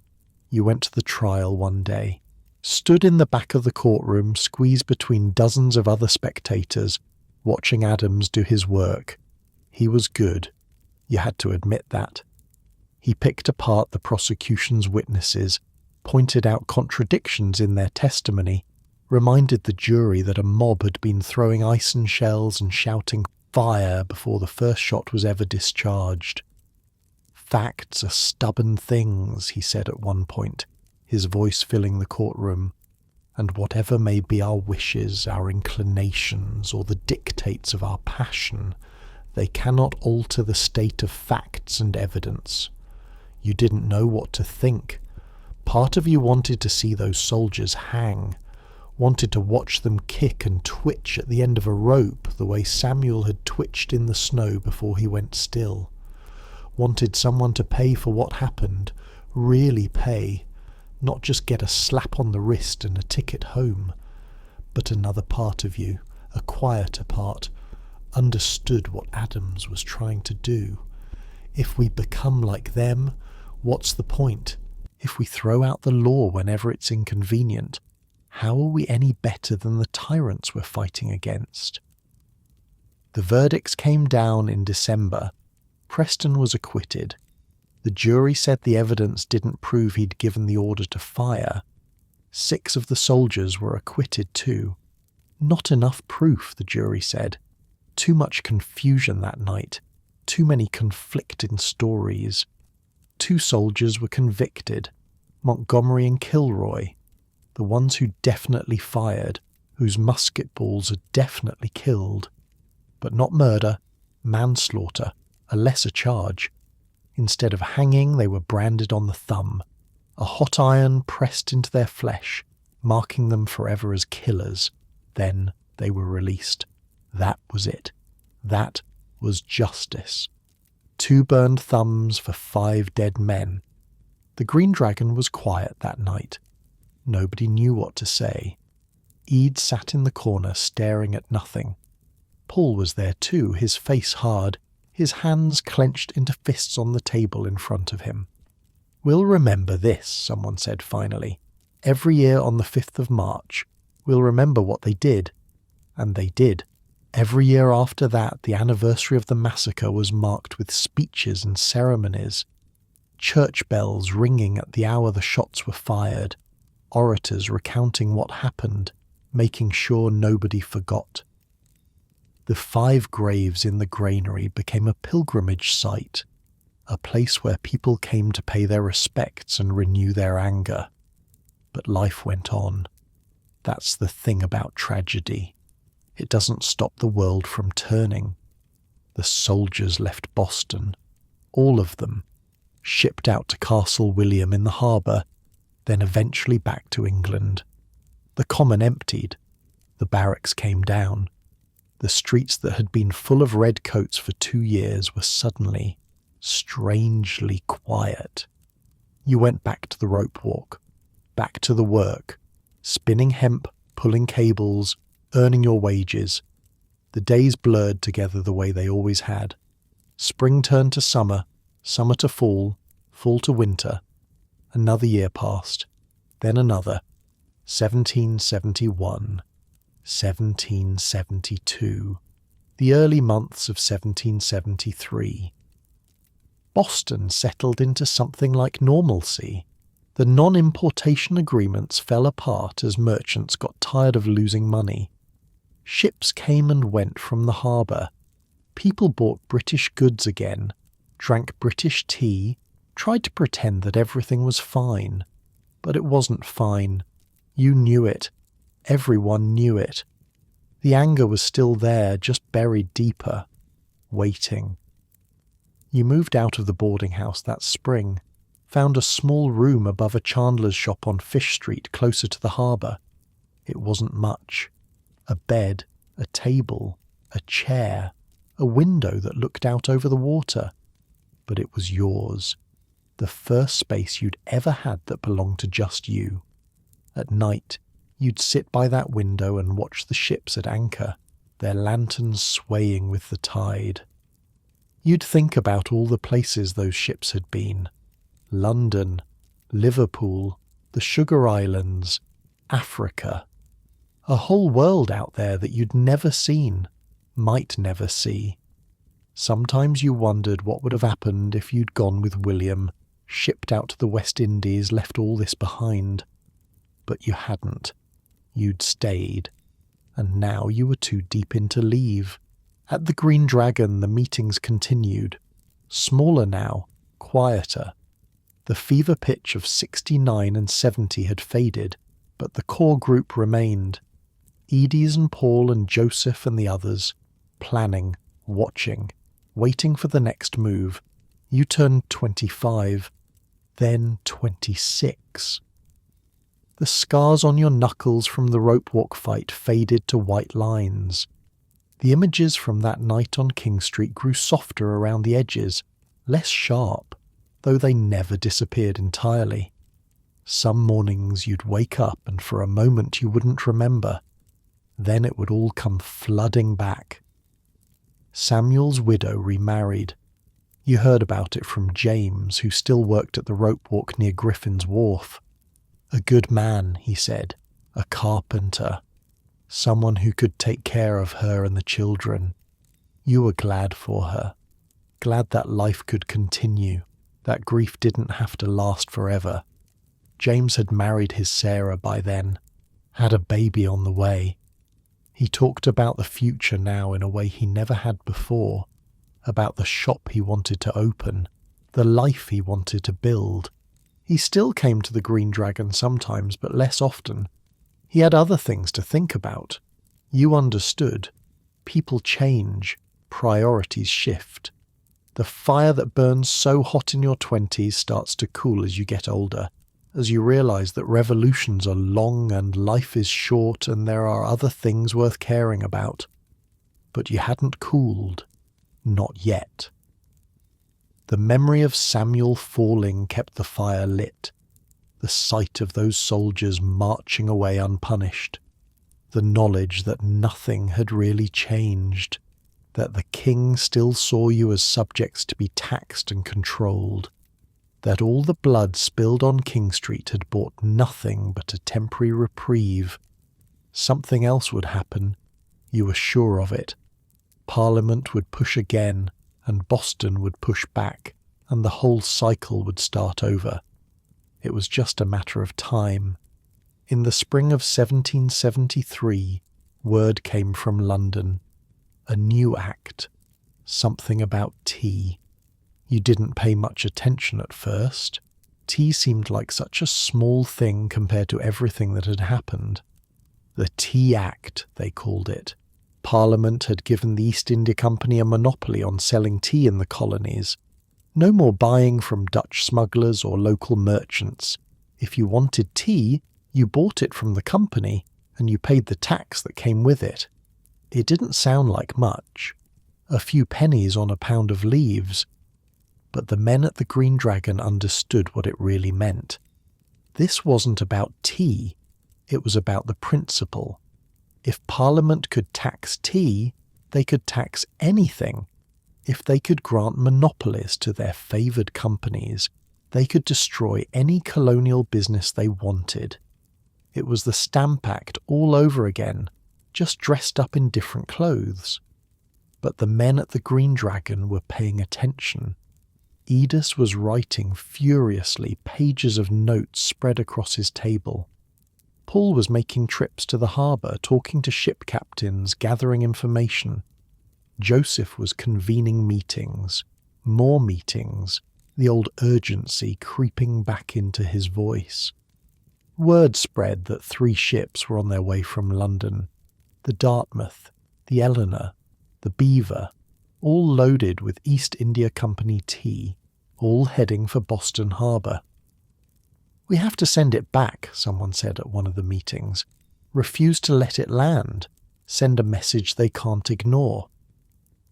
You went to the trial one day, stood in the back of the courtroom, squeezed between dozens of other spectators, watching Adams do his work. He was good. You had to admit that. He picked apart the prosecution's witnesses, pointed out contradictions in their testimony, reminded the jury that a mob had been throwing ice and shells and shouting fire before the first shot was ever discharged. Facts are stubborn things, he said at one point, his voice filling the courtroom, and whatever may be our wishes, our inclinations, or the dictates of our passion, they cannot alter the state of facts and evidence. You didn't know what to think. Part of you wanted to see those soldiers hang, wanted to watch them kick and twitch at the end of a rope the way Samuel had twitched in the snow before he went still. Wanted someone to pay for what happened, really pay, not just get a slap on the wrist and a ticket home. But another part of you, a quieter part, understood what Adams was trying to do. If we become like them, what's the point? If we throw out the law whenever it's inconvenient, how are we any better than the tyrants we're fighting against? The verdicts came down in December. Preston was acquitted. The jury said the evidence didn't prove he'd given the order to fire. 6 of the soldiers were acquitted too. Not enough proof, the jury said. Too much confusion that night. Too many conflicting stories. 2 soldiers were convicted, Montgomery and Kilroy, the ones who definitely fired, whose musket balls had definitely killed. But not murder, manslaughter, a lesser charge. Instead of hanging, they were branded on the thumb, a hot iron pressed into their flesh, marking them forever as killers. Then they were released. That was it. That was justice. 2 burned thumbs for 5 dead men. The Green Dragon was quiet that night. Nobody knew what to say. Ede sat in the corner staring at nothing. Paul was there too, his face hard, his hands clenched into fists on the table in front of him. "We'll remember this," someone said finally. "Every year on the 5th of March, we'll remember what they did." And they did. Every year after that, the anniversary of the massacre was marked with speeches and ceremonies. Church bells ringing at the hour the shots were fired. Orators recounting what happened, making sure nobody forgot. The 5 graves in the granary became a pilgrimage site, a place where people came to pay their respects and renew their anger. But life went on. That's the thing about tragedy. It doesn't stop the world from turning. The soldiers left Boston, all of them, shipped out to Castle William in the harbour, then eventually back to England. The common emptied. The barracks came down. The streets that had been full of redcoats for 2 years were suddenly, strangely quiet. You went back to the rope walk, back to the work, spinning hemp, pulling cables, earning your wages. The days blurred together the way they always had. Spring turned to summer, summer to fall, fall to winter. Another year passed, then another. 1771, 1772, the early months of 1773. Boston settled into something like normalcy. The non-importation agreements fell apart as merchants got tired of losing money. Ships came and went from the harbour. People bought British goods again, drank British tea, tried to pretend that everything was fine. But it wasn't fine. You knew it. Everyone knew it. The anger was still there, just buried deeper, waiting. You moved out of the boarding house that spring, found a small room above a chandler's shop on Fish Street closer to the harbour. It wasn't much. A bed, a table, a chair, a window that looked out over the water. But it was yours. The first space you'd ever had that belonged to just you. At night, you'd sit by that window and watch the ships at anchor. their lanterns swaying with the tide. You'd think about all the places those ships had been. London, Liverpool, the Sugar Islands, Africa. A whole world out there that you'd never seen, might never see. Sometimes you wondered what would have happened if you'd gone with William, shipped out to the West Indies, left all this behind. But you hadn't. You'd stayed. And now you were too deep in to leave. At the Green Dragon, the meetings continued. Smaller now, quieter. The fever pitch of 69 and 70 had faded, but the core group remained. Edie's and Paul and Joseph and the others, planning, watching, waiting for the next move. You turned 25, then 26. The scars on your knuckles from the rope walk fight faded to white lines. The images from that night on King Street grew softer around the edges, less sharp, though they never disappeared entirely. Some mornings you'd wake up and for a moment you wouldn't remember. Then it would all come flooding back. Samuel's widow remarried. You heard about it from James, who still worked at the rope walk near Griffin's Wharf. A good man, he said, a carpenter. Someone who could take care of her and the children. You were glad for her. Glad that life could continue, that grief didn't have to last forever. James had married his Sarah by then, had a baby on the way. He talked about the future now in a way he never had before, about the shop he wanted to open, the life he wanted to build. He still came to the Green Dragon sometimes, but less often. He had other things to think about. You understood. People change. Priorities shift. The fire that burns so hot in your 20s starts to cool as you get older, as you realise that revolutions are long and life is short and there are other things worth caring about. But you hadn't cooled. Not yet. The memory of Samuel falling kept the fire lit. The sight of those soldiers marching away unpunished. The knowledge that nothing had really changed. That the king still saw you as subjects to be taxed and controlled. That all the blood spilled on King Street had bought nothing but a temporary reprieve. Something else would happen. You were sure of it. Parliament would push again, and Boston would push back, and the whole cycle would start over. It was just a matter of time. In the spring of 1773, word came from London. A new act. Something about tea. You didn't pay much attention at first. Tea seemed like such a small thing compared to everything that had happened. The Tea Act, they called it. Parliament had given the East India Company a monopoly on selling tea in the colonies. No more buying from Dutch smugglers or local merchants. If you wanted tea, you bought it from the company, and you paid the tax that came with it. It didn't sound like much. A few pennies on a pound of leaves. But the men at the Green Dragon understood what it really meant. This wasn't about tea. It was about the principle. If Parliament could tax tea, they could tax anything. If they could grant monopolies to their favoured companies, they could destroy any colonial business they wanted. It was the Stamp Act all over again, just dressed up in different clothes. But the men at the Green Dragon were paying attention. Edis was writing furiously, pages of notes spread across his table. Paul was making trips to the harbour, talking to ship captains, gathering information. Joseph was convening meetings, more meetings, the old urgency creeping back into his voice. Word spread that 3 ships were on their way from London. The Dartmouth, the Eleanor, the Beaver, all loaded with East India Company tea, all heading for Boston Harbour. "We have to send it back," someone said at one of the meetings. "Refuse to let it land. Send a message they can't ignore."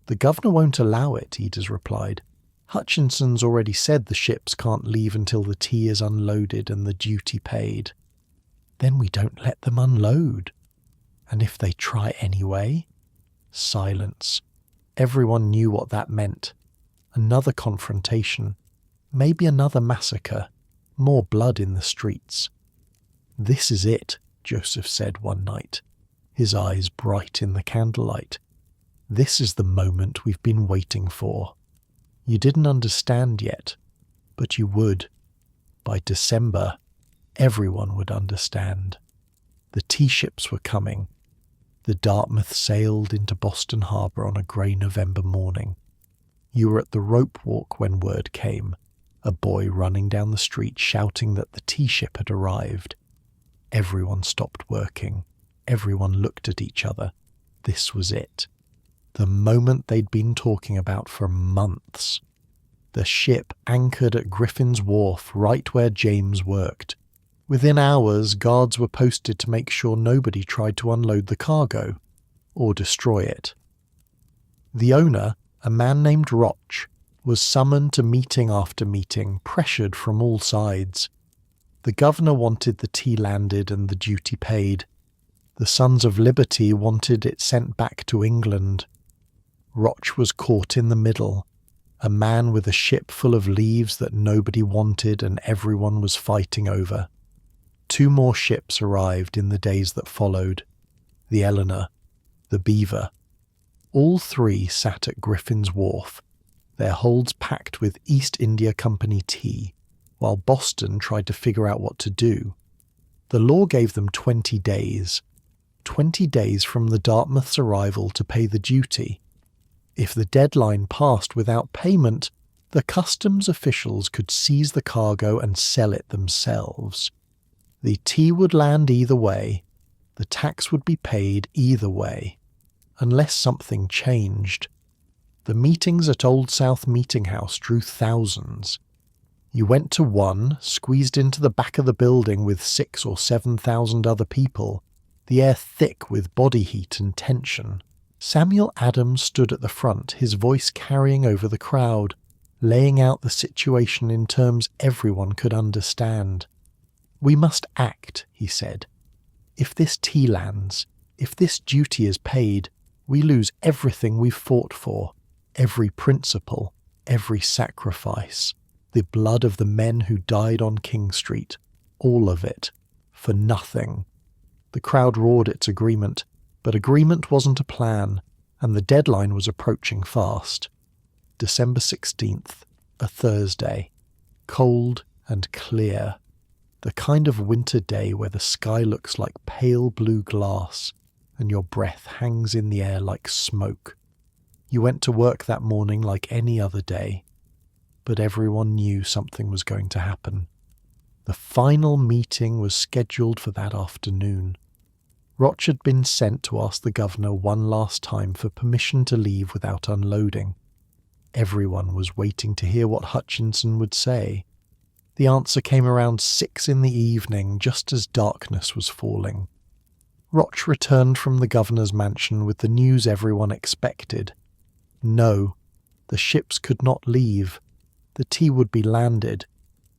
"The governor won't allow it," Edis replied. "Hutchinson's already said the ships can't leave until the tea is unloaded and the duty paid." "Then we don't let them unload." "And if they try anyway?" Silence. Everyone knew what that meant. Another confrontation. Maybe another massacre. More blood in the streets. "This is it," Joseph said one night, his eyes bright in the candlelight. "This is the moment we've been waiting for. You didn't understand yet, but you would. By December, everyone would understand." The tea ships were coming. The Dartmouth sailed into Boston Harbour on a grey November morning. You were at the rope walk when word came, a boy running down the street shouting that the tea ship had arrived. Everyone stopped working. Everyone looked at each other. This was it. The moment they'd been talking about for months. The ship anchored at Griffin's Wharf, right where James worked. Within hours, guards were posted to make sure nobody tried to unload the cargo or destroy it. The owner, a man named Roch, was summoned to meeting after meeting, pressured from all sides. The governor wanted the tea landed and the duty paid. The Sons of Liberty wanted it sent back to England. Roch was caught in the middle, a man with a ship full of leaves that nobody wanted and everyone was fighting over. 2 more ships arrived in the days that followed. The Eleanor, the Beaver. All 3 sat at Griffin's Wharf, their holds packed with East India Company tea, while Boston tried to figure out what to do. The law gave them 20 days. 20 days from the Dartmouth's arrival to pay the duty. If the deadline passed without payment, the customs officials could seize the cargo and sell it themselves. The tea would land either way. The tax would be paid either way, unless something changed. The meetings at Old South Meeting House drew thousands. You went to one, squeezed into the back of the building with 6,000 or 7,000 other people, the air thick with body heat and tension. Samuel Adams stood at the front, his voice carrying over the crowd, laying out the situation in terms everyone could understand. "We must act," he said. "If this tea lands, if this duty is paid, we lose everything we've fought for, every principle, every sacrifice, the blood of the men who died on King Street, all of it, for nothing." The crowd roared its agreement, but agreement wasn't a plan, and the deadline was approaching fast. December 16th, a Thursday, cold and clear, the kind of winter day where the sky looks like pale blue glass and your breath hangs in the air like smoke. You went to work that morning like any other day, but everyone knew something was going to happen. The final meeting was scheduled for that afternoon. Roch had been sent to ask the governor one last time for permission to leave without unloading. Everyone was waiting to hear what Hutchinson would say. The answer came around 6 in the evening, just as darkness was falling. Roch returned from the governor's mansion with the news everyone expected. No, the ships could not leave. The tea would be landed.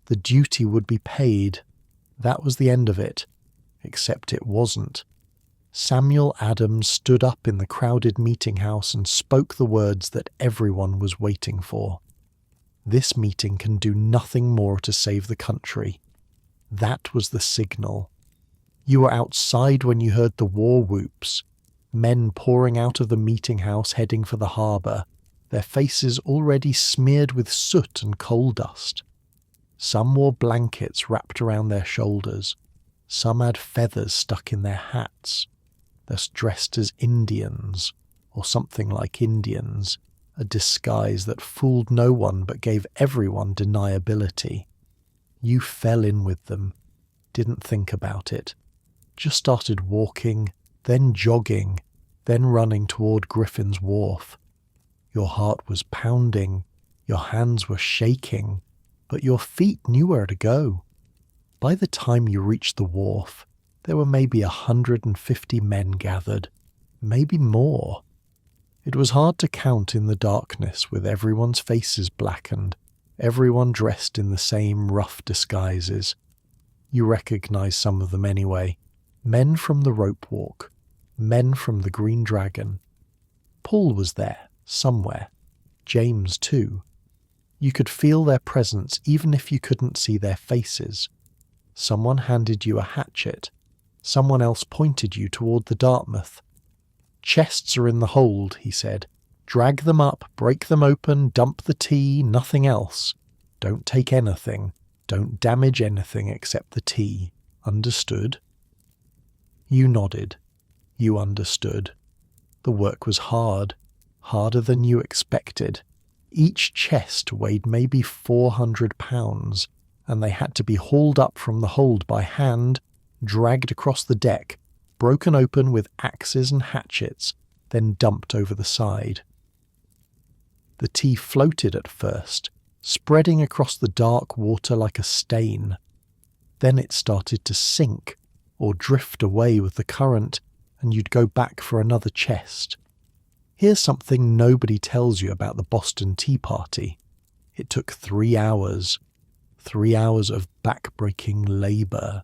The duty would be paid. That was the end of it. Except it wasn't. Samuel Adams stood up in the crowded meeting house and spoke the words that everyone was waiting for. "This meeting can do nothing more to save the country." That was the signal. You were outside when you heard the war whoops, men pouring out of the meeting house heading for the harbour, their faces already smeared with soot and coal dust. Some wore blankets wrapped around their shoulders. Some had feathers stuck in their hats. Thus dressed as Indians, or something like Indians, a disguise that fooled no one but gave everyone deniability. You fell in with them, didn't think about it, just started walking, then jogging, then running toward Griffin's Wharf. Your heart was pounding, your hands were shaking, but your feet knew where to go. By the time you reached the wharf, there were maybe 150 men gathered, maybe more. It was hard to count in the darkness with everyone's faces blackened, everyone dressed in the same rough disguises. You recognized some of them anyway. Men from the rope walk, men from the Green Dragon. Paul was there, somewhere. James too. You could feel their presence even if you couldn't see their faces. Someone handed you a hatchet. Someone else pointed you toward the Dartmouth. "Chests are in the hold," he said. "Drag them up, break them open, dump the tea, nothing else. Don't take anything. Don't damage anything except the tea. Understood?" You nodded. You understood. The work was hard, harder than you expected. Each chest weighed maybe 400 pounds, and they had to be hauled up from the hold by hand, dragged across the deck, broken open with axes and hatchets, then dumped over the side. The tea floated at first, spreading across the dark water like a stain. Then it started to sink, or drift away with the current, and you'd go back for another chest. Here's something nobody tells you about the Boston Tea Party. It took 3 hours. 3 hours of back-breaking labour.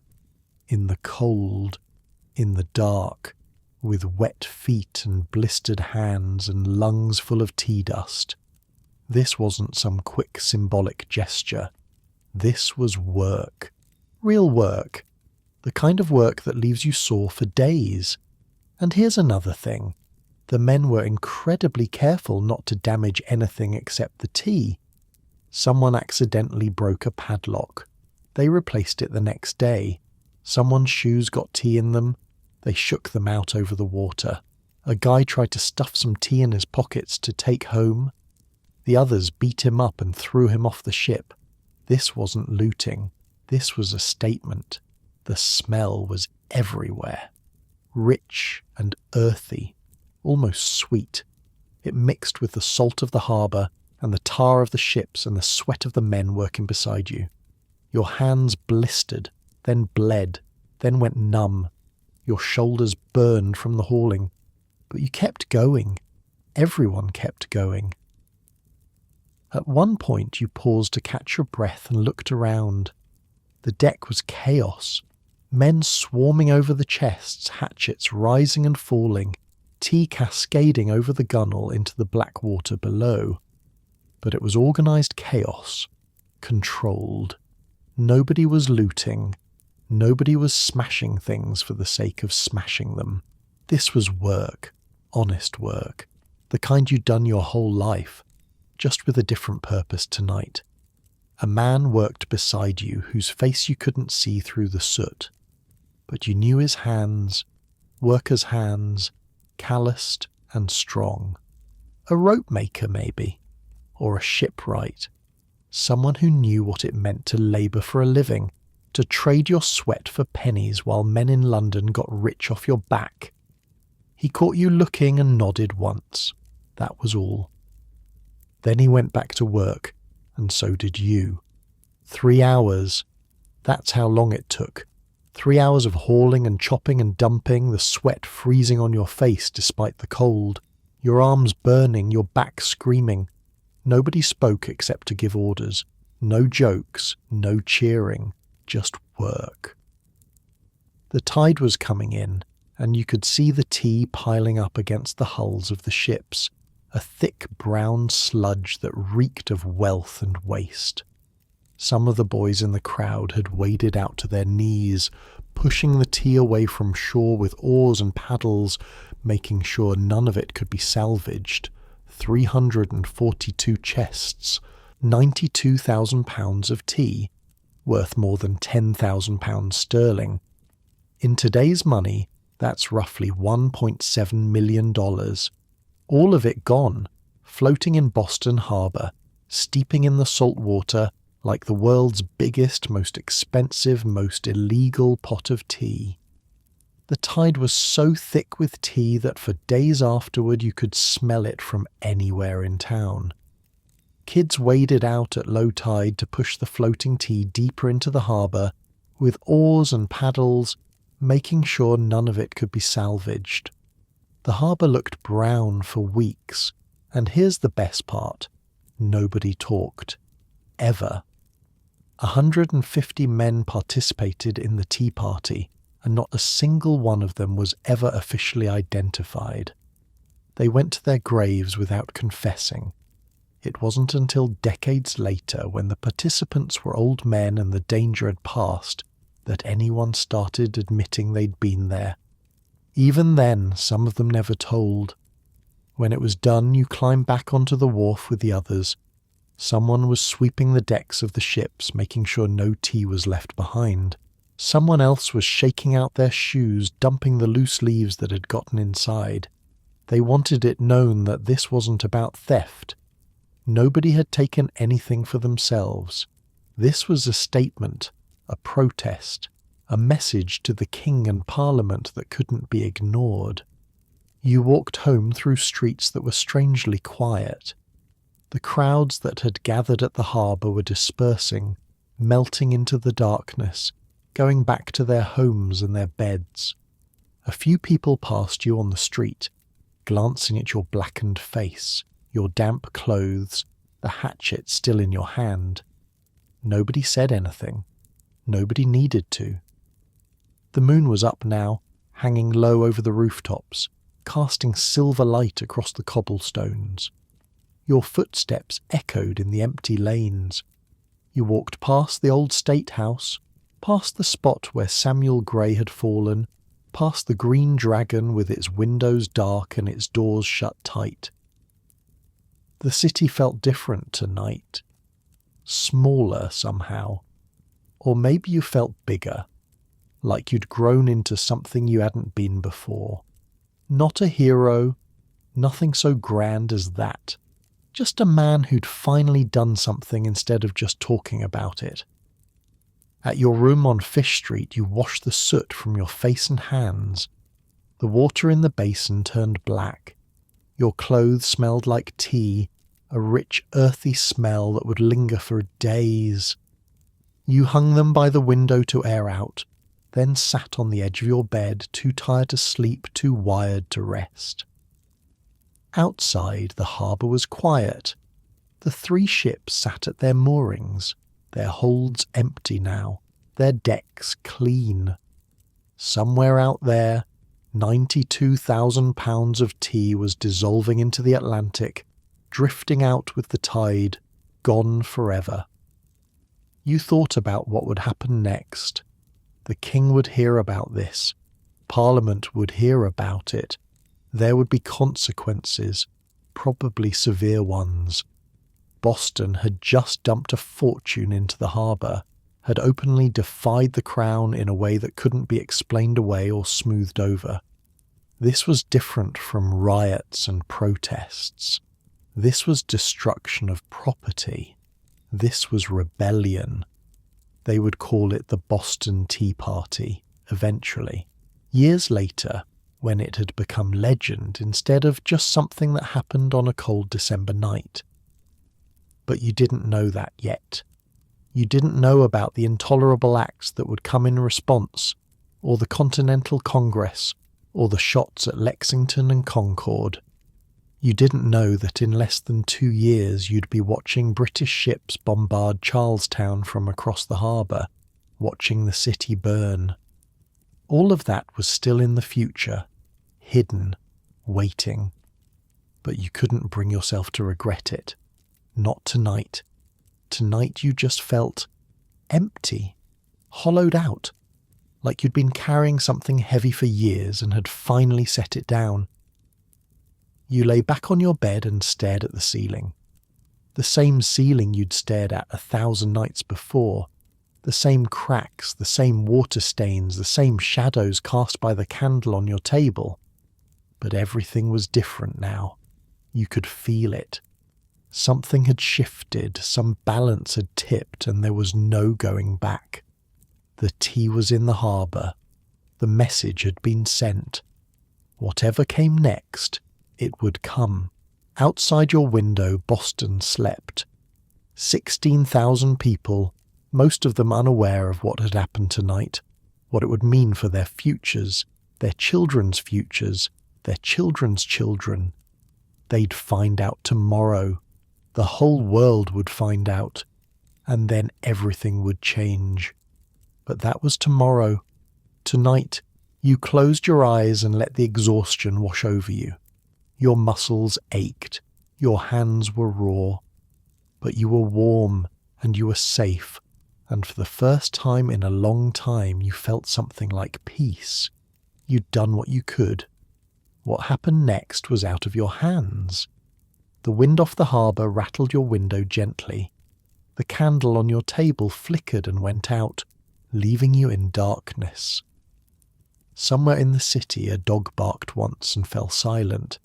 In the cold, in the dark, with wet feet and blistered hands and lungs full of tea dust. This wasn't some quick symbolic gesture. This was work. Real work. The kind of work that leaves you sore for days. And here's another thing. The men were incredibly careful not to damage anything except the tea. Someone accidentally broke a padlock. They replaced it the next day. Someone's shoes got tea in them. They shook them out over the water. A guy tried to stuff some tea in his pockets to take home. The others beat him up and threw him off the ship. This wasn't looting. This was a statement. The smell was everywhere. Rich and earthy. Almost sweet. It mixed with the salt of the harbour and the tar of the ships and the sweat of the men working beside you. Your hands blistered, then bled, then went numb. Your shoulders burned from the hauling. But you kept going. Everyone kept going. At one point you paused to catch your breath and looked around. The deck was chaos. Men swarming over the chests, hatchets rising and falling, tea cascading over the gunwale into the black water below. But it was organised chaos, controlled. Nobody was looting. Nobody was smashing things for the sake of smashing them. This was work, honest work, the kind you'd done your whole life, just with a different purpose tonight. A man worked beside you whose face you couldn't see through the soot, but you knew his hands, workers' hands, calloused and strong. A rope maker, maybe, or a shipwright. Someone who knew what it meant to labour for a living, to trade your sweat for pennies while men in London got rich off your back. He caught you looking and nodded once. That was all. Then he went back to work, and so did you. 3 hours. That's how long it took. 3 hours of hauling and chopping and dumping, the sweat freezing on your face despite the cold, your arms burning, your back screaming. Nobody spoke except to give orders. No jokes, no cheering, just work. The tide was coming in, and you could see the tea piling up against the hulls of the ships, a thick brown sludge that reeked of wealth and waste. Some of the boys in the crowd had waded out to their knees, pushing the tea away from shore with oars and paddles, making sure none of it could be salvaged. 342 chests, 92,000 pounds of tea, worth more than 10,000 pounds sterling. In today's money, that's roughly $1.7 million. All of it gone, floating in Boston Harbour, steeping in the salt water like the world's biggest, most expensive, most illegal pot of tea. The tide was so thick with tea that for days afterward you could smell it from anywhere in town. Kids waded out at low tide to push the floating tea deeper into the harbour, with oars and paddles, making sure none of it could be salvaged. The harbour looked brown for weeks, and here's the best part. Nobody talked. Ever. 150 men participated in the tea party, and not a single one of them was ever officially identified. They went to their graves without confessing. It wasn't until decades later, when the participants were old men and the danger had passed, that anyone started admitting they'd been there. Even then, some of them never told. When it was done, you climbed back onto the wharf with the others. Someone was sweeping the decks of the ships, making sure no tea was left behind. Someone else was shaking out their shoes, dumping the loose leaves that had gotten inside. They wanted it known that this wasn't about theft. Nobody had taken anything for themselves. This was a statement, a protest, a message to the king and parliament that couldn't be ignored. You walked home through streets that were strangely quiet. The crowds that had gathered at the harbour were dispersing, melting into the darkness, going back to their homes and their beds. A few people passed you on the street, glancing at your blackened face, your damp clothes, the hatchet still in your hand. Nobody said anything. Nobody needed to. The moon was up now, hanging low over the rooftops, casting silver light across the cobblestones. Your footsteps echoed in the empty lanes. You walked past the old state house, past the spot where Samuel Gray had fallen, past the Green Dragon with its windows dark and its doors shut tight. The city felt different tonight. Smaller somehow. Or maybe you felt bigger, like you'd grown into something you hadn't been before. Not a hero, nothing so grand as that. Just a man who'd finally done something instead of just talking about it. At your room on Fish Street, you washed the soot from your face and hands. The water in the basin turned black. Your clothes smelled like tea, a rich, earthy smell that would linger for days. You hung them by the window to air out, then sat on the edge of your bed, too tired to sleep, too wired to rest. Outside, the harbour was quiet. The 3 ships sat at their moorings, their holds empty now, their decks clean. Somewhere out there, 92,000 pounds of tea was dissolving into the Atlantic, drifting out with the tide, gone forever. You thought about what would happen next. The king would hear about this. Parliament would hear about it. There would be consequences, probably severe ones. Boston had just dumped a fortune into the harbour, had openly defied the crown in a way that couldn't be explained away or smoothed over. This was different from riots and protests. This was destruction of property. This was rebellion. They would call it the Boston Tea Party, eventually. Years later, when it had become legend instead of just something that happened on a cold December night. But you didn't know that yet. You didn't know about the intolerable acts that would come in response, or the Continental Congress, or the shots at Lexington and Concord. You didn't know that in less than 2 years you'd be watching British ships bombard Charlestown from across the harbour, watching the city burn. All of that was still in the future, hidden, waiting. But you couldn't bring yourself to regret it. Not tonight. Tonight you just felt empty, hollowed out, like you'd been carrying something heavy for years and had finally set it down. You lay back on your bed and stared at the ceiling. The same ceiling you'd stared at 1,000 nights before. The same cracks, the same water stains, the same shadows cast by the candle on your table. But everything was different now. You could feel it. Something had shifted, some balance had tipped, and there was no going back. The tea was in the harbour. The message had been sent. Whatever came next, it would come. Outside your window, Boston slept. 16,000 people, most of them unaware of what had happened tonight, what it would mean for their futures, their children's futures, their children's children. They'd find out tomorrow. The whole world would find out. And then everything would change. But that was tomorrow. Tonight, you closed your eyes and let the exhaustion wash over you. Your muscles ached, your hands were raw, but you were warm and you were safe, and for the first time in a long time you felt something like peace. You'd done what you could. What happened next was out of your hands. The wind off the harbour rattled your window gently. The candle on your table flickered and went out, leaving you in darkness. Somewhere in the city a dog barked once and fell silent.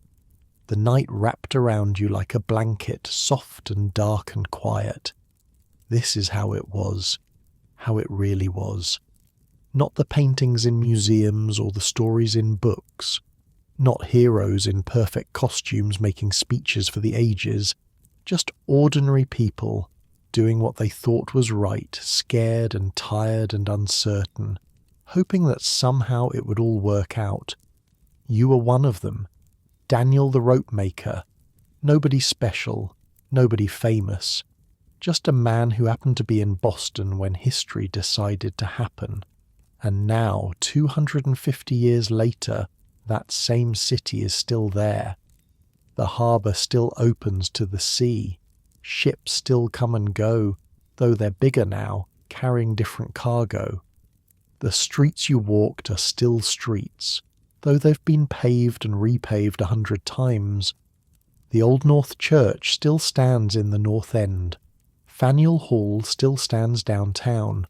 The night wrapped around you like a blanket, soft and dark and quiet. This is how it was, how it really was. Not the paintings in museums or the stories in books. Not heroes in perfect costumes making speeches for the ages. Just ordinary people doing what they thought was right, scared and tired and uncertain, hoping that somehow it would all work out. You were one of them. Daniel the rope maker. Nobody special, nobody famous. Just a man who happened to be in Boston when history decided to happen. And now, 250 years later, that same city is still there. The harbour still opens to the sea. Ships still come and go, though they're bigger now, carrying different cargo. The streets you walked are still streets, though they've been paved and repaved 100 times. The Old North Church still stands in the North End. Faneuil Hall still stands downtown.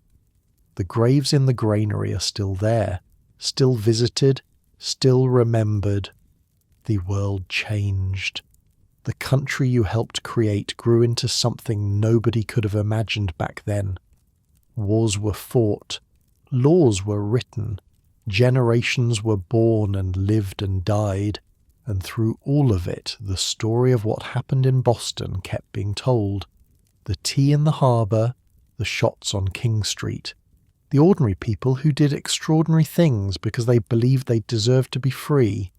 The graves in the granary are still there, still visited, still remembered. The world changed. The country you helped create grew into something nobody could have imagined back then. Wars were fought. Laws were written. Generations were born and lived and died. And through all of it, the story of what happened in Boston kept being told. The tea in the harbour, the shots on King Street. The ordinary people who did extraordinary things because they believed they deserved to be free.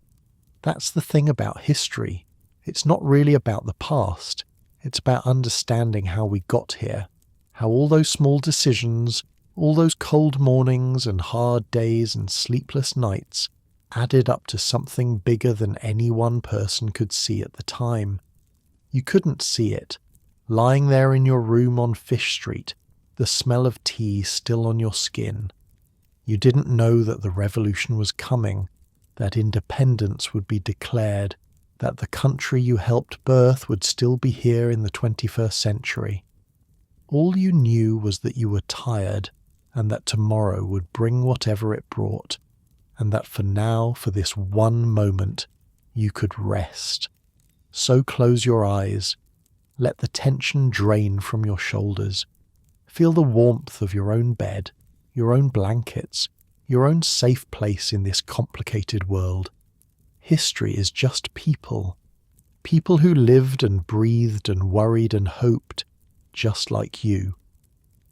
That's the thing about history. It's not really about the past. It's about understanding how we got here. How all those small decisions, all those cold mornings and hard days and sleepless nights added up to something bigger than any one person could see at the time. You couldn't see it. Lying there in your room on Fish Street, the smell of tea still on your skin. You didn't know that the revolution was coming, that independence would be declared, that the country you helped birth would still be here in the 21st century. All you knew was that you were tired, and that tomorrow would bring whatever it brought, and that for now, for this one moment, you could rest. So close your eyes. Let the tension drain from your shoulders. Feel the warmth of your own bed, your own blankets, your own safe place in this complicated world. History is just people. People who lived and breathed and worried and hoped, just like you.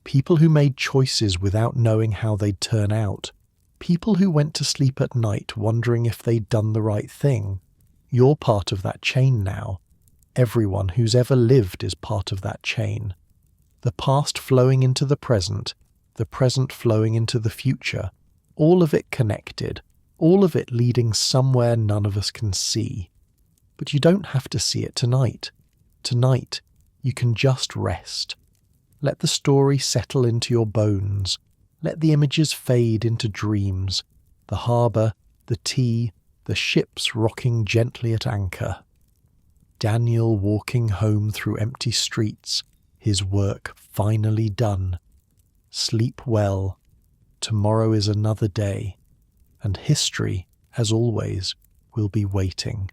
People who made choices without knowing how they'd turn out. People who went to sleep at night wondering if they'd done the right thing. You're part of that chain now. Everyone who's ever lived is part of that chain. The past flowing into the present flowing into the future, all of it connected, all of it leading somewhere none of us can see. But you don't have to see it tonight. Tonight, you can just rest. Let the story settle into your bones. Let the images fade into dreams. The harbour, the tea, the ships rocking gently at anchor. Daniel walking home through empty streets, his work finally done. Sleep well. Tomorrow is another day, and history, as always, will be waiting.